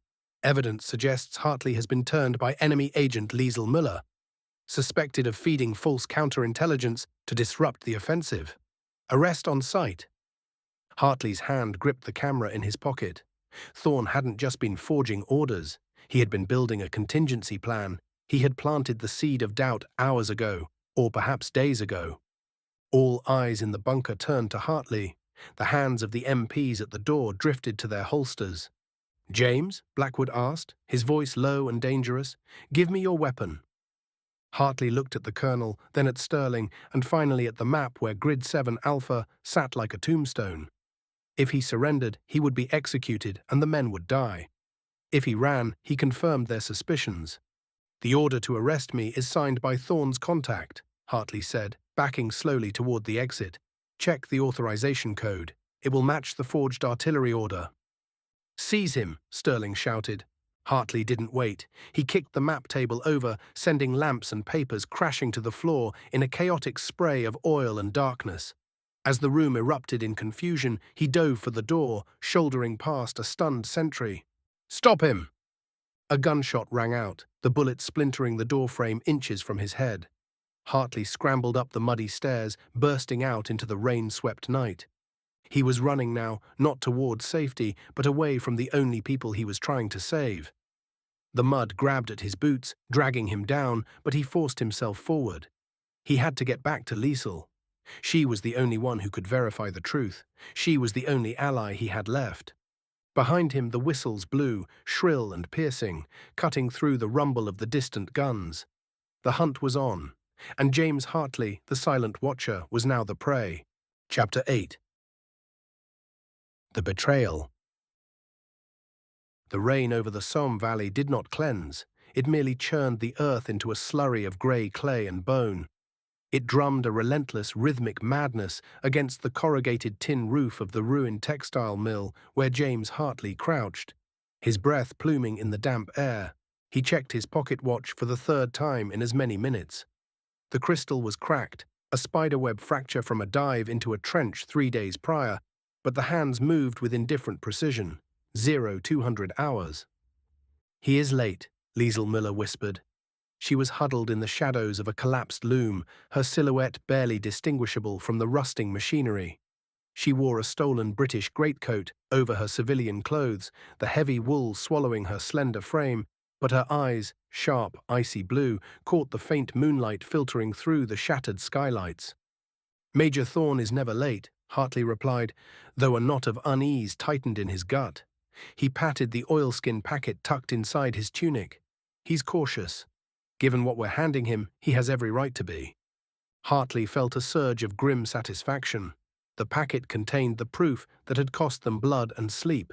Evidence suggests Hartley has been turned by enemy agent Liesel Müller, suspected of feeding false counterintelligence to disrupt the offensive. Arrest on sight." Hartley's hand gripped the camera in his pocket. Thorne hadn't just been forging orders. He had been building a contingency plan. He had planted the seed of doubt hours ago, or perhaps days ago. All eyes in the bunker turned to Hartley. The hands of the MPs at the door drifted to their holsters. "James?" Blackwood asked, his voice low and dangerous. "Give me your weapon." Hartley looked at the colonel, then at Sterling, and finally at the map where Grid 7 Alpha sat like a tombstone. If he surrendered, he would be executed and the men would die. If he ran, he confirmed their suspicions. "The order to arrest me is signed by Thorne's contact," Hartley said, backing slowly toward the exit. "Check the authorization code. It will match the forged artillery order." "Seize him," Sterling shouted. Hartley didn't wait. He kicked the map table over, sending lamps and papers crashing to the floor in a chaotic spray of oil and darkness. As the room erupted in confusion, he dove for the door, shouldering past a stunned sentry. "Stop him!" A gunshot rang out, the bullet splintering the doorframe inches from his head. Hartley scrambled up the muddy stairs, bursting out into the rain-swept night. He was running now, not toward safety, but away from the only people he was trying to save. The mud grabbed at his boots, dragging him down, but he forced himself forward. He had to get back to Liesel. She was the only one who could verify the truth. She was the only ally he had left. Behind him the whistles blew, shrill and piercing, cutting through the rumble of the distant guns. The hunt was on, and James Hartley, the silent watcher, was now the prey. Chapter 8. The Betrayal. The rain over the Somme Valley did not cleanse. It merely churned the earth into a slurry of grey clay and bone. It drummed a relentless rhythmic madness against the corrugated tin roof of the ruined textile mill where James Hartley crouched, his breath pluming in the damp air. He checked his pocket watch for the third time in as many minutes. The crystal was cracked, a spiderweb fracture from a dive into a trench 3 days prior, but the hands moved with indifferent precision. 0200 hours. "He is late," Liesel Müller whispered. She was huddled in the shadows of a collapsed loom, her silhouette barely distinguishable from the rusting machinery. She wore a stolen British greatcoat over her civilian clothes, the heavy wool swallowing her slender frame, but her eyes, sharp, icy blue, caught the faint moonlight filtering through the shattered skylights. "Major Thorne is never late," Hartley replied, though a knot of unease tightened in his gut. He patted the oilskin packet tucked inside his tunic. "He's cautious. Given what we're handing him, he has every right to be." Hartley felt a surge of grim satisfaction. The packet contained the proof that had cost them blood and sleep,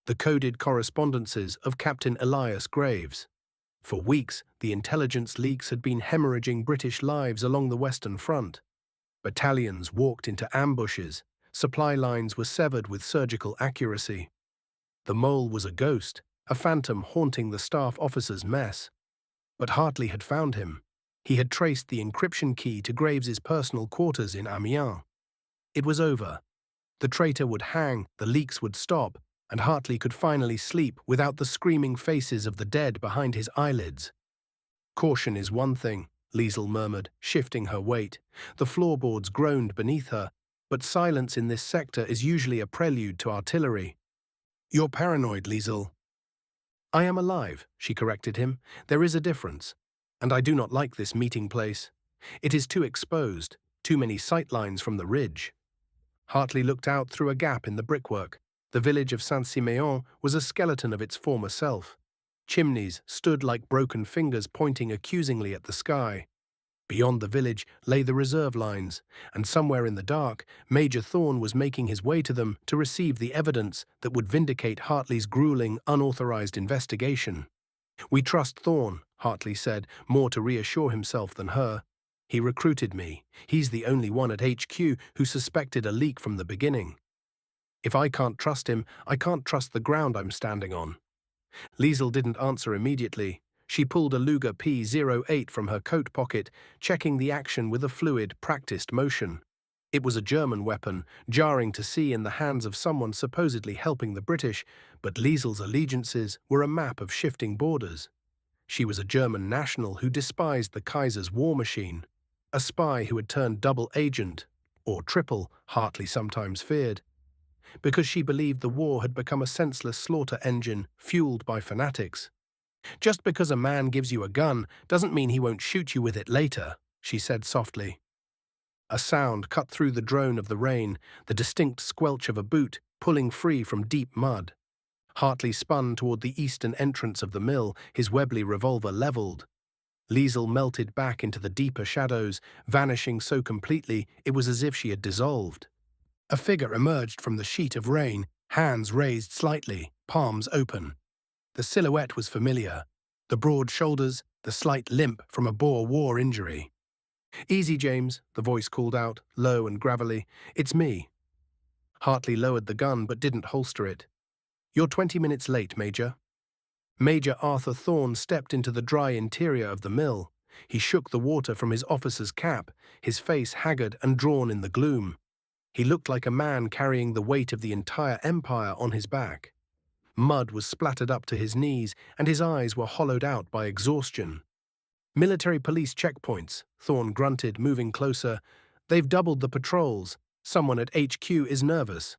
the coded correspondences of Captain Elias Graves. For weeks, the intelligence leaks had been hemorrhaging British lives along the Western Front. Battalions walked into ambushes, supply lines were severed with surgical accuracy. The mole was a ghost, a phantom haunting the staff officer's mess. But Hartley had found him. He had traced the encryption key to Graves's personal quarters in Amiens. It was over. The traitor would hang, the leaks would stop, and Hartley could finally sleep without the screaming faces of the dead behind his eyelids. "Caution is one thing," Liesel murmured, shifting her weight. The floorboards groaned beneath her, but silence in this sector is usually a prelude to artillery. "You're paranoid, Liesel." "I am alive," she corrected him. "There is a difference. And I do not like this meeting place. It is too exposed, too many sightlines from the ridge." Hartley looked out through a gap in the brickwork. The village of Saint-Siméon was a skeleton of its former self. Chimneys stood like broken fingers pointing accusingly at the sky. Beyond the village lay the reserve lines, and somewhere in the dark, Major Thorne was making his way to them to receive the evidence that would vindicate Hartley's grueling, unauthorized investigation. "We trust Thorne," Hartley said, more to reassure himself than her. "He recruited me. He's the only one at HQ who suspected a leak from the beginning. If I can't trust him, I can't trust the ground I'm standing on." Liesel didn't answer immediately. She pulled a Luger P-08 from her coat pocket, checking the action with a fluid, practiced motion. It was a German weapon, jarring to see in the hands of someone supposedly helping the British, but Liesel's allegiances were a map of shifting borders. She was a German national who despised the Kaiser's war machine, a spy who had turned double agent, or triple, Hartley sometimes feared, because she believed the war had become a senseless slaughter engine fueled by fanatics. "Just because a man gives you a gun doesn't mean he won't shoot you with it later," she said softly. A sound cut through the drone of the rain, the distinct squelch of a boot pulling free from deep mud. Hartley spun toward the eastern entrance of the mill, his Webley revolver leveled. Liesel melted back into the deeper shadows, vanishing so completely it was as if she had dissolved. A figure emerged from the sheet of rain, hands raised slightly, palms open. The silhouette was familiar, the broad shoulders, the slight limp from a Boer War injury. "Easy, James," the voice called out, low and gravelly. "It's me." Hartley lowered the gun but didn't holster it. "You're 20 minutes late, Major." Major Arthur Thorne stepped into the dry interior of the mill. He shook the water from his officer's cap, his face haggard and drawn in the gloom. He looked like a man carrying the weight of the entire empire on his back. Mud was splattered up to his knees, and his eyes were hollowed out by exhaustion. "Military police checkpoints," Thorne grunted, moving closer. "They've doubled the patrols. Someone at HQ is nervous."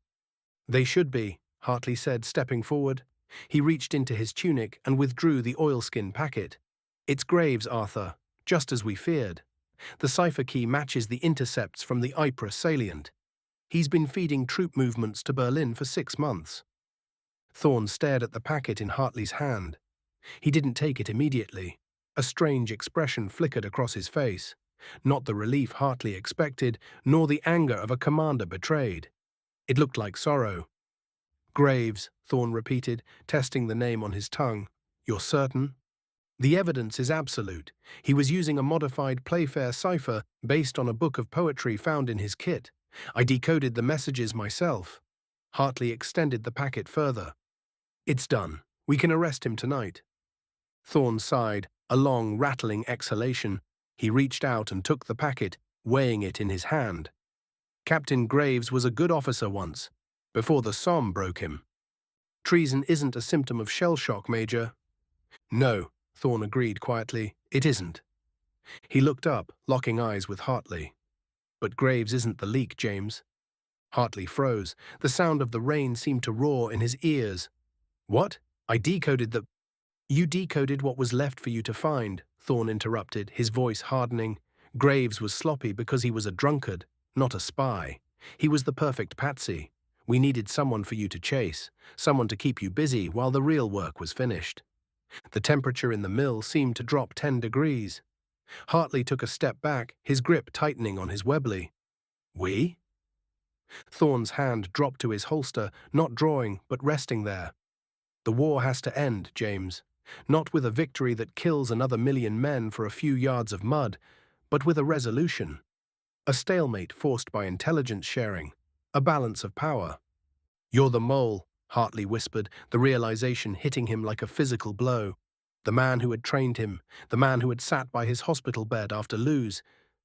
"They should be," Hartley said, stepping forward. He reached into his tunic and withdrew the oilskin packet. "It's Graves, Arthur, just as we feared. The cipher key matches the intercepts from the Ypres salient. He's been feeding troop movements to Berlin for 6 months." Thorne stared at the packet in Hartley's hand. He didn't take it immediately. A strange expression flickered across his face. Not the relief Hartley expected, nor the anger of a commander betrayed. It looked like sorrow. Graves, Thorne repeated, testing the name on his tongue. You're certain? The evidence is absolute. He was using a modified Playfair cipher based on a book of poetry found in his kit. I decoded the messages myself. Hartley extended the packet further. It's done. We can arrest him tonight. Thorne sighed, a long, rattling exhalation. He reached out and took the packet, weighing it in his hand. Captain Graves was a good officer once, before the Somme broke him. Treason isn't a symptom of shell shock, Major. No, Thorne agreed quietly, it isn't. He looked up, locking eyes with Hartley. But Graves isn't the leak, James. Hartley froze. The sound of the rain seemed to roar in his ears. What? I decoded the... You decoded what was left for you to find, Thorne interrupted, his voice hardening. Graves was sloppy because he was a drunkard, not a spy. He was the perfect patsy. We needed someone for you to chase, someone to keep you busy while the real work was finished. The temperature in the mill seemed to drop 10 degrees. Hartley took a step back, his grip tightening on his Webley. We? Thorne's hand dropped to his holster, not drawing, but resting there. The war has to end, James. Not with a victory that kills another million men for a few yards of mud, but with a resolution. A stalemate forced by intelligence sharing. A balance of power. You're the mole, Hartley whispered, the realization hitting him like a physical blow. The man who had trained him, the man who had sat by his hospital bed after Luz,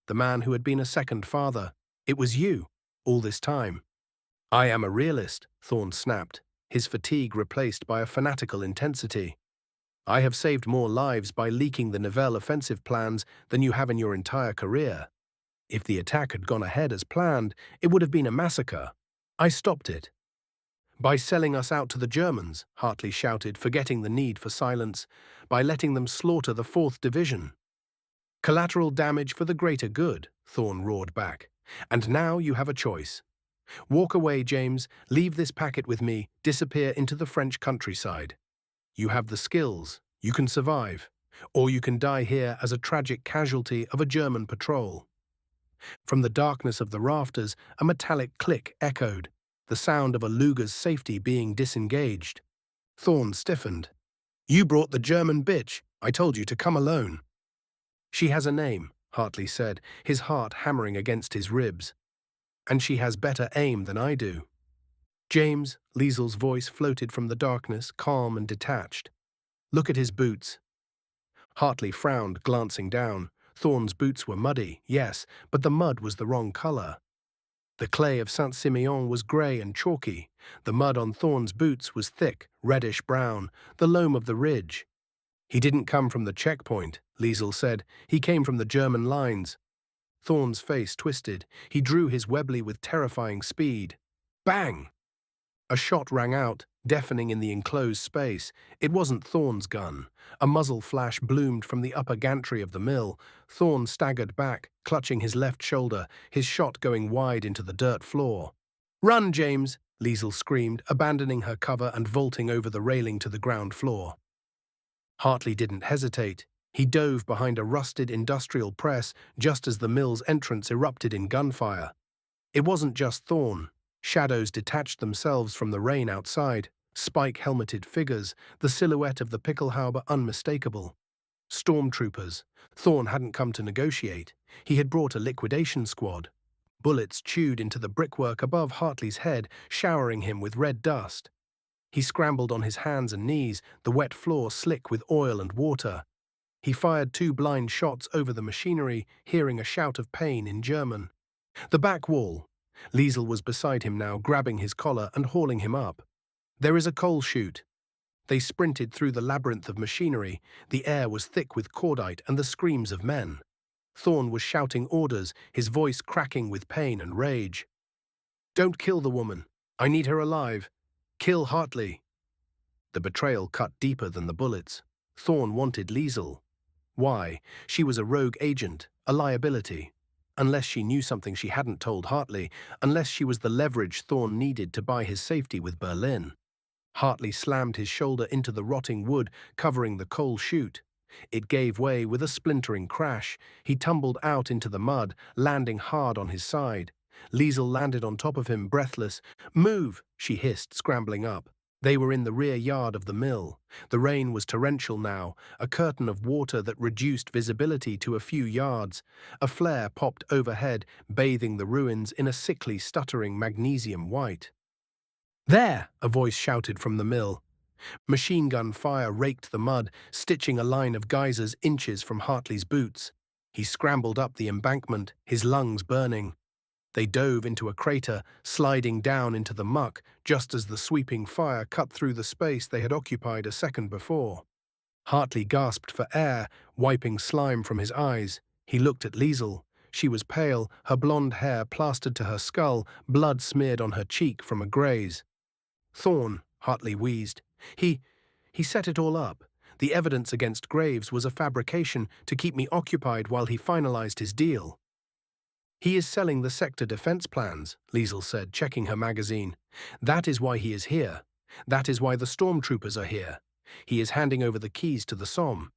the man who had been a second father. It was you, all this time. I am a realist, Thorne snapped, his fatigue replaced by a fanatical intensity. I have saved more lives by leaking the Nivelle offensive plans than you have in your entire career. If the attack had gone ahead as planned, it would have been a massacre. I stopped it. By selling us out to the Germans, Hartley shouted, forgetting the need for silence, by letting them slaughter the 4th Division. Collateral damage for the greater good, Thorne roared back. And now you have a choice. Walk away, James, leave this packet with me, disappear into the French countryside. You have the skills, you can survive, or you can die here as a tragic casualty of a German patrol. From the darkness of the rafters, a metallic click echoed, the sound of a Luger's safety being disengaged. Thorne stiffened. You brought the German bitch. I told you to come alone. She has a name, Hartley said, his heart hammering against his ribs. And she has better aim than I do. James, Liesel's voice floated from the darkness, calm and detached. Look at his boots. Hartley frowned, glancing down. Thorne's boots were muddy, yes, but the mud was the wrong color. The clay of Saint-Simeon was grey and chalky. The mud on Thorne's boots was thick, reddish-brown, the loam of the ridge. He didn't come from the checkpoint, Liesel said. He came from the German lines. Thorne's face twisted. He drew his Webley with terrifying speed. Bang! A shot rang out, deafening in the enclosed space. It wasn't Thorne's gun. A muzzle flash bloomed from the upper gantry of the mill. Thorne staggered back, clutching his left shoulder, his shot going wide into the dirt floor. Run, James! Liesel screamed, abandoning her cover and vaulting over the railing to the ground floor. Hartley didn't hesitate. He dove behind a rusted industrial press just as the mill's entrance erupted in gunfire. It wasn't just Thorne. Shadows detached themselves from the rain outside, spike-helmeted figures, the silhouette of the Pickelhaube unmistakable. Stormtroopers. Thorne hadn't come to negotiate. He had brought a liquidation squad. Bullets chewed into the brickwork above Hartley's head, showering him with red dust. He scrambled on his hands and knees, the wet floor slick with oil and water. He fired 2 blind shots over the machinery, hearing a shout of pain in German. The back wall. Liesel was beside him now, grabbing his collar and hauling him up. There is a coal chute. They sprinted through the labyrinth of machinery. The air was thick with cordite and the screams of men. Thorne was shouting orders, his voice cracking with pain and rage. Don't kill the woman. I need her alive. Kill Hartley. The betrayal cut deeper than the bullets. Thorne wanted Liesel. Why? She was a rogue agent, a liability. Unless she knew something she hadn't told Hartley, unless she was the leverage Thorne needed to buy his safety with Berlin. Hartley slammed his shoulder into the rotting wood, covering the coal chute. It gave way with a splintering crash. He tumbled out into the mud, landing hard on his side. Liesel landed on top of him, breathless. "Move!" she hissed, scrambling up. They were in the rear yard of the mill. The rain was torrential now, a curtain of water that reduced visibility to a few yards. A flare popped overhead, bathing the ruins in a sickly, stuttering magnesium white. "There!" a voice shouted from the mill. Machine gun fire raked the mud, stitching a line of geysers inches from Hartley's boots. He scrambled up the embankment, his lungs burning. They dove into a crater, sliding down into the muck just as the sweeping fire cut through the space they had occupied a second before. Hartley gasped for air, wiping slime from his eyes. He looked at Liesel. She was pale, her blonde hair plastered to her skull, blood smeared on her cheek from a graze. "Thorn," Hartley wheezed. He set it all up. The evidence against Graves was a fabrication to keep me occupied while he finalized his deal. "He is selling the sector defense plans," Liesel said, checking her magazine. "That is why he is here. That is why the stormtroopers are here. He is handing over the keys to the Somme."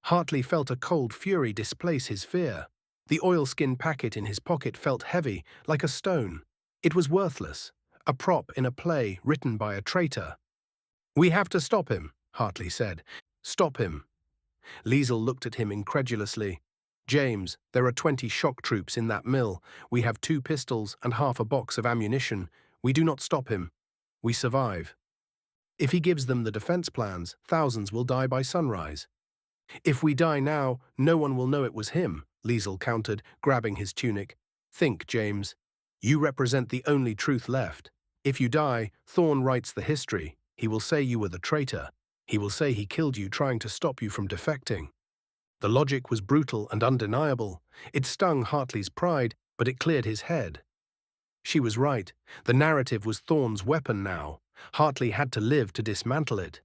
Hartley felt a cold fury displace his fear. The oilskin packet in his pocket felt heavy, like a stone. It was worthless, a prop in a play written by a traitor. "We have to stop him," Hartley said. "Stop him." Liesel looked at him incredulously. "James, there are 20 shock troops in that mill. We have 2 pistols and half a box of ammunition. We do not stop him. We survive. If he gives them the defense plans, thousands will die by sunrise. If we die now, no one will know it was him," Liesel countered, grabbing his tunic. "Think, James. You represent the only truth left. If you die, Thorn writes the history. He will say you were the traitor. He will say he killed you trying to stop you from defecting." The logic was brutal and undeniable. It stung Hartley's pride, but it cleared his head. She was right. The narrative was Thorn's weapon now. Hartley had to live to dismantle it.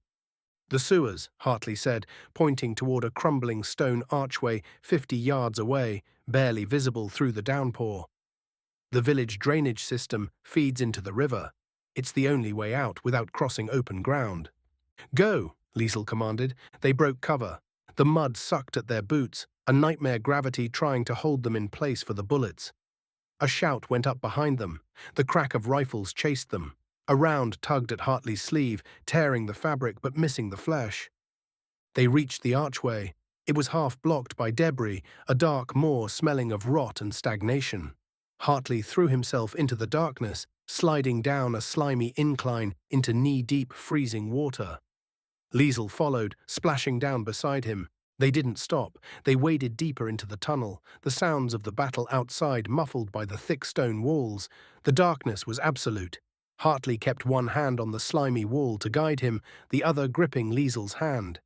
"The sewers," Hartley said, pointing toward a crumbling stone archway 50 yards away, barely visible through the downpour. "The village drainage system feeds into the river. It's the only way out without crossing open ground." "Go," Liesel commanded. They broke cover. The mud sucked at their boots, a nightmare gravity trying to hold them in place for the bullets. A shout went up behind them. The crack of rifles chased them. A round tugged at Hartley's sleeve, tearing the fabric but missing the flesh. They reached the archway. It was half blocked by debris, a dark moor smelling of rot and stagnation. Hartley threw himself into the darkness, sliding down a slimy incline into knee-deep freezing water. Liesel followed, splashing down beside him. They didn't stop. They waded deeper into the tunnel, the sounds of the battle outside muffled by the thick stone walls. The darkness was absolute. Hartley kept one hand on the slimy wall to guide him, the other gripping Liesel's hand.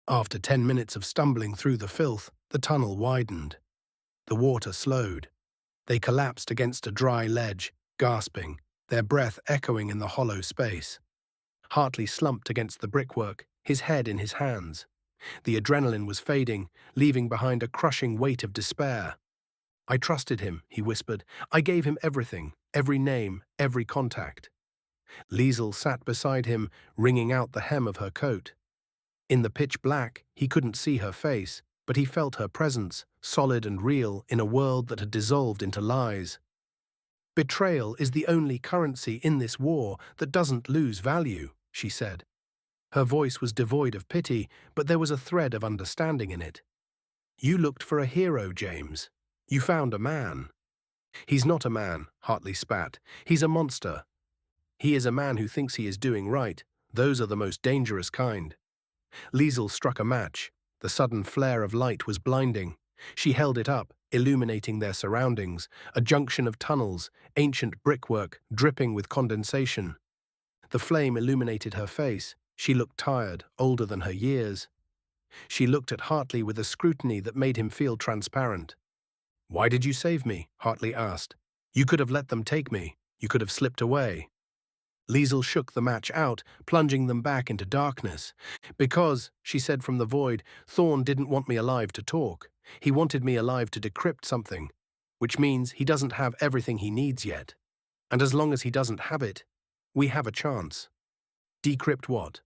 After 10 minutes of stumbling through the filth, the tunnel widened. The water slowed. They collapsed against a dry ledge, gasping, their breath echoing in the hollow space. Hartley slumped against the brickwork, his head in his hands. The adrenaline was fading, leaving behind a crushing weight of despair. "I trusted him," he whispered. "I gave him everything, every name, every contact." Liesel sat beside him, wringing out the hem of her coat. In the pitch black, he couldn't see her face, but he felt her presence, solid and real in a world that had dissolved into lies. "Betrayal is the only currency in this war that doesn't lose value," she said. Her voice was devoid of pity, but there was a thread of understanding in it. "You looked for a hero, James. You found a man." "He's not a man," Hartley spat. "He's a monster. He is a man who thinks he is doing right. Those are the most dangerous kind." Liesel struck a match. The sudden flare of light was blinding. She held it up, illuminating their surroundings, a junction of tunnels, ancient brickwork, dripping with condensation. The flame illuminated her face. She looked tired, older than her years. She looked at Hartley with a scrutiny that made him feel transparent. "Why did you save me?" Hartley asked. "You could have let them take me. You could have slipped away." Liesel shook the match out, plunging them back into darkness. "Because," she said from the void, "Thorn didn't want me alive to talk. He wanted me alive to decrypt something, which means he doesn't have everything he needs yet. And as long as he doesn't have it, we have a chance." "Decrypt what?"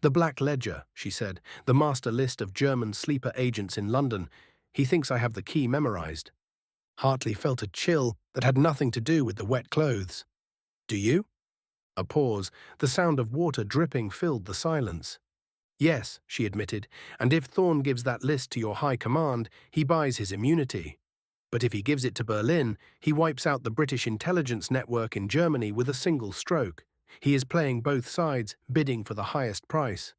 "The Black Ledger," she said, "the master list of German sleeper agents in London. He thinks I have the key memorized." Hartley felt a chill that had nothing to do with the wet clothes. Do you? A pause. The sound of water dripping filled the silence. Yes, she admitted, and if Thorne gives that list to your high command, he buys his immunity. But if he gives it to Berlin, he wipes out the British intelligence network in Germany with a single stroke. He is playing both sides, bidding for the highest price.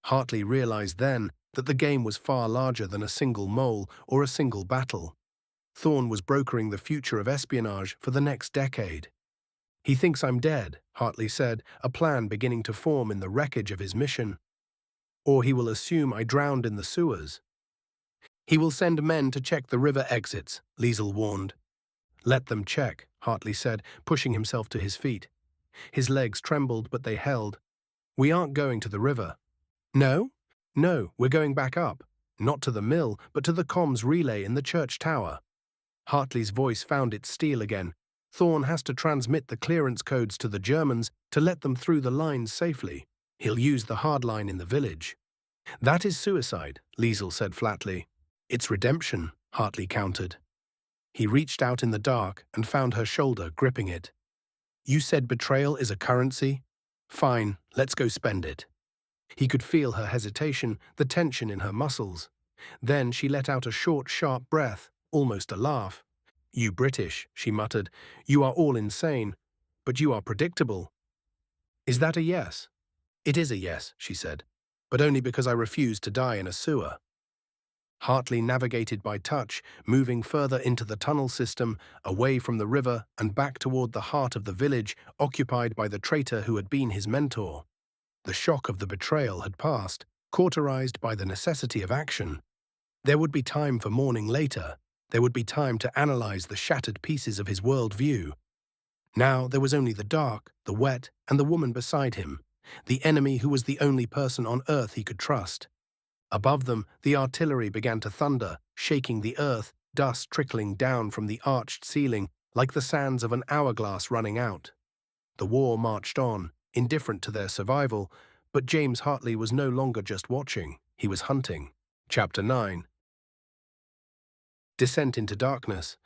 Hartley realized then that the game was far larger than a single mole or a single battle. Thorne was brokering the future of espionage for the next decade. He thinks I'm dead, Hartley said, a plan beginning to form in the wreckage of his mission. Or he will assume I drowned in the sewers. He will send men to check the river exits, Liesel warned. Let them check, Hartley said, pushing himself to his feet. His legs trembled, but they held. We aren't going to the river. No? No, we're going back up. Not to the mill, but to the comms relay in the church tower. Hartley's voice found its steel again. Thorne has to transmit the clearance codes to the Germans to let them through the lines safely. He'll use the hard line in the village. That is suicide, Liesel said flatly. It's redemption, Hartley countered. He reached out in the dark and found her shoulder, gripping it. You said betrayal is a currency? Fine, let's go spend it. He could feel her hesitation, the tension in her muscles. Then she let out a short, sharp breath, almost a laugh. You British, she muttered. You are all insane, but you are predictable. Is that a yes? It is a yes, she said, but only because I refuse to die in a sewer. Hartley navigated by touch, moving further into the tunnel system, away from the river and back toward the heart of the village, occupied by the traitor who had been his mentor. The shock of the betrayal had passed, cauterized by the necessity of action. There would be time for mourning later. There would be time to analyze the shattered pieces of his worldview. Now there was only the dark, the wet, and the woman beside him, the enemy who was the only person on earth he could trust. Above them, the artillery began to thunder, shaking the earth, dust trickling down from the arched ceiling like the sands of an hourglass running out. The war marched on, indifferent to their survival, but James Hartley was no longer just watching, he was hunting. Chapter 9. Descent into darkness.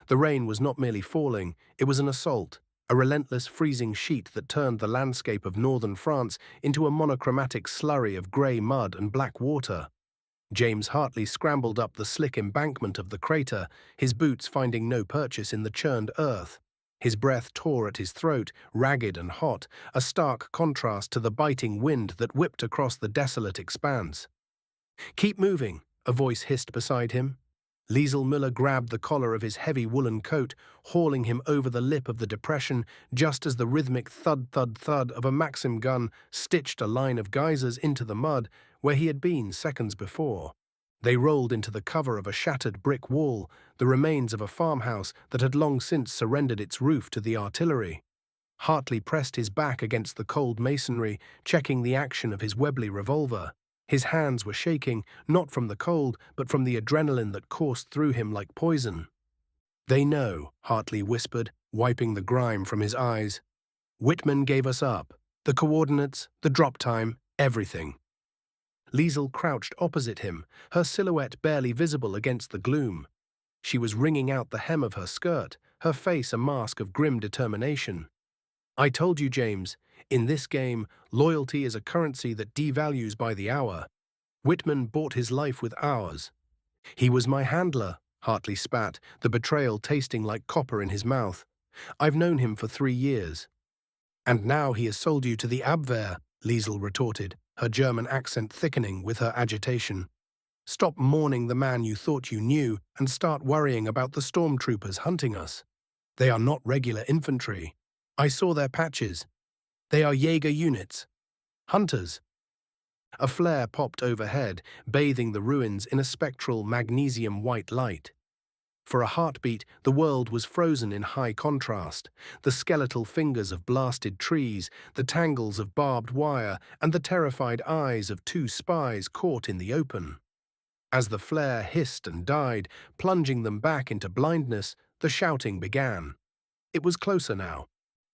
The rain was not merely falling, it was an assault, a relentless freezing sheet that turned the landscape of northern France into a monochromatic slurry of grey mud and black water. James Hartley scrambled up the slick embankment of the crater, his boots finding no purchase in the churned earth. His breath tore at his throat, ragged and hot, a stark contrast to the biting wind that whipped across the desolate expanse. Keep moving, a voice hissed beside him. Liesel Müller grabbed the collar of his heavy woolen coat, hauling him over the lip of the depression just as the rhythmic thud-thud-thud of a Maxim gun stitched a line of geysers into the mud where he had been seconds before. They rolled into the cover of a shattered brick wall, the remains of a farmhouse that had long since surrendered its roof to the artillery. Hartley pressed his back against the cold masonry, checking the action of his Webley revolver. His hands were shaking, not from the cold, but from the adrenaline that coursed through him like poison. They know, Hartley whispered, wiping the grime from his eyes. Whitman gave us up. The coordinates, the drop time, everything. Liesel crouched opposite him, her silhouette barely visible against the gloom. She was wringing out the hem of her skirt, her face a mask of grim determination. I told you, James, in this game, loyalty is a currency that devalues by the hour. Whitman bought his life with ours. He was my handler, Hartley spat, the betrayal tasting like copper in his mouth. I've known him for 3 years. And now he has sold you to the Abwehr, Liesel retorted, her German accent thickening with her agitation. Stop mourning the man you thought you knew and start worrying about the stormtroopers hunting us. They are not regular infantry. I saw their patches. They are Jaeger units. Hunters. A flare popped overhead, bathing the ruins in a spectral magnesium-white light. For a heartbeat, the world was frozen in high contrast, the skeletal fingers of blasted trees, the tangles of barbed wire, and the terrified eyes of 2 spies caught in the open. As the flare hissed and died, plunging them back into blindness, the shouting began. It was closer now.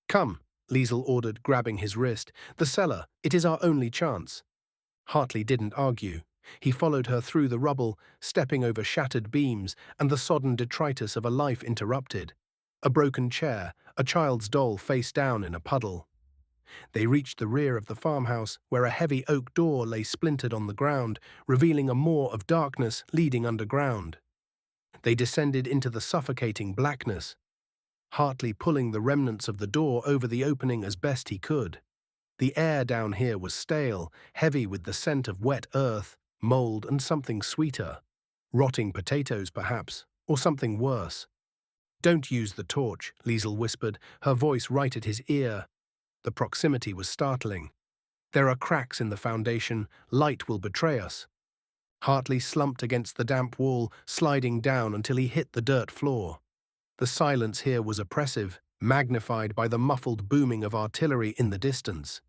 Come, Liesel ordered, grabbing his wrist. The cellar, it is our only chance. Hartley didn't argue. He followed her through the rubble, stepping over shattered beams and the sodden detritus of a life interrupted. A broken chair, a child's doll face down in a puddle. They reached the rear of the farmhouse, where a heavy oak door lay splintered on the ground, revealing a moor of darkness leading underground. They descended into the suffocating blackness, Hartley pulling the remnants of the door over the opening as best he could. The air down here was stale, heavy with the scent of wet earth, mold, and something sweeter. Rotting potatoes, perhaps, or something worse. "Don't use the torch," Liesel whispered, her voice right at his ear. The proximity was startling. "There are cracks in the foundation. Light will betray us." Hartley slumped against the damp wall, sliding down until he hit the dirt floor. The silence here was oppressive, magnified by the muffled booming of artillery in the distance.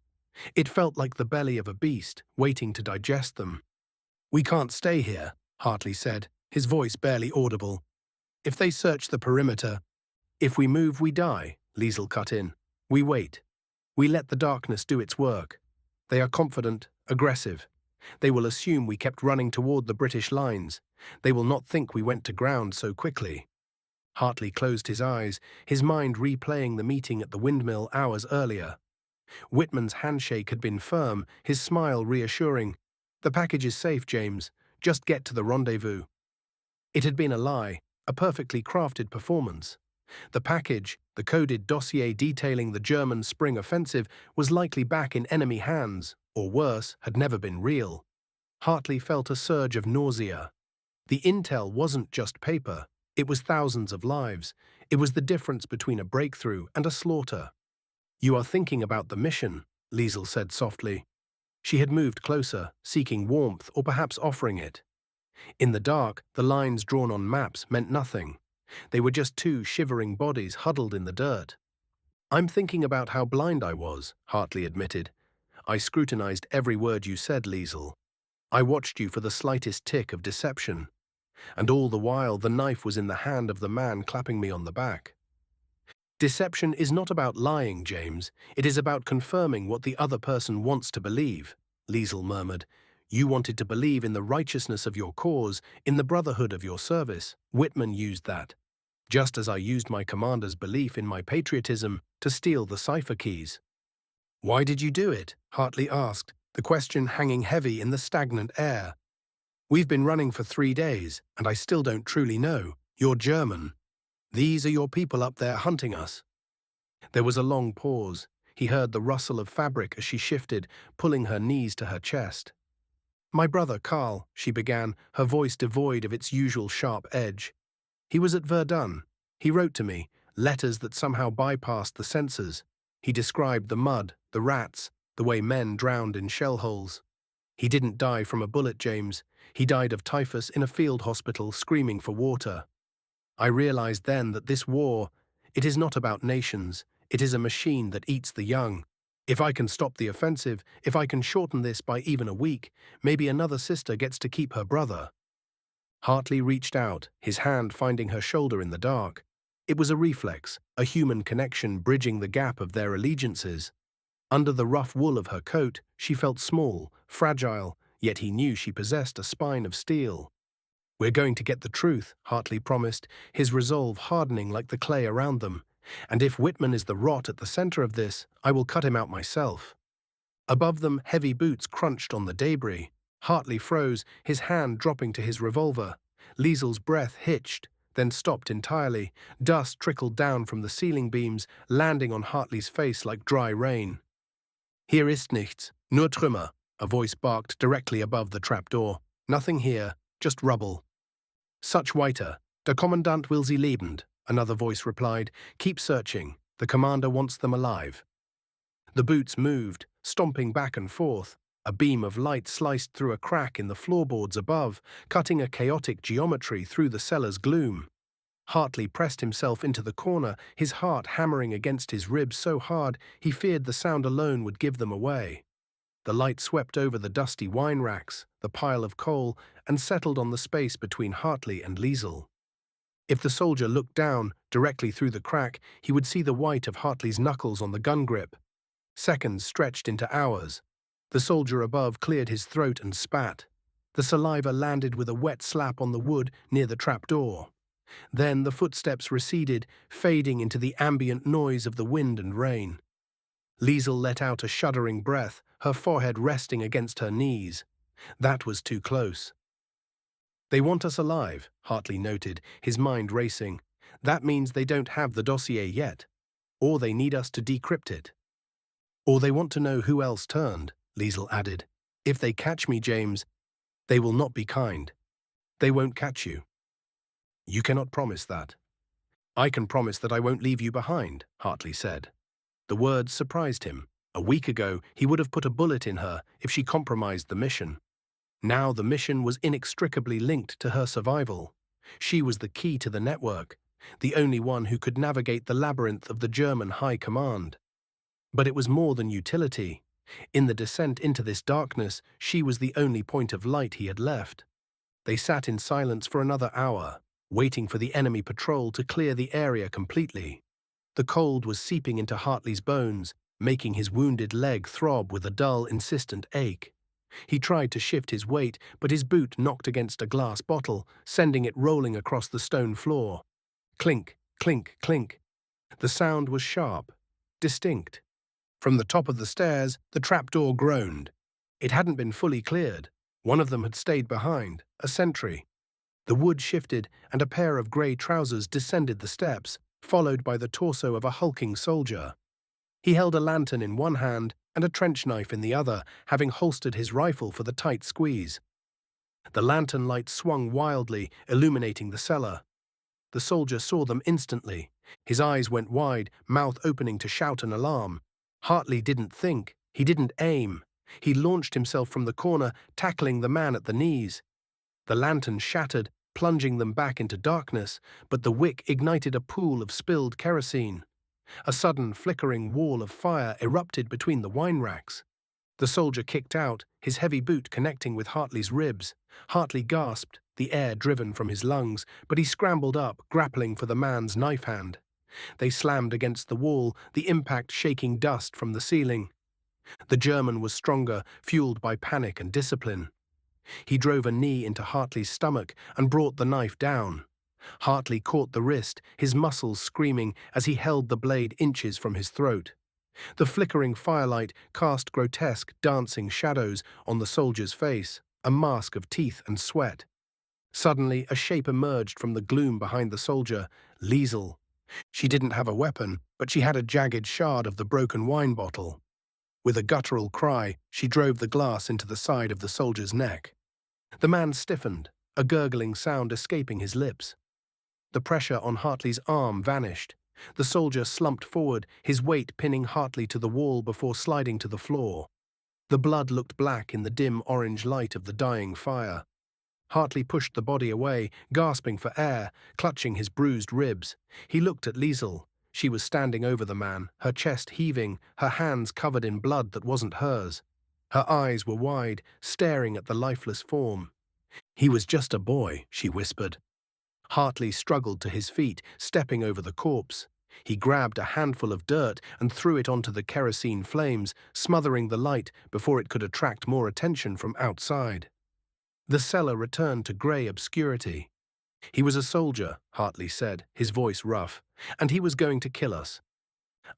It felt like the belly of a beast, waiting to digest them. "We can't stay here," Hartley said, his voice barely audible. "If they search the perimeter—" "If we move, we die," Liesel cut in. "We wait. We let the darkness do its work. They are confident, aggressive. They will assume we kept running toward the British lines. They will not think we went to ground so quickly." Hartley closed his eyes, his mind replaying the meeting at the windmill hours earlier. Whitman's handshake had been firm, his smile reassuring. "The package is safe, James. Just get to the rendezvous." It had been a lie, a perfectly crafted performance. The package, the coded dossier detailing the German spring offensive, was likely back in enemy hands, or worse, had never been real. Hartley felt a surge of nausea. The intel wasn't just paper. It was thousands of lives. It was the difference between a breakthrough and a slaughter. "You are thinking about the mission," Liesel said softly. She had moved closer, seeking warmth or perhaps offering it. In the dark, the lines drawn on maps meant nothing. They were just two shivering bodies huddled in the dirt. "I'm thinking about how blind I was," Hartley admitted. "I scrutinized every word you said, Liesel. I watched you for the slightest tick of deception. And all the while the knife was in the hand of the man clapping me on the back." "Deception is not about lying, James. It is about confirming what the other person wants to believe," Liesel murmured. "You wanted to believe in the righteousness of your cause, in the brotherhood of your service. Whitman used that, just as I used my commander's belief in my patriotism to steal the cipher keys." "Why did you do it?" Hartley asked, the question hanging heavy in the stagnant air. "We've been running for 3 days, and I still don't truly know. You're German. These are your people up there hunting us." There was a long pause. He heard the rustle of fabric as she shifted, pulling her knees to her chest. "My brother, Karl," she began, her voice devoid of its usual sharp edge. "He was at Verdun. He wrote to me, letters that somehow bypassed the censors. He described the mud, the rats, the way men drowned in shell holes. He didn't die from a bullet, James. He died of typhus in a field hospital screaming for water. I realized then that this war, it is not about nations. It is a machine that eats the young. If I can stop the offensive, if I can shorten this by even a week, maybe another sister gets to keep her brother." Hartley reached out, his hand finding her shoulder in the dark. It was a reflex, a human connection bridging the gap of their allegiances. Under the rough wool of her coat, she felt small, fragile, yet he knew she possessed a spine of steel. "We're going to get the truth," Hartley promised, his resolve hardening like the clay around them. "And if Whitman is the rot at the center of this, I will cut him out myself." Above them, heavy boots crunched on the debris. Hartley froze, his hand dropping to his revolver. Liesel's breath hitched, then stopped entirely. Dust trickled down from the ceiling beams, landing on Hartley's face like dry rain. "Hier ist nichts, nur Trümmer," a voice barked directly above the trapdoor. "Nothing here, just rubble." "Such weiter. Der Kommandant will sie lebend," another voice replied. "Keep searching. The commander wants them alive." The boots moved, stomping back and forth. A beam of light sliced through a crack in the floorboards above, cutting a chaotic geometry through the cellar's gloom. Hartley pressed himself into the corner, his heart hammering against his ribs so hard he feared the sound alone would give them away. The light swept over the dusty wine racks, the pile of coal, and settled on the space between Hartley and Liesel. If the soldier looked down, directly through the crack, he would see the white of Hartley's knuckles on the gun grip. Seconds stretched into hours. The soldier above cleared his throat and spat. The saliva landed with a wet slap on the wood near the trapdoor. Then the footsteps receded, fading into the ambient noise of the wind and rain. Liesel let out a shuddering breath, her forehead resting against her knees. That was too close. "They want us alive," Hartley noted, his mind racing. "That means they don't have the dossier yet. Or they need us to decrypt it. Or they want to know who else turned," Liesel added. "If they catch me, James, they will not be kind. They won't catch you." "You cannot promise that." "I can promise that I won't leave you behind," Hartley said. The words surprised him. A week ago, he would have put a bullet in her if she compromised the mission. Now the mission was inextricably linked to her survival. She was the key to the network, the only one who could navigate the labyrinth of the German High Command. But it was more than utility. In the descent into this darkness, she was the only point of light he had left. They sat in silence for another hour, waiting for the enemy patrol to clear the area completely. The cold was seeping into Hartley's bones, making his wounded leg throb with a dull, insistent ache. He tried to shift his weight, but his boot knocked against a glass bottle, sending it rolling across the stone floor. Clink, clink, clink. The sound was sharp, distinct. From the top of the stairs, the trapdoor groaned. It hadn't been fully cleared. One of them had stayed behind, a sentry. The wood shifted, and a pair of grey trousers descended the steps, followed by the torso of a hulking soldier. He held a lantern in one hand and a trench knife in the other, having holstered his rifle for the tight squeeze. The lantern light swung wildly, illuminating the cellar. The soldier saw them instantly. His eyes went wide, mouth opening to shout an alarm. Hartley didn't think. He didn't aim. He launched himself from the corner, tackling the man at the knees. The lantern shattered, plunging them back into darkness, but the wick ignited a pool of spilled kerosene. A sudden flickering wall of fire erupted between the wine racks. The soldier kicked out, his heavy boot connecting with Hartley's ribs. Hartley gasped, the air driven from his lungs, but he scrambled up, grappling for the man's knife hand. They slammed against the wall, the impact shaking dust from the ceiling. The German was stronger, fueled by panic and discipline. He drove a knee into Hartley's stomach and brought the knife down. Hartley caught the wrist, his muscles screaming as he held the blade inches from his throat. The flickering firelight cast grotesque, dancing shadows on the soldier's face, a mask of teeth and sweat. Suddenly, a shape emerged from the gloom behind the soldier, Liesel. She didn't have a weapon, but she had a jagged shard of the broken wine bottle. With a guttural cry, she drove the glass into the side of the soldier's neck. The man stiffened, a gurgling sound escaping his lips. The pressure on Hartley's arm vanished. The soldier slumped forward, his weight pinning Hartley to the wall before sliding to the floor. The blood looked black in the dim orange light of the dying fire. Hartley pushed the body away, gasping for air, clutching his bruised ribs. He looked at Liesel. She was standing over the man, her chest heaving, her hands covered in blood that wasn't hers. Her eyes were wide, staring at the lifeless form. "He was just a boy," she whispered. Hartley struggled to his feet, stepping over the corpse. He grabbed a handful of dirt and threw it onto the kerosene flames, smothering the light before it could attract more attention from outside. The cellar returned to grey obscurity. "He was a soldier," Hartley said, his voice rough, "and he was going to kill us."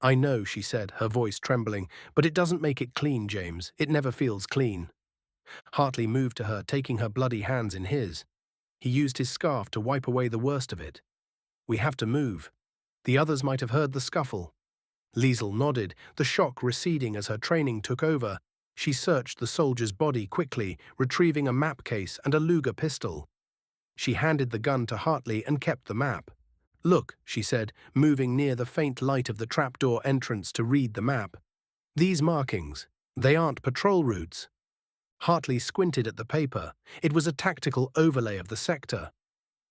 "I know," she said, her voice trembling, "but it doesn't make it clean, James. It never feels clean." Hartley moved to her, taking her bloody hands in his. He used his scarf to wipe away the worst of it. "We have to move. The others might have heard the scuffle." Liesel nodded, the shock receding as her training took over. She searched the soldier's body quickly, retrieving a map case and a Luger pistol. She handed the gun to Hartley and kept the map. "Look," she said, moving near the faint light of the trapdoor entrance to read the map. "These markings, they aren't patrol routes." Hartley squinted at the paper. It was a tactical overlay of the sector.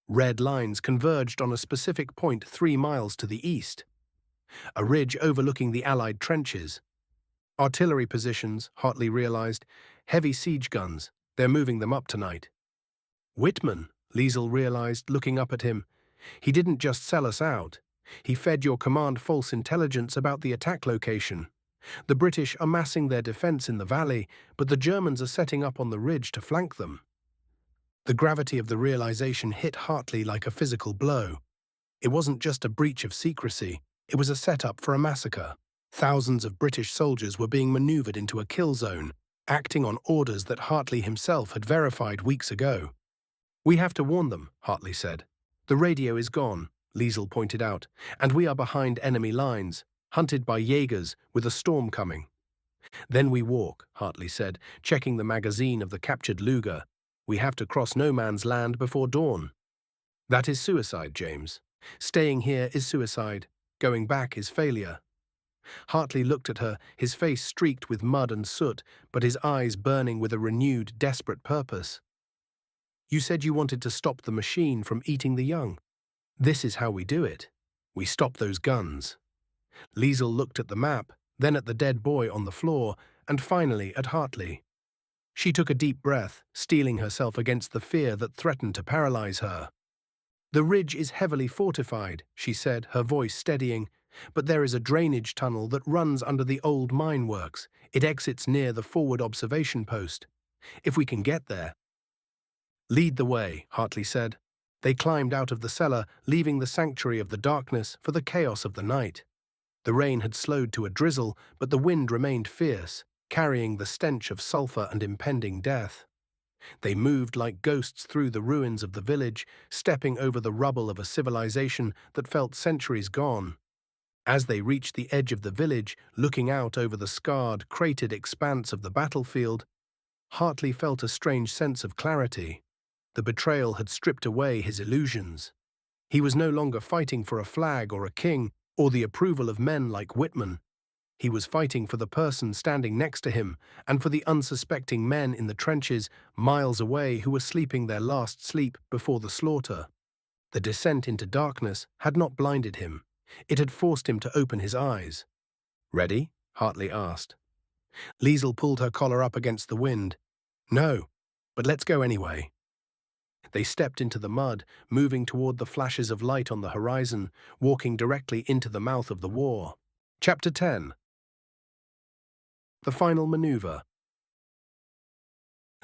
Red lines converged on a specific point 3 miles to the east. A ridge overlooking the Allied trenches. Artillery positions, Hartley realized. Heavy siege guns. They're moving them up tonight. "Whitman," Liesel realized, looking up at him. "He didn't just sell us out. He fed your command false intelligence about the attack location. The British are massing their defense in the valley, but the Germans are setting up on the ridge to flank them." The gravity of the realization hit Hartley like a physical blow. It wasn't just a breach of secrecy, it was a setup for a massacre. Thousands of British soldiers were being maneuvered into a kill zone, acting on orders that Hartley himself had verified weeks ago. "We have to warn them," Hartley said. "The radio is gone," Liesel pointed out, "and we are behind enemy lines, hunted by Jaegers with a storm coming." "Then we walk," Hartley said, checking the magazine of the captured Luger. "We have to cross no man's land before dawn." "That is suicide, James. Staying here is suicide. Going back is failure." Hartley looked at her, his face streaked with mud and soot, but his eyes burning with a renewed, desperate purpose. "You said you wanted to stop the machine from eating the young. This is how we do it. We stop those guns." Liesel looked at the map, then at the dead boy on the floor, and finally at Hartley. She took a deep breath, steeling herself against the fear that threatened to paralyze her. "The ridge is heavily fortified," she said, her voice steadying, "but there is a drainage tunnel that runs under the old mine works. It exits near the forward observation post. If we can get there—" "Lead the way," Hartley said. They climbed out of the cellar, leaving the sanctuary of the darkness for the chaos of the night. The rain had slowed to a drizzle, but the wind remained fierce, carrying the stench of sulfur and impending death. They moved like ghosts through the ruins of the village, stepping over the rubble of a civilization that felt centuries gone. As they reached the edge of the village, looking out over the scarred, cratered expanse of the battlefield, Hartley felt a strange sense of clarity. The betrayal had stripped away his illusions. He was no longer fighting for a flag or a king, or the approval of men like Whitman. He was fighting for the person standing next to him, and for the unsuspecting men in the trenches miles away who were sleeping their last sleep before the slaughter. The descent into darkness had not blinded him. It had forced him to open his eyes. "Ready?" Hartley asked. Liesel pulled her collar up against the wind. "No, but let's go anyway." They stepped into the mud, moving toward the flashes of light on the horizon, walking directly into the mouth of the war. Chapter 10. The final maneuver.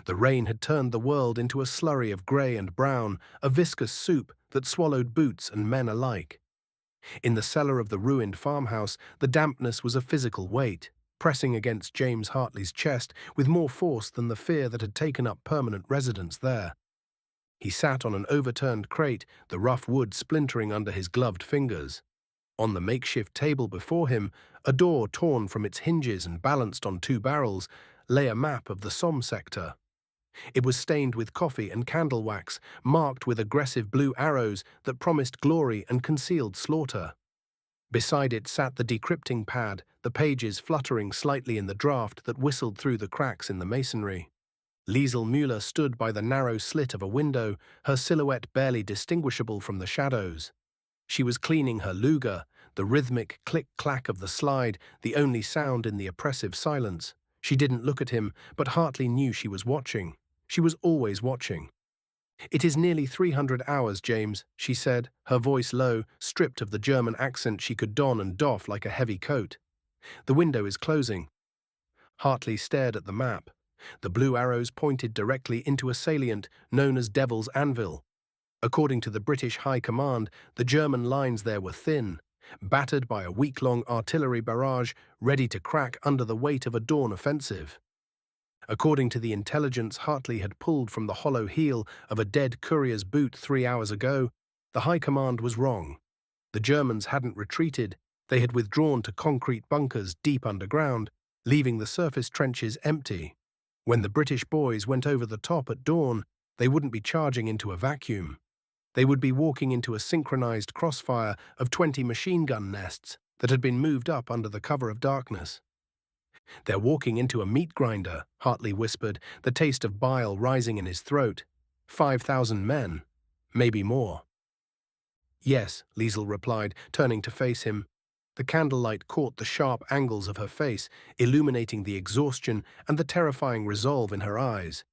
The rain had turned the world into a slurry of grey and brown, a viscous soup that swallowed boots and men alike. In the cellar of the ruined farmhouse, the dampness was a physical weight, pressing against James Hartley's chest with more force than the fear that had taken up permanent residence there. He sat on an overturned crate, the rough wood splintering under his gloved fingers. On the makeshift table before him, a door torn from its hinges and balanced on two barrels, lay a map of the Somme sector. It was stained with coffee and candle wax, marked with aggressive blue arrows that promised glory and concealed slaughter. Beside it sat the decrypting pad, the pages fluttering slightly in the draft that whistled through the cracks in the masonry. Liesel Müller stood by the narrow slit of a window, her silhouette barely distinguishable from the shadows. She was cleaning her Luger, the rhythmic click-clack of the slide, the only sound in the oppressive silence. She didn't look at him, but Hartley knew she was watching. She was always watching. "It is nearly 300 hours, James," she said, her voice low, stripped of the German accent she could don and doff like a heavy coat. "The window is closing." Hartley stared at the map. The blue arrows pointed directly into a salient known as Devil's Anvil. According to the British High Command, the German lines there were thin, battered by a week-long artillery barrage ready to crack under the weight of a dawn offensive. According to the intelligence Hartley had pulled from the hollow heel of a dead courier's boot 3 hours ago, the High Command was wrong. The Germans hadn't retreated, they had withdrawn to concrete bunkers deep underground, leaving the surface trenches empty. When the British boys went over the top at dawn, they wouldn't be charging into a vacuum. They would be walking into a synchronized crossfire of 20 machine gun nests that had been moved up under the cover of darkness. "They're walking into a meat grinder," Hartley whispered, the taste of bile rising in his throat. 5,000 men, maybe more. "Yes," Liesel replied, turning to face him. The candlelight caught the sharp angles of her face, illuminating the exhaustion and the terrifying resolve in her eyes.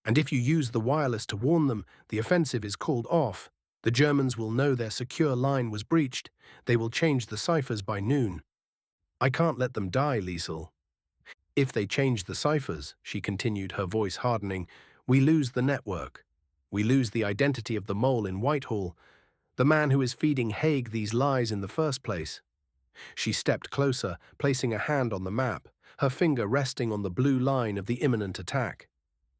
"And if you use the wireless to warn them, the offensive is called off. The Germans will know their secure line was breached. They will change the ciphers by noon." "I can't let them die, Liesel." "If they change the ciphers," she continued, her voice hardening, "we lose the network." We lose the identity of the mole in Whitehall, the man who is feeding Haig these lies in the first place. She stepped closer, placing a hand on the map, her finger resting on the blue line of the imminent attack.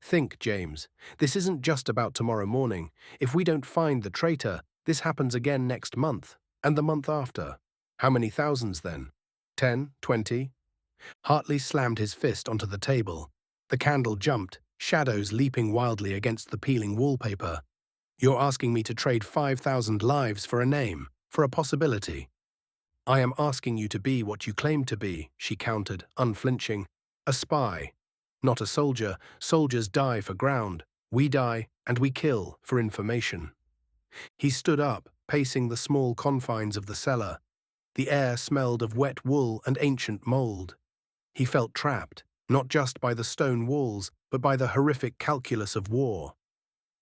Think, James, this isn't just about tomorrow morning. If we don't find the traitor, this happens again next month, and the month after. How many thousands then? 10, 20? Hartley slammed his fist onto the table. The candle jumped, shadows leaping wildly against the peeling wallpaper. You're asking me to trade 5,000 lives for a name, for a possibility. I am asking you to be what you claim to be, she countered, unflinching. A spy. Not a soldier. Soldiers die for ground. We die, and we kill, for information. He stood up, pacing the small confines of the cellar. The air smelled of wet wool and ancient mold. He felt trapped, not just by the stone walls, but by the horrific calculus of war.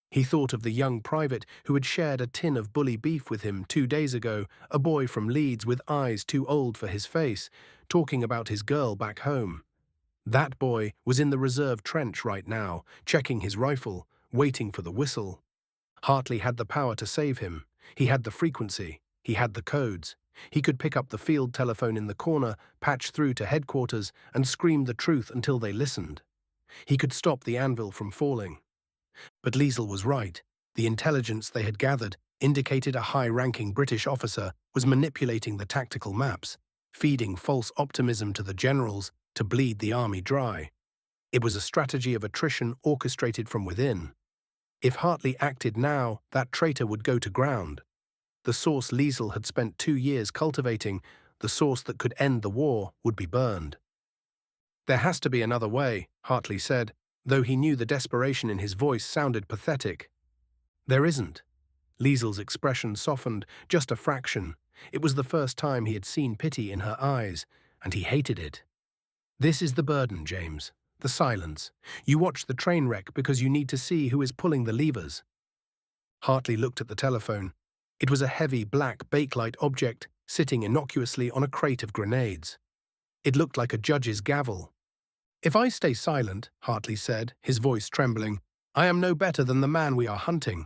He thought of the young private who had shared a tin of bully beef with him 2 days ago, a boy from Leeds with eyes too old for his face, talking about his girl back home. That boy was in the reserve trench right now, checking his rifle, waiting for the whistle. Hartley had the power to save him. He had the frequency. He had the codes. He could pick up the field telephone in the corner, patch through to headquarters, and scream the truth until they listened. He could stop the anvil from falling. But Liesel was right. The intelligence they had gathered indicated a high-ranking British officer was manipulating the tactical maps, feeding false optimism to the generals to bleed the army dry. It was a strategy of attrition orchestrated from within. If Hartley acted now, that traitor would go to ground. The source Liesel had spent 2 years cultivating, the source that could end the war, would be burned. There has to be another way, Hartley said, though he knew the desperation in his voice sounded pathetic. There isn't. Liesel's expression softened, just a fraction. It was the first time he had seen pity in her eyes, and he hated it. This is the burden, James. The silence. You watch the train wreck because you need to see who is pulling the levers. Hartley looked at the telephone. It was a heavy black bakelite object sitting innocuously on a crate of grenades. It looked like a judge's gavel. If I stay silent, Hartley said, his voice trembling, I am no better than the man we are hunting.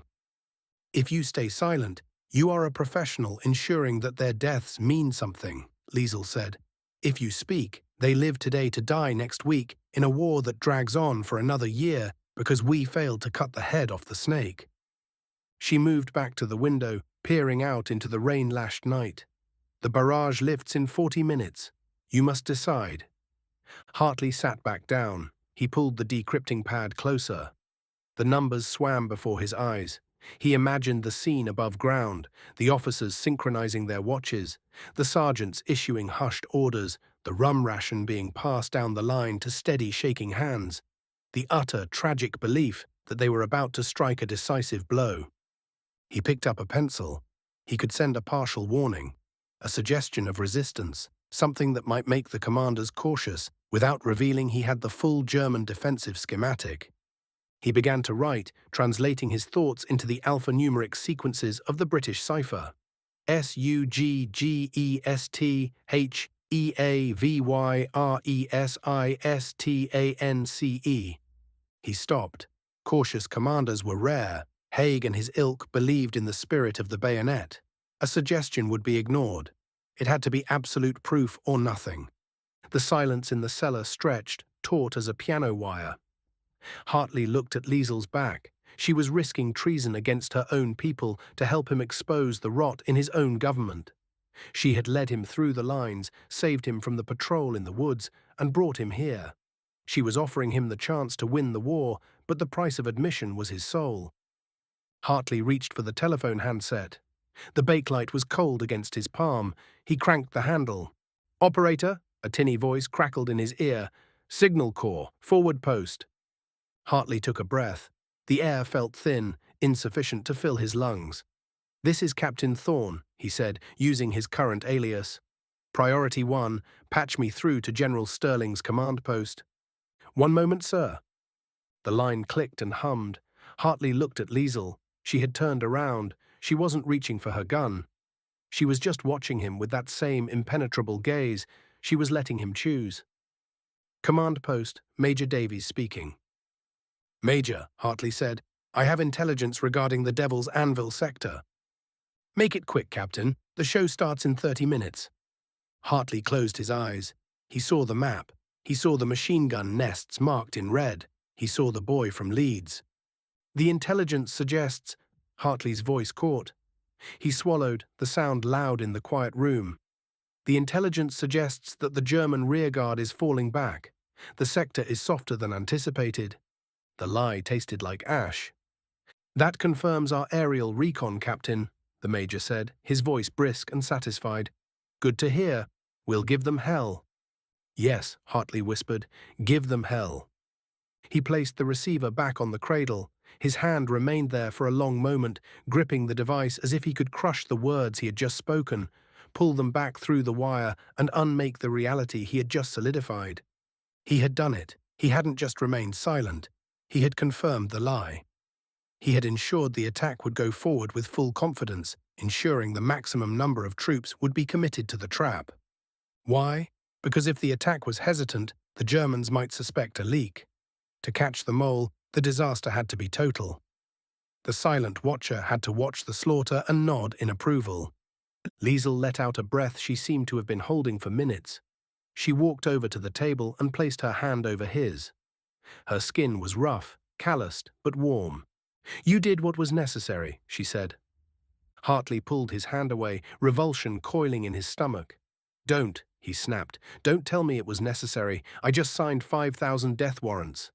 If you stay silent, you are a professional ensuring that their deaths mean something, Liesel said. If you speak, they live today to die next week in a war that drags on for another year because we failed to cut the head off the snake. She moved back to the window, peering out into the rain-lashed night. The barrage lifts in 40 minutes. You must decide. Hartley sat back down. He pulled the decrypting pad closer. The numbers swam before his eyes. He imagined the scene above ground, the officers synchronizing their watches, the sergeants issuing hushed orders, the rum ration being passed down the line to steady shaking hands, the utter tragic belief that they were about to strike a decisive blow. He picked up a pencil. He could send a partial warning, a suggestion of resistance, something that might make the commanders cautious without revealing he had the full German defensive schematic. He began to write, translating his thoughts into the alphanumeric sequences of the British cipher. SUGGESTHEAVYRESISTANCE. He stopped. Cautious commanders were rare. Haig and his ilk believed in the spirit of the bayonet. A suggestion would be ignored. It had to be absolute proof or nothing. The silence in the cellar stretched, taut as a piano wire. Hartley looked at Liesel's back. She was risking treason against her own people to help him expose the rot in his own government. She had led him through the lines, saved him from the patrol in the woods, and brought him here. She was offering him the chance to win the war, but the price of admission was his soul. Hartley reached for the telephone handset. The bakelite was cold against his palm. He cranked the handle. "Operator," a tinny voice crackled in his ear. "Signal Corps, forward post." Hartley took a breath. The air felt thin, insufficient to fill his lungs. "This is Captain Thorne," he said, using his current alias. "Priority 1, patch me through to General Sterling's command post." "One moment, sir." The line clicked and hummed. Hartley looked at Liesel. She had turned around. She wasn't reaching for her gun. She was just watching him with that same impenetrable gaze. She was letting him choose. "Command post, Major Davies speaking." "Major," Hartley said, I have intelligence regarding the Devil's Anvil sector. Make it quick, Captain. The show starts in 30 minutes. Hartley closed his eyes. He saw the map. He saw the machine gun nests marked in red. He saw the boy from Leeds. The intelligence suggests... Hartley's voice caught. He swallowed, the sound loud in the quiet room. The intelligence suggests that the German rearguard is falling back. The sector is softer than anticipated. The lie tasted like ash. That confirms our aerial recon, Captain, the Major said, his voice brisk and satisfied. Good to hear. We'll give them hell. Yes, Hartley whispered, give them hell. He placed the receiver back on the cradle. His hand remained there for a long moment, gripping the device as if he could crush the words he had just spoken, pull them back through the wire, and unmake the reality he had just solidified. He had done it. He hadn't just remained silent. He had confirmed the lie. He had ensured the attack would go forward with full confidence, ensuring the maximum number of troops would be committed to the trap. Why? Because if the attack was hesitant, the Germans might suspect a leak. To catch the mole, the disaster had to be total. The silent watcher had to watch the slaughter and nod in approval. Liesel let out a breath she seemed to have been holding for minutes. She walked over to the table and placed her hand over his. Her skin was rough, calloused, but warm. You did what was necessary, she said. Hartley pulled his hand away, revulsion coiling in his stomach. Don't, he snapped. Don't tell me it was necessary. I just signed 5,000 death warrants.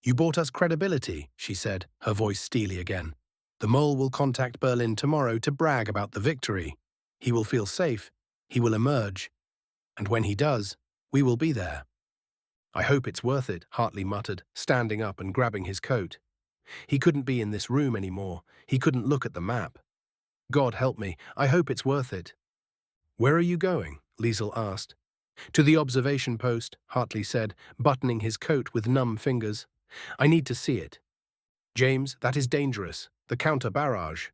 You bought us credibility, she said, her voice steely again. The mole will contact Berlin tomorrow to brag about the victory. He will feel safe. He will emerge. And when he does, we will be there. I hope it's worth it, Hartley muttered, standing up and grabbing his coat. He couldn't be in this room anymore. He couldn't look at the map. God help me, I hope it's worth it. Where are you going? Liesel asked. To the observation post, Hartley said, buttoning his coat with numb fingers. I need to see it. James, that is dangerous. The counter-barrage.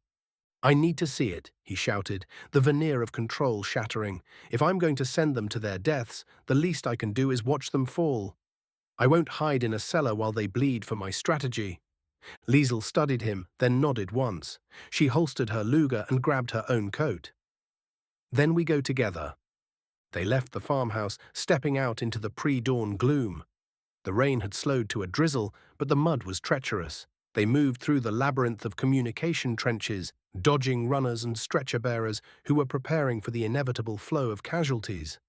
I need to see it, he shouted, the veneer of control shattering. If I'm going to send them to their deaths, the least I can do is watch them fall. I won't hide in a cellar while they bleed for my strategy. Liesel studied him, then nodded once. She holstered her Luger and grabbed her own coat. Then we go together. They left the farmhouse, stepping out into the pre-dawn gloom. The rain had slowed to a drizzle, but the mud was treacherous. They moved through the labyrinth of communication trenches, dodging runners and stretcher-bearers who were preparing for the inevitable flow of casualties.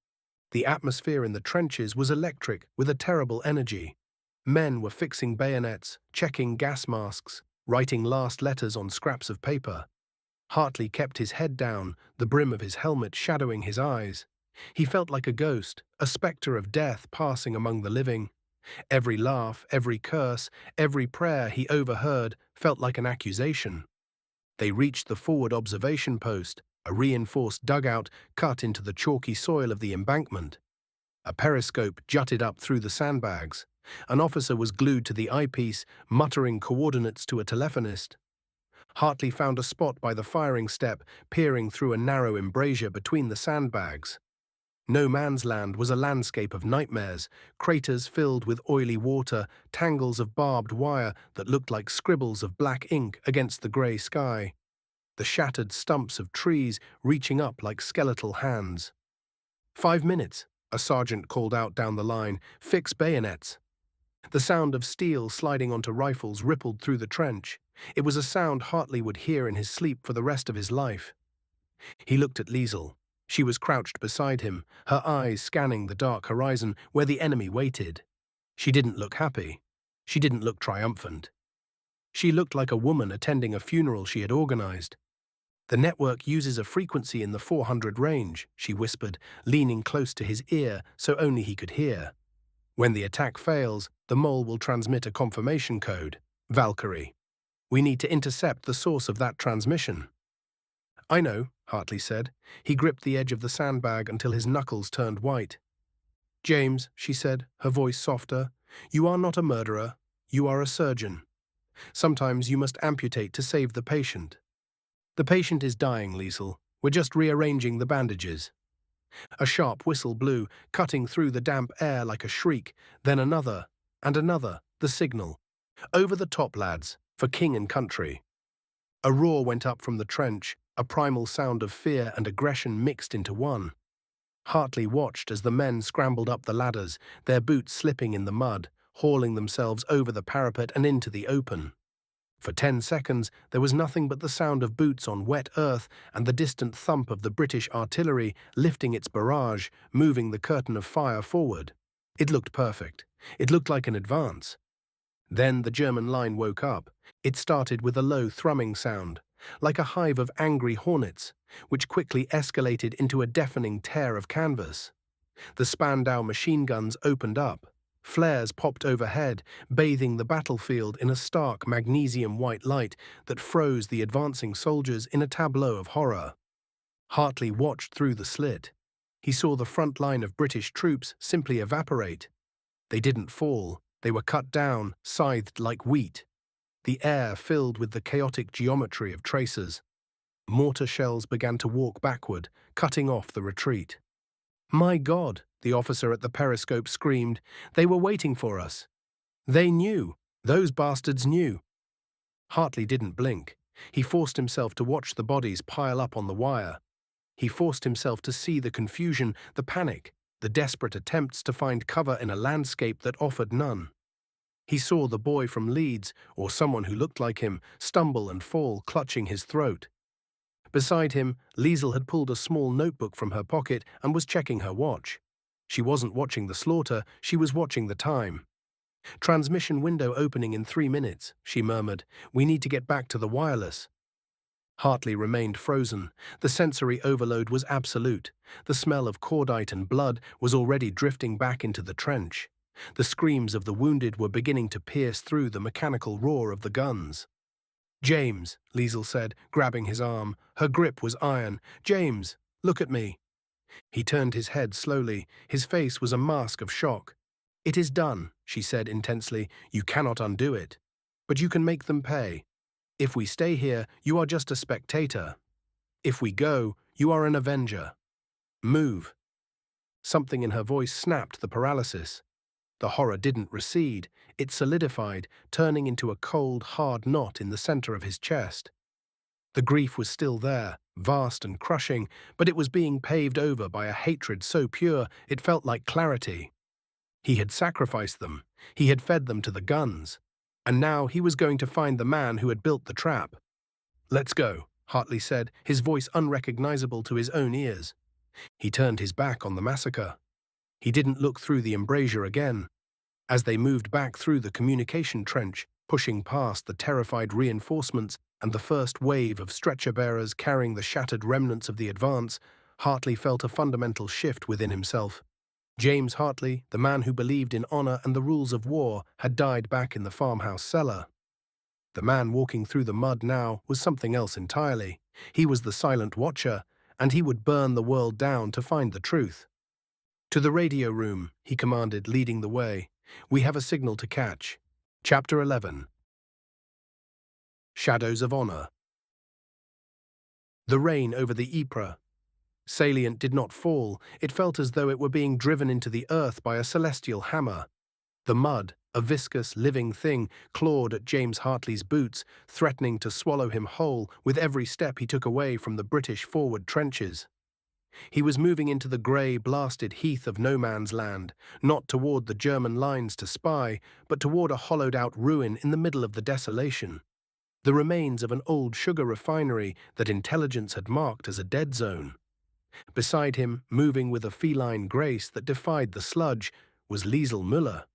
The atmosphere in the trenches was electric, with a terrible energy. Men were fixing bayonets, checking gas masks, writing last letters on scraps of paper. Hartley kept his head down, the brim of his helmet shadowing his eyes. He felt like a ghost, a spectre of death passing among the living. Every laugh, every curse, every prayer he overheard felt like an accusation. They reached the forward observation post, a reinforced dugout cut into the chalky soil of the embankment. A periscope jutted up through the sandbags. An officer was glued to the eyepiece, muttering coordinates to a telephonist. Hartley found a spot by the firing step, peering through a narrow embrasure between the sandbags. No Man's Land was a landscape of nightmares, craters filled with oily water, tangles of barbed wire that looked like scribbles of black ink against the grey sky. The shattered stumps of trees reaching up like skeletal hands. 5 minutes, a sergeant called out down the line. Fix bayonets. The sound of steel sliding onto rifles rippled through the trench. It was a sound Hartley would hear in his sleep for the rest of his life. He looked at Liesel. She was crouched beside him, her eyes scanning the dark horizon where the enemy waited. She didn't look happy. She didn't look triumphant. She looked like a woman attending a funeral she had organized. The network uses a frequency in the 400 range, she whispered, leaning close to his ear so only he could hear. When the attack fails, the mole will transmit a confirmation code, Valkyrie. We need to intercept the source of that transmission. I know, Hartley said. He gripped the edge of the sandbag until his knuckles turned white. James, she said, her voice softer, you are not a murderer. You are a surgeon. Sometimes you must amputate to save the patient. The patient is dying, Liesel. We're just rearranging the bandages. A sharp whistle blew, cutting through the damp air like a shriek, then another, and another, the signal. Over the top, lads. for king and country. A roar went up from the trench, a primal sound of fear and aggression mixed into one. Hartley watched as the men scrambled up the ladders, their boots slipping in the mud, hauling themselves over the parapet and into the open. For 10 seconds, there was nothing but the sound of boots on wet earth and the distant thump of the British artillery lifting its barrage, moving the curtain of fire forward. It looked perfect. It looked like an advance. Then the German line woke up. It started with a low thrumming sound, like a hive of angry hornets, which quickly escalated into a deafening tear of canvas. The Spandau machine guns opened up. Flares popped overhead, bathing the battlefield in a stark magnesium-white light that froze the advancing soldiers in a tableau of horror. Hartley watched through the slit. He saw the front line of British troops simply evaporate. They didn't fall. They were cut down, scythed like wheat. The air filled with the chaotic geometry of tracers. Mortar shells began to walk backward, cutting off the retreat. "My God," the officer at the periscope screamed. "They were waiting for us. They knew. Those bastards knew." Hartley didn't blink. He forced himself to watch the bodies pile up on the wire. He forced himself to see the confusion, the panic, the desperate attempts to find cover in a landscape that offered none. He saw the boy from Leeds, or someone who looked like him, stumble and fall, clutching his throat. Beside him, Liesel had pulled a small notebook from her pocket and was checking her watch. She wasn't watching the slaughter, she was watching the time. "Transmission window opening in 3 minutes, she murmured. "We need to get back to the wireless." Hartley remained frozen. The sensory overload was absolute. The smell of cordite and blood was already drifting back into the trench. The screams of the wounded were beginning to pierce through the mechanical roar of the guns. "James," Liesel said, grabbing his arm. Her grip was iron. "James, look at me." He turned his head slowly. His face was a mask of shock. "It is done," she said intensely. "You cannot undo it. But you can make them pay. If we stay here, you are just a spectator. If we go, you are an avenger. Move." Something in her voice snapped the paralysis. The horror didn't recede. It solidified, turning into a cold, hard knot in the center of his chest. The grief was still there, vast and crushing, but it was being paved over by a hatred so pure it felt like clarity. He had sacrificed them. He had fed them to the guns. And now he was going to find the man who had built the trap. "Let's go," Hartley said, his voice unrecognizable to his own ears. He turned his back on the massacre. He didn't look through the embrasure again. As they moved back through the communication trench, pushing past the terrified reinforcements and the first wave of stretcher-bearers carrying the shattered remnants of the advance, Hartley felt a fundamental shift within himself. James Hartley, the man who believed in honor and the rules of war, had died back in the farmhouse cellar. The man walking through the mud now was something else entirely. He was the silent watcher, and he would burn the world down to find the truth. "To the radio room," he commanded, leading the way. "We have a signal to catch." Chapter 11. Shadows of Honor. The rain over the Ypres salient did not fall. It felt as though it were being driven into the earth by a celestial hammer. The mud, a viscous, living thing, clawed at James Hartley's boots, threatening to swallow him whole with every step he took away from the British forward trenches. He was moving into the grey, blasted heath of no man's land, not toward the German lines to spy, but toward a hollowed-out ruin in the middle of the desolation. The remains of an old sugar refinery that intelligence had marked as a dead zone. Beside him, moving with a feline grace that defied the sludge, was Liesel Müller.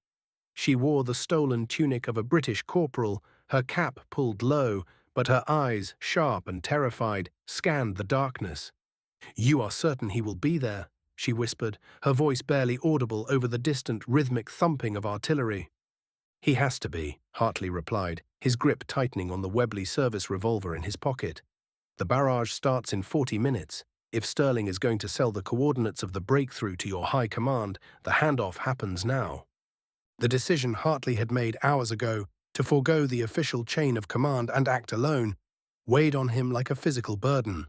She wore the stolen tunic of a British corporal, her cap pulled low, but her eyes, sharp and terrified, scanned the darkness. "You are certain he will be there," she whispered, her voice barely audible over the distant rhythmic thumping of artillery. "He has to be," Hartley replied, his grip tightening on the Webley service revolver in his pocket. "The barrage starts in 40 minutes. If Sterling is going to sell the coordinates of the breakthrough to your high command, the handoff happens now." The decision Hartley had made hours ago to forego the official chain of command and act alone weighed on him like a physical burden.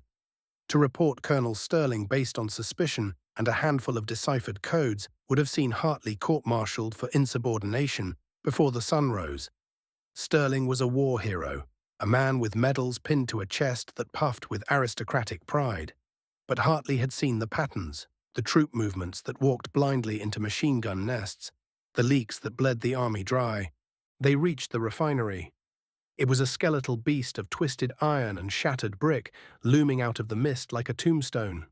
To report Colonel Sterling based on suspicion and a handful of deciphered codes would have seen Hartley court-martialed for insubordination before the sun rose. Sterling was a war hero, a man with medals pinned to a chest that puffed with aristocratic pride. But Hartley had seen the patterns, the troop movements that walked blindly into machine gun nests, the leaks that bled the army dry. They reached the refinery. It was a skeletal beast of twisted iron and shattered brick, looming out of the mist like a tombstone.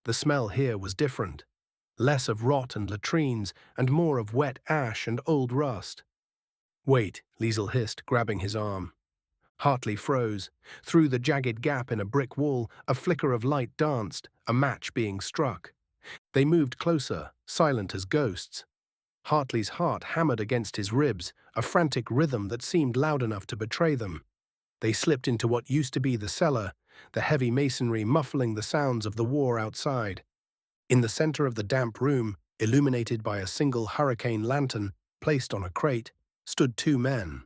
The smell here was different. Less of rot and latrines, and more of wet ash and old rust. "Wait," Liesel hissed, grabbing his arm. Hartley froze. Through the jagged gap in a brick wall, a flicker of light danced, a match being struck. They moved closer, silent as ghosts. Hartley's heart hammered against his ribs, a frantic rhythm that seemed loud enough to betray them. They slipped into what used to be the cellar, the heavy masonry muffling the sounds of the war outside. In the center of the damp room, illuminated by a single hurricane lantern placed on a crate, stood two men.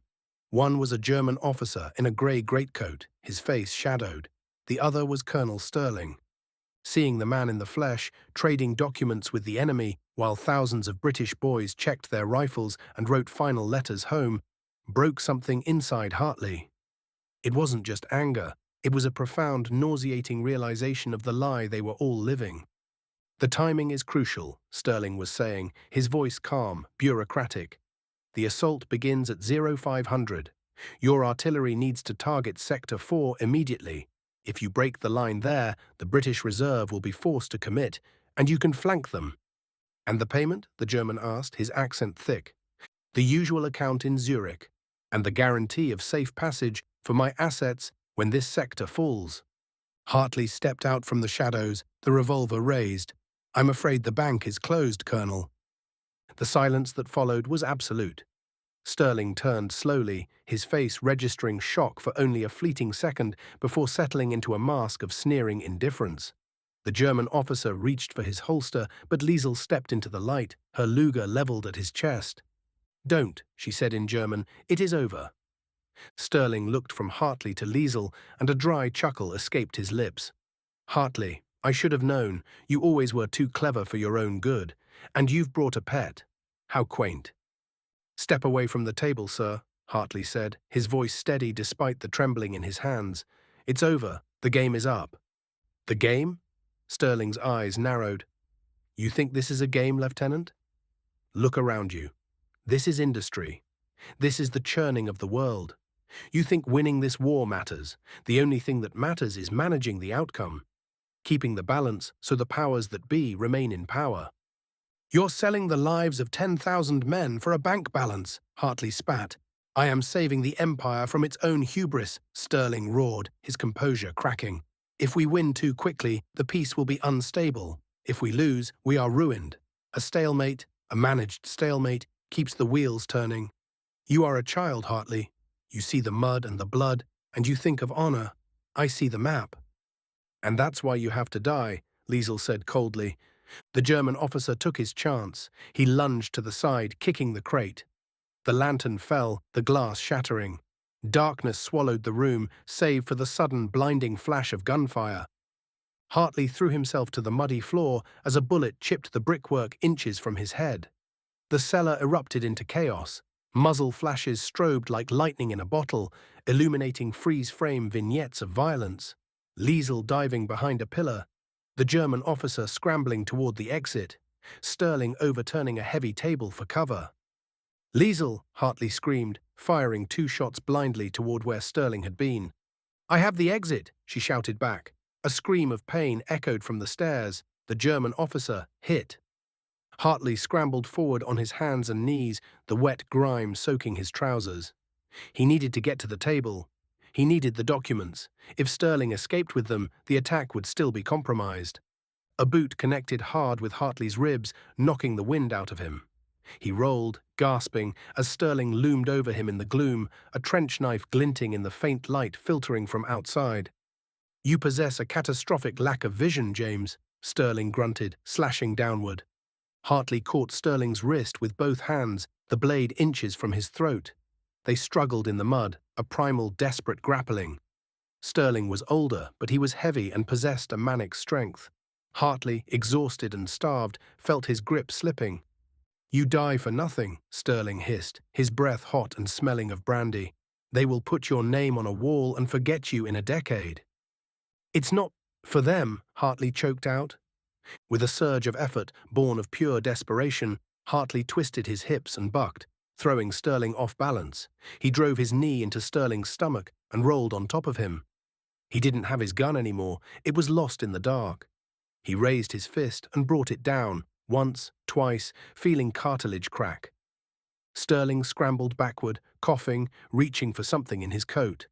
One was a German officer in a grey greatcoat, his face shadowed. The other was Colonel Sterling. Seeing the man in the flesh, trading documents with the enemy while thousands of British boys checked their rifles and wrote final letters home, broke something inside Hartley. It wasn't just anger, it was a profound, nauseating realization of the lie they were all living. "The timing is crucial," Sterling was saying, his voice calm, bureaucratic. "The assault begins at 0500. Your artillery needs to target Sector 4 immediately. If you break the line there, the British Reserve will be forced to commit, and you can flank them." "And the payment?" the German asked, his accent thick. "The usual account in Zurich, and the guarantee of safe passage for my assets when this sector falls." Hartley stepped out from the shadows, the revolver raised. "I'm afraid the bank is closed, Colonel." The silence that followed was absolute. Sterling turned slowly, his face registering shock for only a fleeting second before settling into a mask of sneering indifference. The German officer reached for his holster, but Liesel stepped into the light, her Luger leveled at his chest. "Don't," she said in German, "it is over." Sterling looked from Hartley to Liesel, and a dry chuckle escaped his lips. "Hartley, I should have known. You always were too clever for your own good. And you've brought a pet. How quaint." "Step away from the table, sir," Hartley said, his voice steady despite the trembling in his hands. "It's over. The game is up." "The game?" Sterling's eyes narrowed. "You think this is a game, Lieutenant? Look around you. This is industry. This is the churning of the world. You think winning this war matters. The only thing that matters is managing the outcome, keeping the balance so the powers that be remain in power." "You're selling the lives of 10,000 men for a bank balance," Hartley spat. "I am saving the empire from its own hubris," Sterling roared, his composure cracking. "If we win too quickly, the peace will be unstable. If we lose, we are ruined. A stalemate, a managed stalemate, keeps the wheels turning. You are a child, Hartley. You see the mud and the blood, and you think of honor. I see the map." "And that's why you have to die," Liesel said coldly. The German officer took his chance. He lunged to the side, kicking the crate. The lantern fell, the glass shattering. Darkness swallowed the room, save for the sudden blinding flash of gunfire. Hartley threw himself to the muddy floor as a bullet chipped the brickwork inches from his head. The cellar erupted into chaos. Muzzle flashes strobed like lightning in a bottle, illuminating freeze-frame vignettes of violence. Liesel diving behind a pillar, the German officer scrambling toward the exit, Sterling overturning a heavy table for cover. "Liesel!" Hartley screamed, firing 2 shots blindly toward where Sterling had been. "I have the exit," she shouted back. A scream of pain echoed from the stairs. The German officer hit. Hartley scrambled forward on his hands and knees, the wet grime soaking his trousers. He needed to get to the table. He needed the documents. If Sterling escaped with them, the attack would still be compromised. A boot connected hard with Hartley's ribs, knocking the wind out of him. He rolled, gasping, as Sterling loomed over him in the gloom, a trench knife glinting in the faint light filtering from outside. "You possess a catastrophic lack of vision, James," Sterling grunted, slashing downward. Hartley caught Sterling's wrist with both hands, the blade inches from his throat. They struggled in the mud, a primal, desperate grappling. Sterling was older, but he was heavy and possessed a manic strength. Hartley, exhausted and starved, felt his grip slipping. "You die for nothing," Sterling hissed, his breath hot and smelling of brandy. "They will put your name on a wall and forget you in a decade." "It's not for them," Hartley choked out. With a surge of effort, born of pure desperation, Hartley twisted his hips and bucked, throwing Sterling off balance. He drove his knee into Sterling's stomach and rolled on top of him. He didn't have his gun anymore, it was lost in the dark. He raised his fist and brought it down, once, twice, feeling cartilage crack. Sterling scrambled backward, coughing, reaching for something in his coat.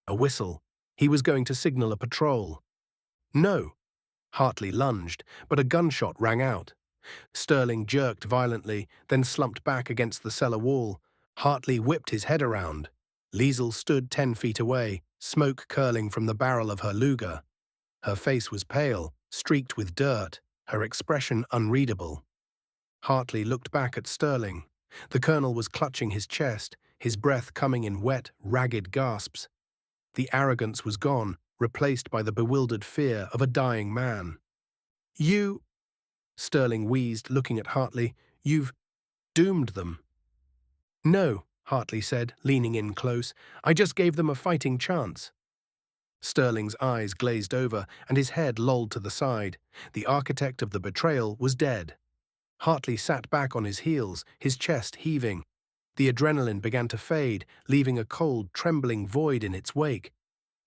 A whistle. He was going to signal a patrol. No! Hartley lunged, but a gunshot rang out. Sterling jerked violently, then slumped back against the cellar wall. Hartley whipped his head around. Liesel stood 10 feet away, smoke curling from the barrel of her Luger. Her face was pale, streaked with dirt, her expression unreadable. Hartley looked back at Sterling. The colonel was clutching his chest, his breath coming in wet, ragged gasps. The arrogance was gone, replaced by the bewildered fear of a dying man. "You," Sterling wheezed, looking at Hartley, "you've doomed them." "No," Hartley said, leaning in close. "I just gave them a fighting chance." Sterling's eyes glazed over, and his head lolled to the side. The architect of the betrayal was dead. Hartley sat back on his heels, his chest heaving. The adrenaline began to fade, leaving a cold, trembling void in its wake.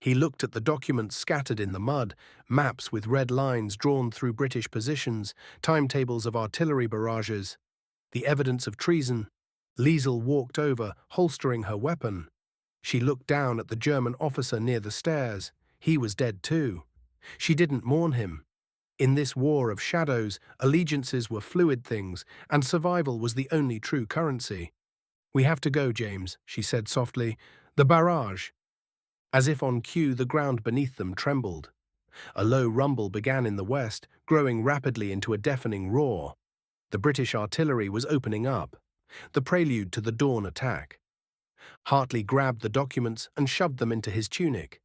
He looked at the documents scattered in the mud, maps with red lines drawn through British positions, timetables of artillery barrages, the evidence of treason. Liesel walked over, holstering her weapon. She looked down at the German officer near the stairs. He was dead too. She didn't mourn him. In this war of shadows, allegiances were fluid things, and survival was the only true currency. "We have to go, James," she said softly. "The barrage." As if on cue, the ground beneath them trembled. A low rumble began in the west, growing rapidly into a deafening roar. The British artillery was opening up, the prelude to the dawn attack. Hartley grabbed the documents and shoved them into his tunic.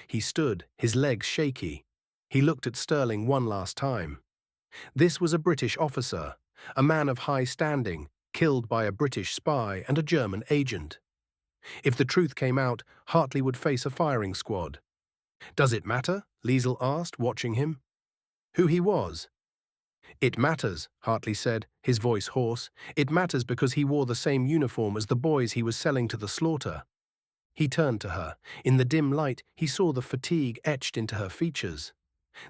He stood, his legs shaky. He looked at Sterling one last time. This was a British officer, a man of high standing, killed by a British spy and a German agent. If the truth came out, Hartley would face a firing squad. "Does it matter?" Liesel asked, watching him. "Who he was?" "It matters," Hartley said, his voice hoarse. "It matters because he wore the same uniform as the boys he was selling to the slaughter." He turned to her. In the dim light, he saw the fatigue etched into her features.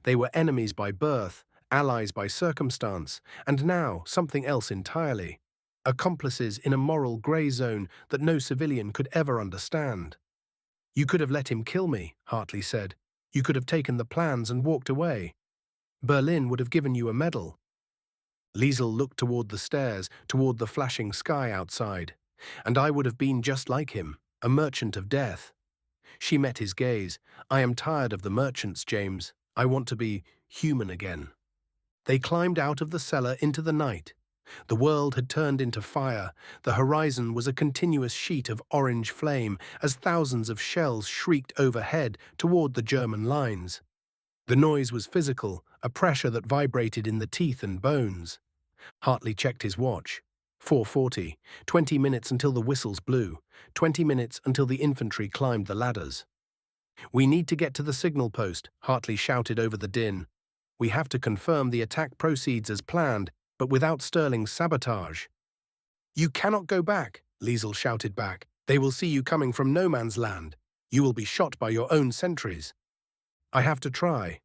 They were enemies by birth, allies by circumstance, and now something else entirely. Accomplices in a moral grey zone that no civilian could ever understand. "You could have let him kill me," Hartley said. "You could have taken the plans and walked away. Berlin would have given you a medal." Liesel looked toward the stairs, toward the flashing sky outside. "And I would have been just like him, a merchant of death." She met his gaze. "I am tired of the merchants, James. I want to be human again." They climbed out of the cellar into the night. The world had turned into fire. The horizon was a continuous sheet of orange flame as thousands of shells shrieked overhead toward the German lines. The noise was physical, a pressure that vibrated in the teeth and bones. Hartley checked his watch. 4:40. 20 minutes until the whistles blew. 20 minutes until the infantry climbed the ladders. "We need to get to the signal post," Hartley shouted over the din. "We have to confirm the attack proceeds as planned, but without Sterling's sabotage." "You cannot go back," Liesel shouted back. "They will see you coming from no man's land. You will be shot by your own sentries." "I have to try."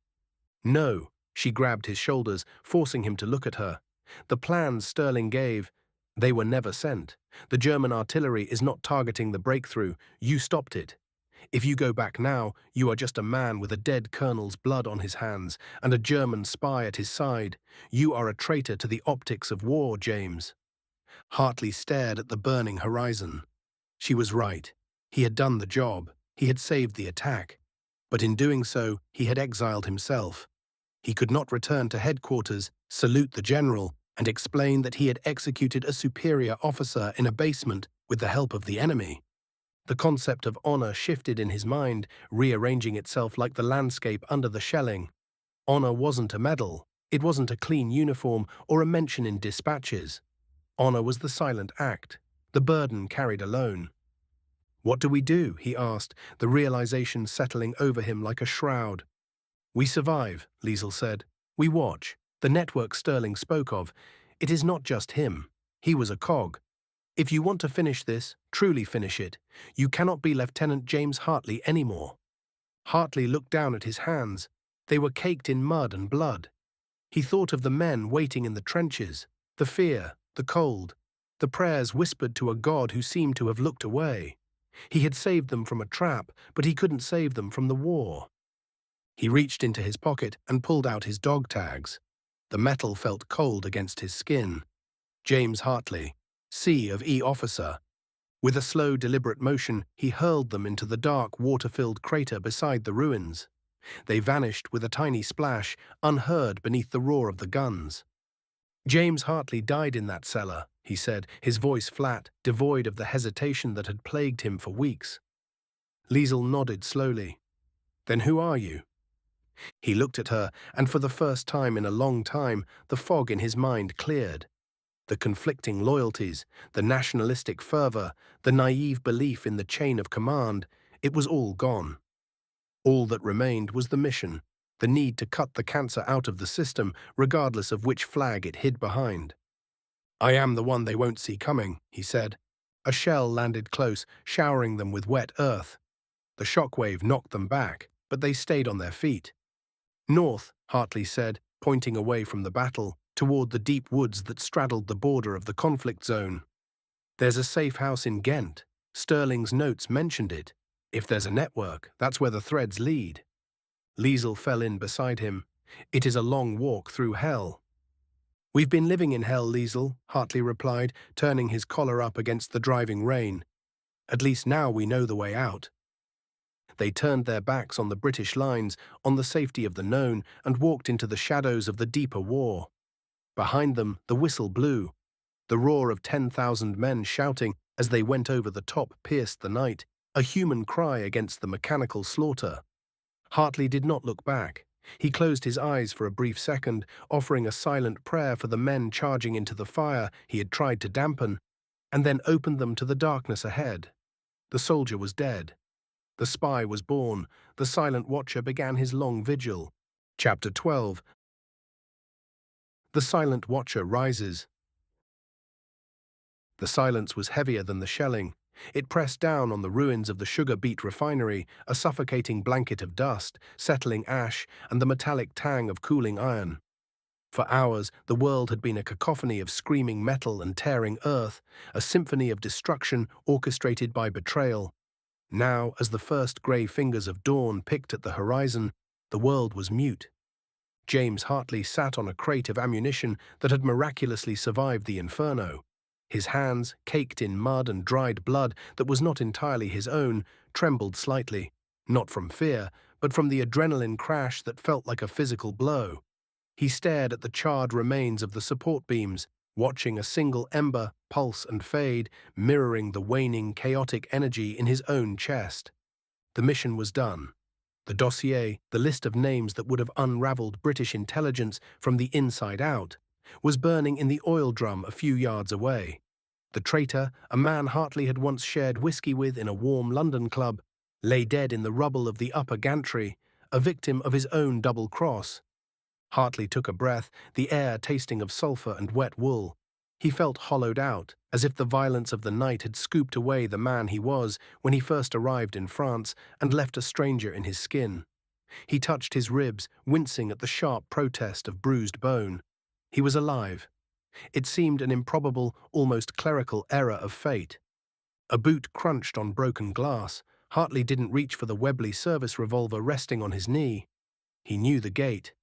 "No." She grabbed his shoulders, forcing him to look at her. "The plans Sterling gave, they were never sent. The German artillery is not targeting the breakthrough. You stopped it. If you go back now, you are just a man with a dead colonel's blood on his hands and a German spy at his side. You are a traitor to the optics of war, James." Hartley stared at the burning horizon. She was right. He had done the job. He had saved the attack. But in doing so, he had exiled himself. He could not return to headquarters, salute the general, and explain that he had executed a superior officer in a basement with the help of the enemy. The concept of honor shifted in his mind, rearranging itself like the landscape under the shelling. Honor wasn't a medal. It wasn't a clean uniform or a mention in dispatches. Honor was the silent act, the burden carried alone. "What do we do?" he asked, the realization settling over him like a shroud. "We survive," Liesel said. "We watch. The network Sterling spoke of. It is not just him. He was a cog. If you want to finish this, truly finish it, you cannot be Lieutenant James Hartley anymore." Hartley looked down at his hands. They were caked in mud and blood. He thought of the men waiting in the trenches, the fear, the cold, the prayers whispered to a God who seemed to have looked away. He had saved them from a trap, but he couldn't save them from the war. He reached into his pocket and pulled out his dog tags. The metal felt cold against his skin. James Hartley, C of E officer. With a slow, deliberate motion, he hurled them into the dark, water-filled crater beside the ruins. They vanished with a tiny splash, unheard beneath the roar of the guns. "James Hartley died in that cellar," he said, his voice flat, devoid of the hesitation that had plagued him for weeks. Liesel nodded slowly. "Then who are you?" He looked at her, and for the first time in a long time, the fog in his mind cleared. The conflicting loyalties, the nationalistic fervor, the naive belief in the chain of command, it was all gone. All that remained was the mission, the need to cut the cancer out of the system, regardless of which flag it hid behind. "I am the one they won't see coming," he said. A shell landed close, showering them with wet earth. The shockwave knocked them back, but they stayed on their feet. "North," Hartley said, pointing away from the battle, toward the deep woods that straddled the border of the conflict zone. "There's a safe house in Ghent. Sterling's notes mentioned it. If there's a network, that's where the threads lead." Liesel fell in beside him. "It is a long walk through hell." "We've been living in hell, Liesel," Hartley replied, turning his collar up against the driving rain. "At least now we know the way out." They turned their backs on the British lines, on the safety of the known, and walked into the shadows of the deeper war. Behind them, the whistle blew. The roar of 10,000 men shouting as they went over the top pierced the night, a human cry against the mechanical slaughter. Hartley did not look back. He closed his eyes for a brief second, offering a silent prayer for the men charging into the fire he had tried to dampen, and then opened them to the darkness ahead. The soldier was dead. The spy was born. The silent watcher began his long vigil. Chapter 12. The silent watcher rises. The silence was heavier than the shelling. It pressed down on the ruins of the sugar beet refinery, a suffocating blanket of dust, settling ash, and the metallic tang of cooling iron. For hours, the world had been a cacophony of screaming metal and tearing earth, a symphony of destruction orchestrated by betrayal. Now, as the first grey fingers of dawn picked at the horizon, the world was mute. James Hartley sat on a crate of ammunition that had miraculously survived the inferno. His hands, caked in mud and dried blood that was not entirely his own, trembled slightly, not from fear, but from the adrenaline crash that felt like a physical blow. He stared at the charred remains of the support beams, watching a single ember pulse and fade, mirroring the waning, chaotic energy in his own chest. The mission was done. The dossier, the list of names that would have unraveled British intelligence from the inside out, was burning in the oil drum a few yards away. The traitor, a man Hartley had once shared whiskey with in a warm London club, lay dead in the rubble of the upper gantry, a victim of his own double cross. Hartley took a breath, the air tasting of sulphur and wet wool. He felt hollowed out, as if the violence of the night had scooped away the man he was when he first arrived in France and left a stranger in his skin. He touched his ribs, wincing at the sharp protest of bruised bone. He was alive. It seemed an improbable, almost clerical error of fate. A boot crunched on broken glass. Hartley didn't reach for the Webley service revolver resting on his knee. He knew the gate.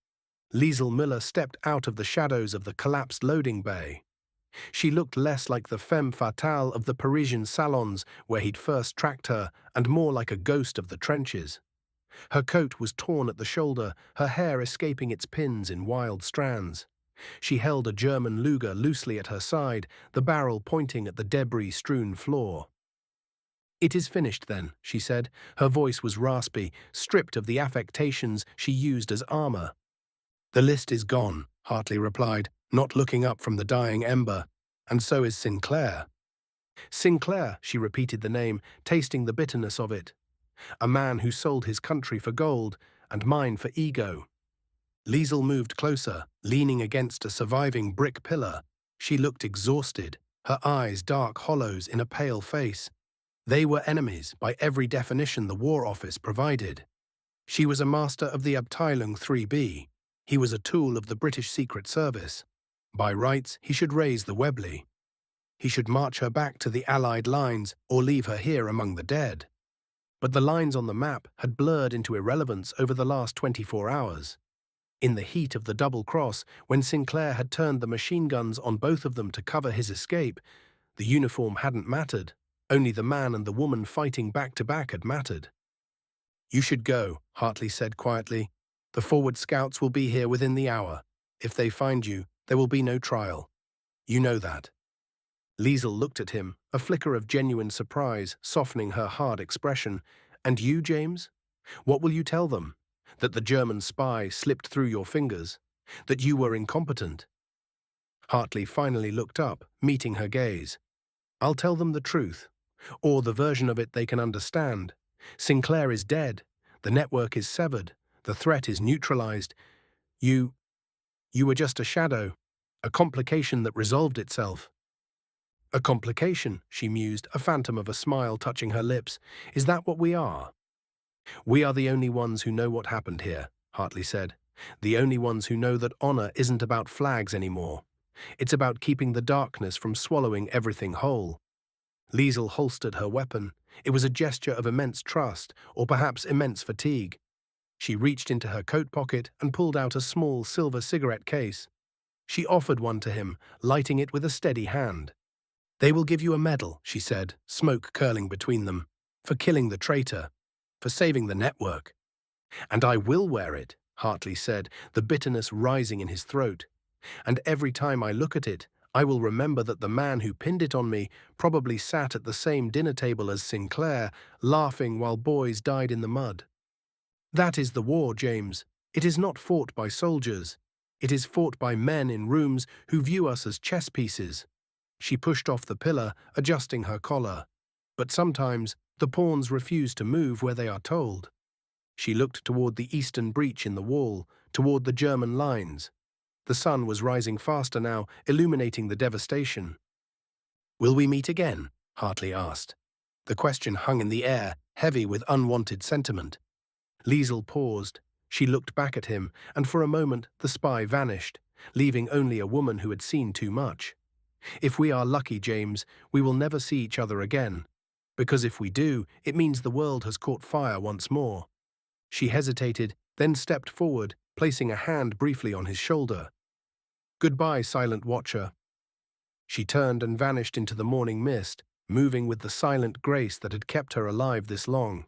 Liesel Müller stepped out of the shadows of the collapsed loading bay. She looked less like the femme fatale of the Parisian salons where he'd first tracked her, and more like a ghost of the trenches. Her coat was torn at the shoulder, her hair escaping its pins in wild strands. She held a German Luger loosely at her side, the barrel pointing at the debris-strewn floor. "It is finished, then," she said. Her voice was raspy, stripped of the affectations she used as armor. "The list is gone," Hartley replied, not looking up from the dying ember. And so is Sinclair. Sinclair, she repeated the name, tasting the bitterness of it. A man who sold his country for gold and mine for ego. Liesel moved closer, leaning against a surviving brick pillar. She looked exhausted, her eyes dark hollows in a pale face. They were enemies by every definition the War Office provided. She was a master of the Abteilung 3B. He was a tool of the British Secret Service. By rights, he should raise the Webley. He should march her back to the Allied lines or leave her here among the dead. But the lines on the map had blurred into irrelevance over the last 24 hours. In the heat of the double cross, when Sinclair had turned the machine guns on both of them to cover his escape, the uniform hadn't mattered. Only the man and the woman fighting back to back had mattered. "You should go," Hartley said quietly. "The forward scouts will be here within the hour. If they find you, there will be no trial. You know that." Liesel looked at him, a flicker of genuine surprise softening her hard expression. "And you, James? What will you tell them? That the German spy slipped through your fingers? That you were incompetent?" Hartley finally looked up, meeting her gaze. "I'll tell them the truth, or the version of it they can understand. Sinclair is dead. The network is severed. The threat is neutralized. You were just a shadow, a complication that resolved itself." "A complication," she mused, a phantom of a smile touching her lips. "Is that what we are?" "We are the only ones who know what happened here," Hartley said. "The only ones who know that honor isn't about flags anymore. It's about keeping the darkness from swallowing everything whole." Liesel holstered her weapon. It was a gesture of immense trust, or perhaps immense fatigue. She reached into her coat pocket and pulled out a small silver cigarette case. She offered one to him, lighting it with a steady hand. "They will give you a medal," she said, smoke curling between them, "for killing the traitor, for saving the network." "And I will wear it," Hartley said, the bitterness rising in his throat. "And every time I look at it, I will remember that the man who pinned it on me probably sat at the same dinner table as Sinclair, laughing while boys died in the mud. That is the war, James. It is not fought by soldiers. It is fought by men in rooms who view us as chess pieces." She pushed off the pillar, adjusting her collar. "But sometimes the pawns refuse to move where they are told." She looked toward the eastern breach in the wall, toward the German lines. The sun was rising faster now, illuminating the devastation. "Will we meet again?" Hartley asked. The question hung in the air, heavy with unwanted sentiment. Liesel paused. She looked back at him, and for a moment the spy vanished, leaving only a woman who had seen too much. "If we are lucky, James, we will never see each other again. Because if we do, it means the world has caught fire once more." She hesitated, then stepped forward, placing a hand briefly on his shoulder. "Goodbye, silent watcher." She turned and vanished into the morning mist, moving with the silent grace that had kept her alive this long.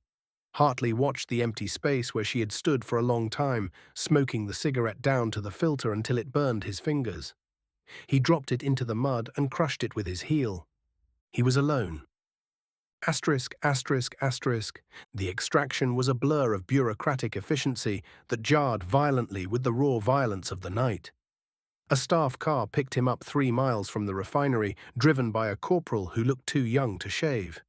Hartley watched the empty space where she had stood for a long time, smoking the cigarette down to the filter until it burned his fingers. He dropped it into the mud and crushed it with his heel. He was alone. Asterisk, asterisk, asterisk. The extraction was a blur of bureaucratic efficiency that jarred violently with the raw violence of the night. A staff car picked him up 3 miles from the refinery, driven by a corporal who looked too young to shave.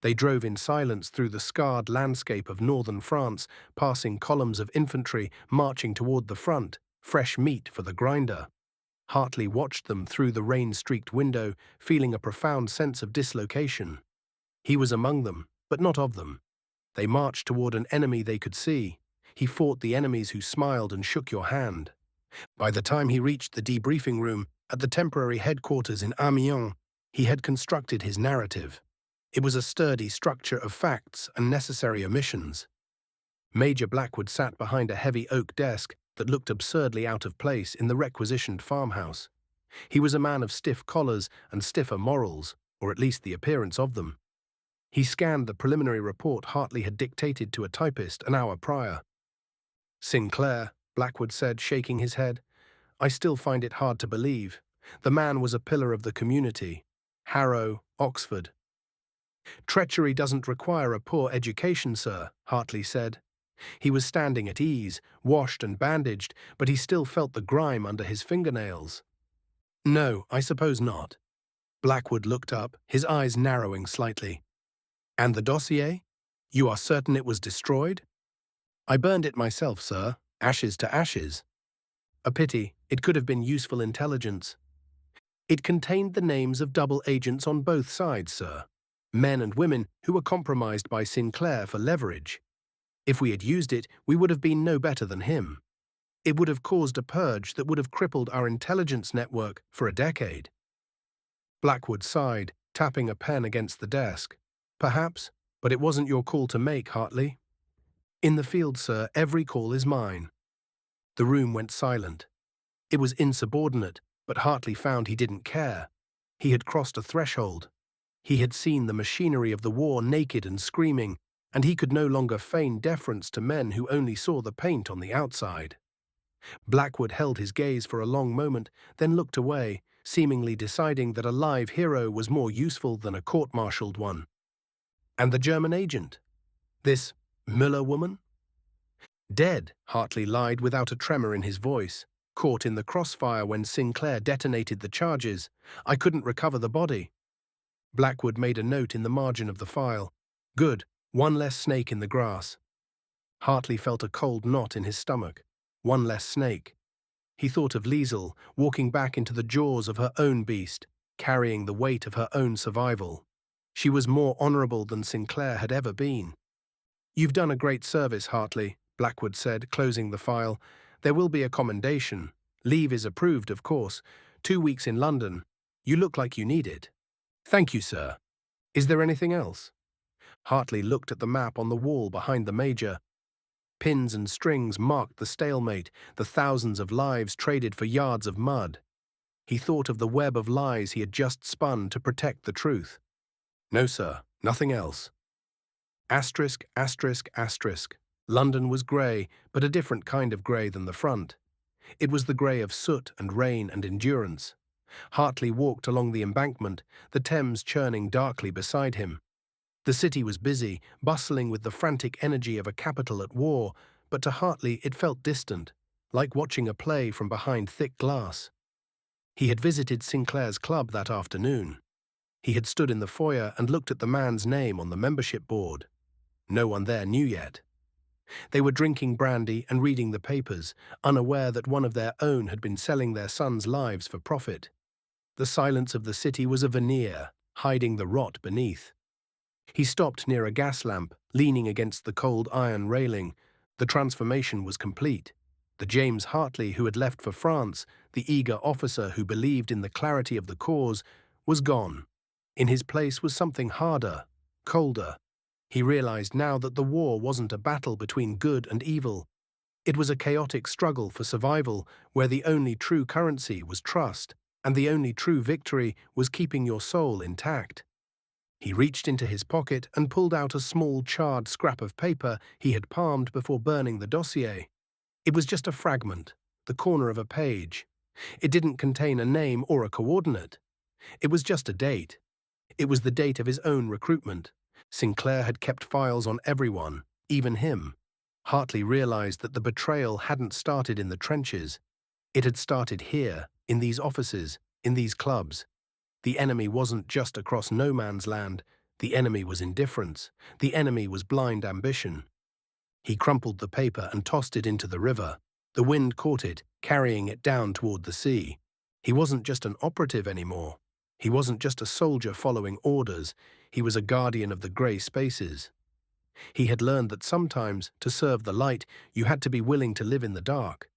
They drove in silence through the scarred landscape of northern France, passing columns of infantry marching toward the front, fresh meat for the grinder. Hartley watched them through the rain-streaked window, feeling a profound sense of dislocation. He was among them, but not of them. They marched toward an enemy they could see. He fought the enemies who smiled and shook your hand. By the time he reached the debriefing room at the temporary headquarters in Amiens, he had constructed his narrative. It was a sturdy structure of facts and necessary omissions. Major Blackwood sat behind a heavy oak desk that looked absurdly out of place in the requisitioned farmhouse. He was a man of stiff collars and stiffer morals, or at least the appearance of them. He scanned the preliminary report Hartley had dictated to a typist an hour prior. "Sinclair," Blackwood said, shaking his head. "I still find it hard to believe. The man was a pillar of the community. Harrow, Oxford." "Treachery doesn't require a poor education, sir," Hartley said. He was standing at ease, washed and bandaged, but he still felt the grime under his fingernails. "No, I suppose not. Blackwood looked up, his eyes narrowing slightly. And the dossier? You are certain it was destroyed? I burned it myself, sir. Ashes to ashes. A pity. It could have been useful intelligence. It contained the names of double agents on both sides, sir. Men and women who were compromised by Sinclair for leverage. If we had used it, we would have been no better than him. It would have caused a purge that would have crippled our intelligence network for a decade. Blackwood sighed, tapping a pen against the desk. Perhaps, but it wasn't your call to make, Hartley. In the field, sir, every call is mine. The room went silent. It was insubordinate, but Hartley found he didn't care. He had crossed a threshold. He had seen the machinery of the war naked and screaming, and he could no longer feign deference to men who only saw the paint on the outside. Blackwood held his gaze for a long moment, then looked away, seemingly deciding that a live hero was more useful than a court-martialed one. And the German agent? This Müller woman? Dead, Hartley lied without a tremor in his voice. Caught in the crossfire when Sinclair detonated the charges. I couldn't recover the body. Blackwood made a note in the margin of the file. Good, one less snake in the grass. Hartley felt a cold knot in his stomach. One less snake. He thought of Liesel, walking back into the jaws of her own beast, carrying the weight of her own survival. She was more honorable than Sinclair had ever been. You've done a great service, Hartley, Blackwood said, closing the file. There will be a commendation. Leave is approved, of course. 2 weeks in London. You look like you need it. Thank you, sir. Is there anything else? Hartley looked at the map on the wall behind the Major. Pins and strings marked the stalemate, the thousands of lives traded for yards of mud. He thought of the web of lies he had just spun to protect the truth. No, sir, nothing else. Asterisk, asterisk, asterisk. London was grey, but a different kind of grey than the front. It was the grey of soot and rain and endurance. Hartley walked along the embankment, the Thames churning darkly beside him. The city was busy, bustling with the frantic energy of a capital at war, but to Hartley it felt distant, like watching a play from behind thick glass. He had visited Sinclair's club that afternoon. He had stood in the foyer and looked at the man's name on the membership board. No one there knew yet. They were drinking brandy and reading the papers, unaware that one of their own had been selling their sons' lives for profit. The silence of the city was a veneer, hiding the rot beneath. He stopped near a gas lamp, leaning against the cold iron railing. The transformation was complete. The James Hartley who had left for France, the eager officer who believed in the clarity of the cause, was gone. In his place was something harder, colder. He realized now that the war wasn't a battle between good and evil. It was a chaotic struggle for survival where the only true currency was trust, and the only true victory was keeping your soul intact. He reached into his pocket and pulled out a small charred scrap of paper he had palmed before burning the dossier. It was just a fragment, the corner of a page. It didn't contain a name or a coordinate. It was just a date. It was the date of his own recruitment. Sinclair had kept files on everyone, even him. Hartley realized that the betrayal hadn't started in the trenches. It had started here, in these offices, in these clubs. The enemy wasn't just across no man's land. The enemy was indifference. The enemy was blind ambition. He crumpled the paper and tossed it into the river. The wind caught it, carrying it down toward the sea. He wasn't just an operative anymore. He wasn't just a soldier following orders. He was a guardian of the grey spaces. He had learned that sometimes, to serve the light, you had to be willing to live in the dark.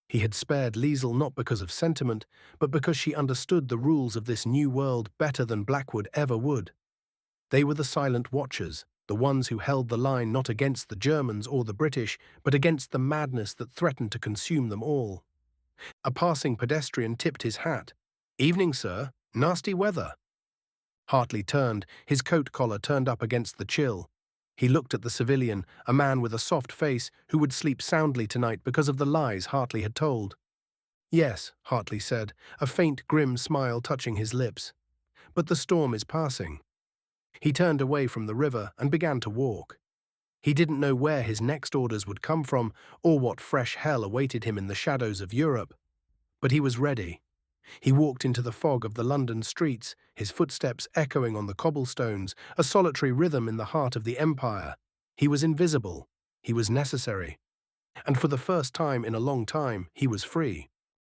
He had spared Liesel not because of sentiment, but because she understood the rules of this new world better than Blackwood ever would. They were the silent watchers, the ones who held the line not against the Germans or the British, but against the madness that threatened to consume them all. A passing pedestrian tipped his hat. "Evening, sir. Nasty weather." Hartley turned, his coat collar turned up against the chill. He looked at the civilian, a man with a soft face who would sleep soundly tonight because of the lies Hartley had told. "Yes," Hartley said, a faint, grim smile touching his lips. "But the storm is passing." He turned away from the river and began to walk. He didn't know where his next orders would come from or what fresh hell awaited him in the shadows of Europe. But he was ready. He walked into the fog of the London streets, his footsteps echoing on the cobblestones, a solitary rhythm in the heart of the empire. He was invisible. He was necessary. And for the first time in a long time, he was free.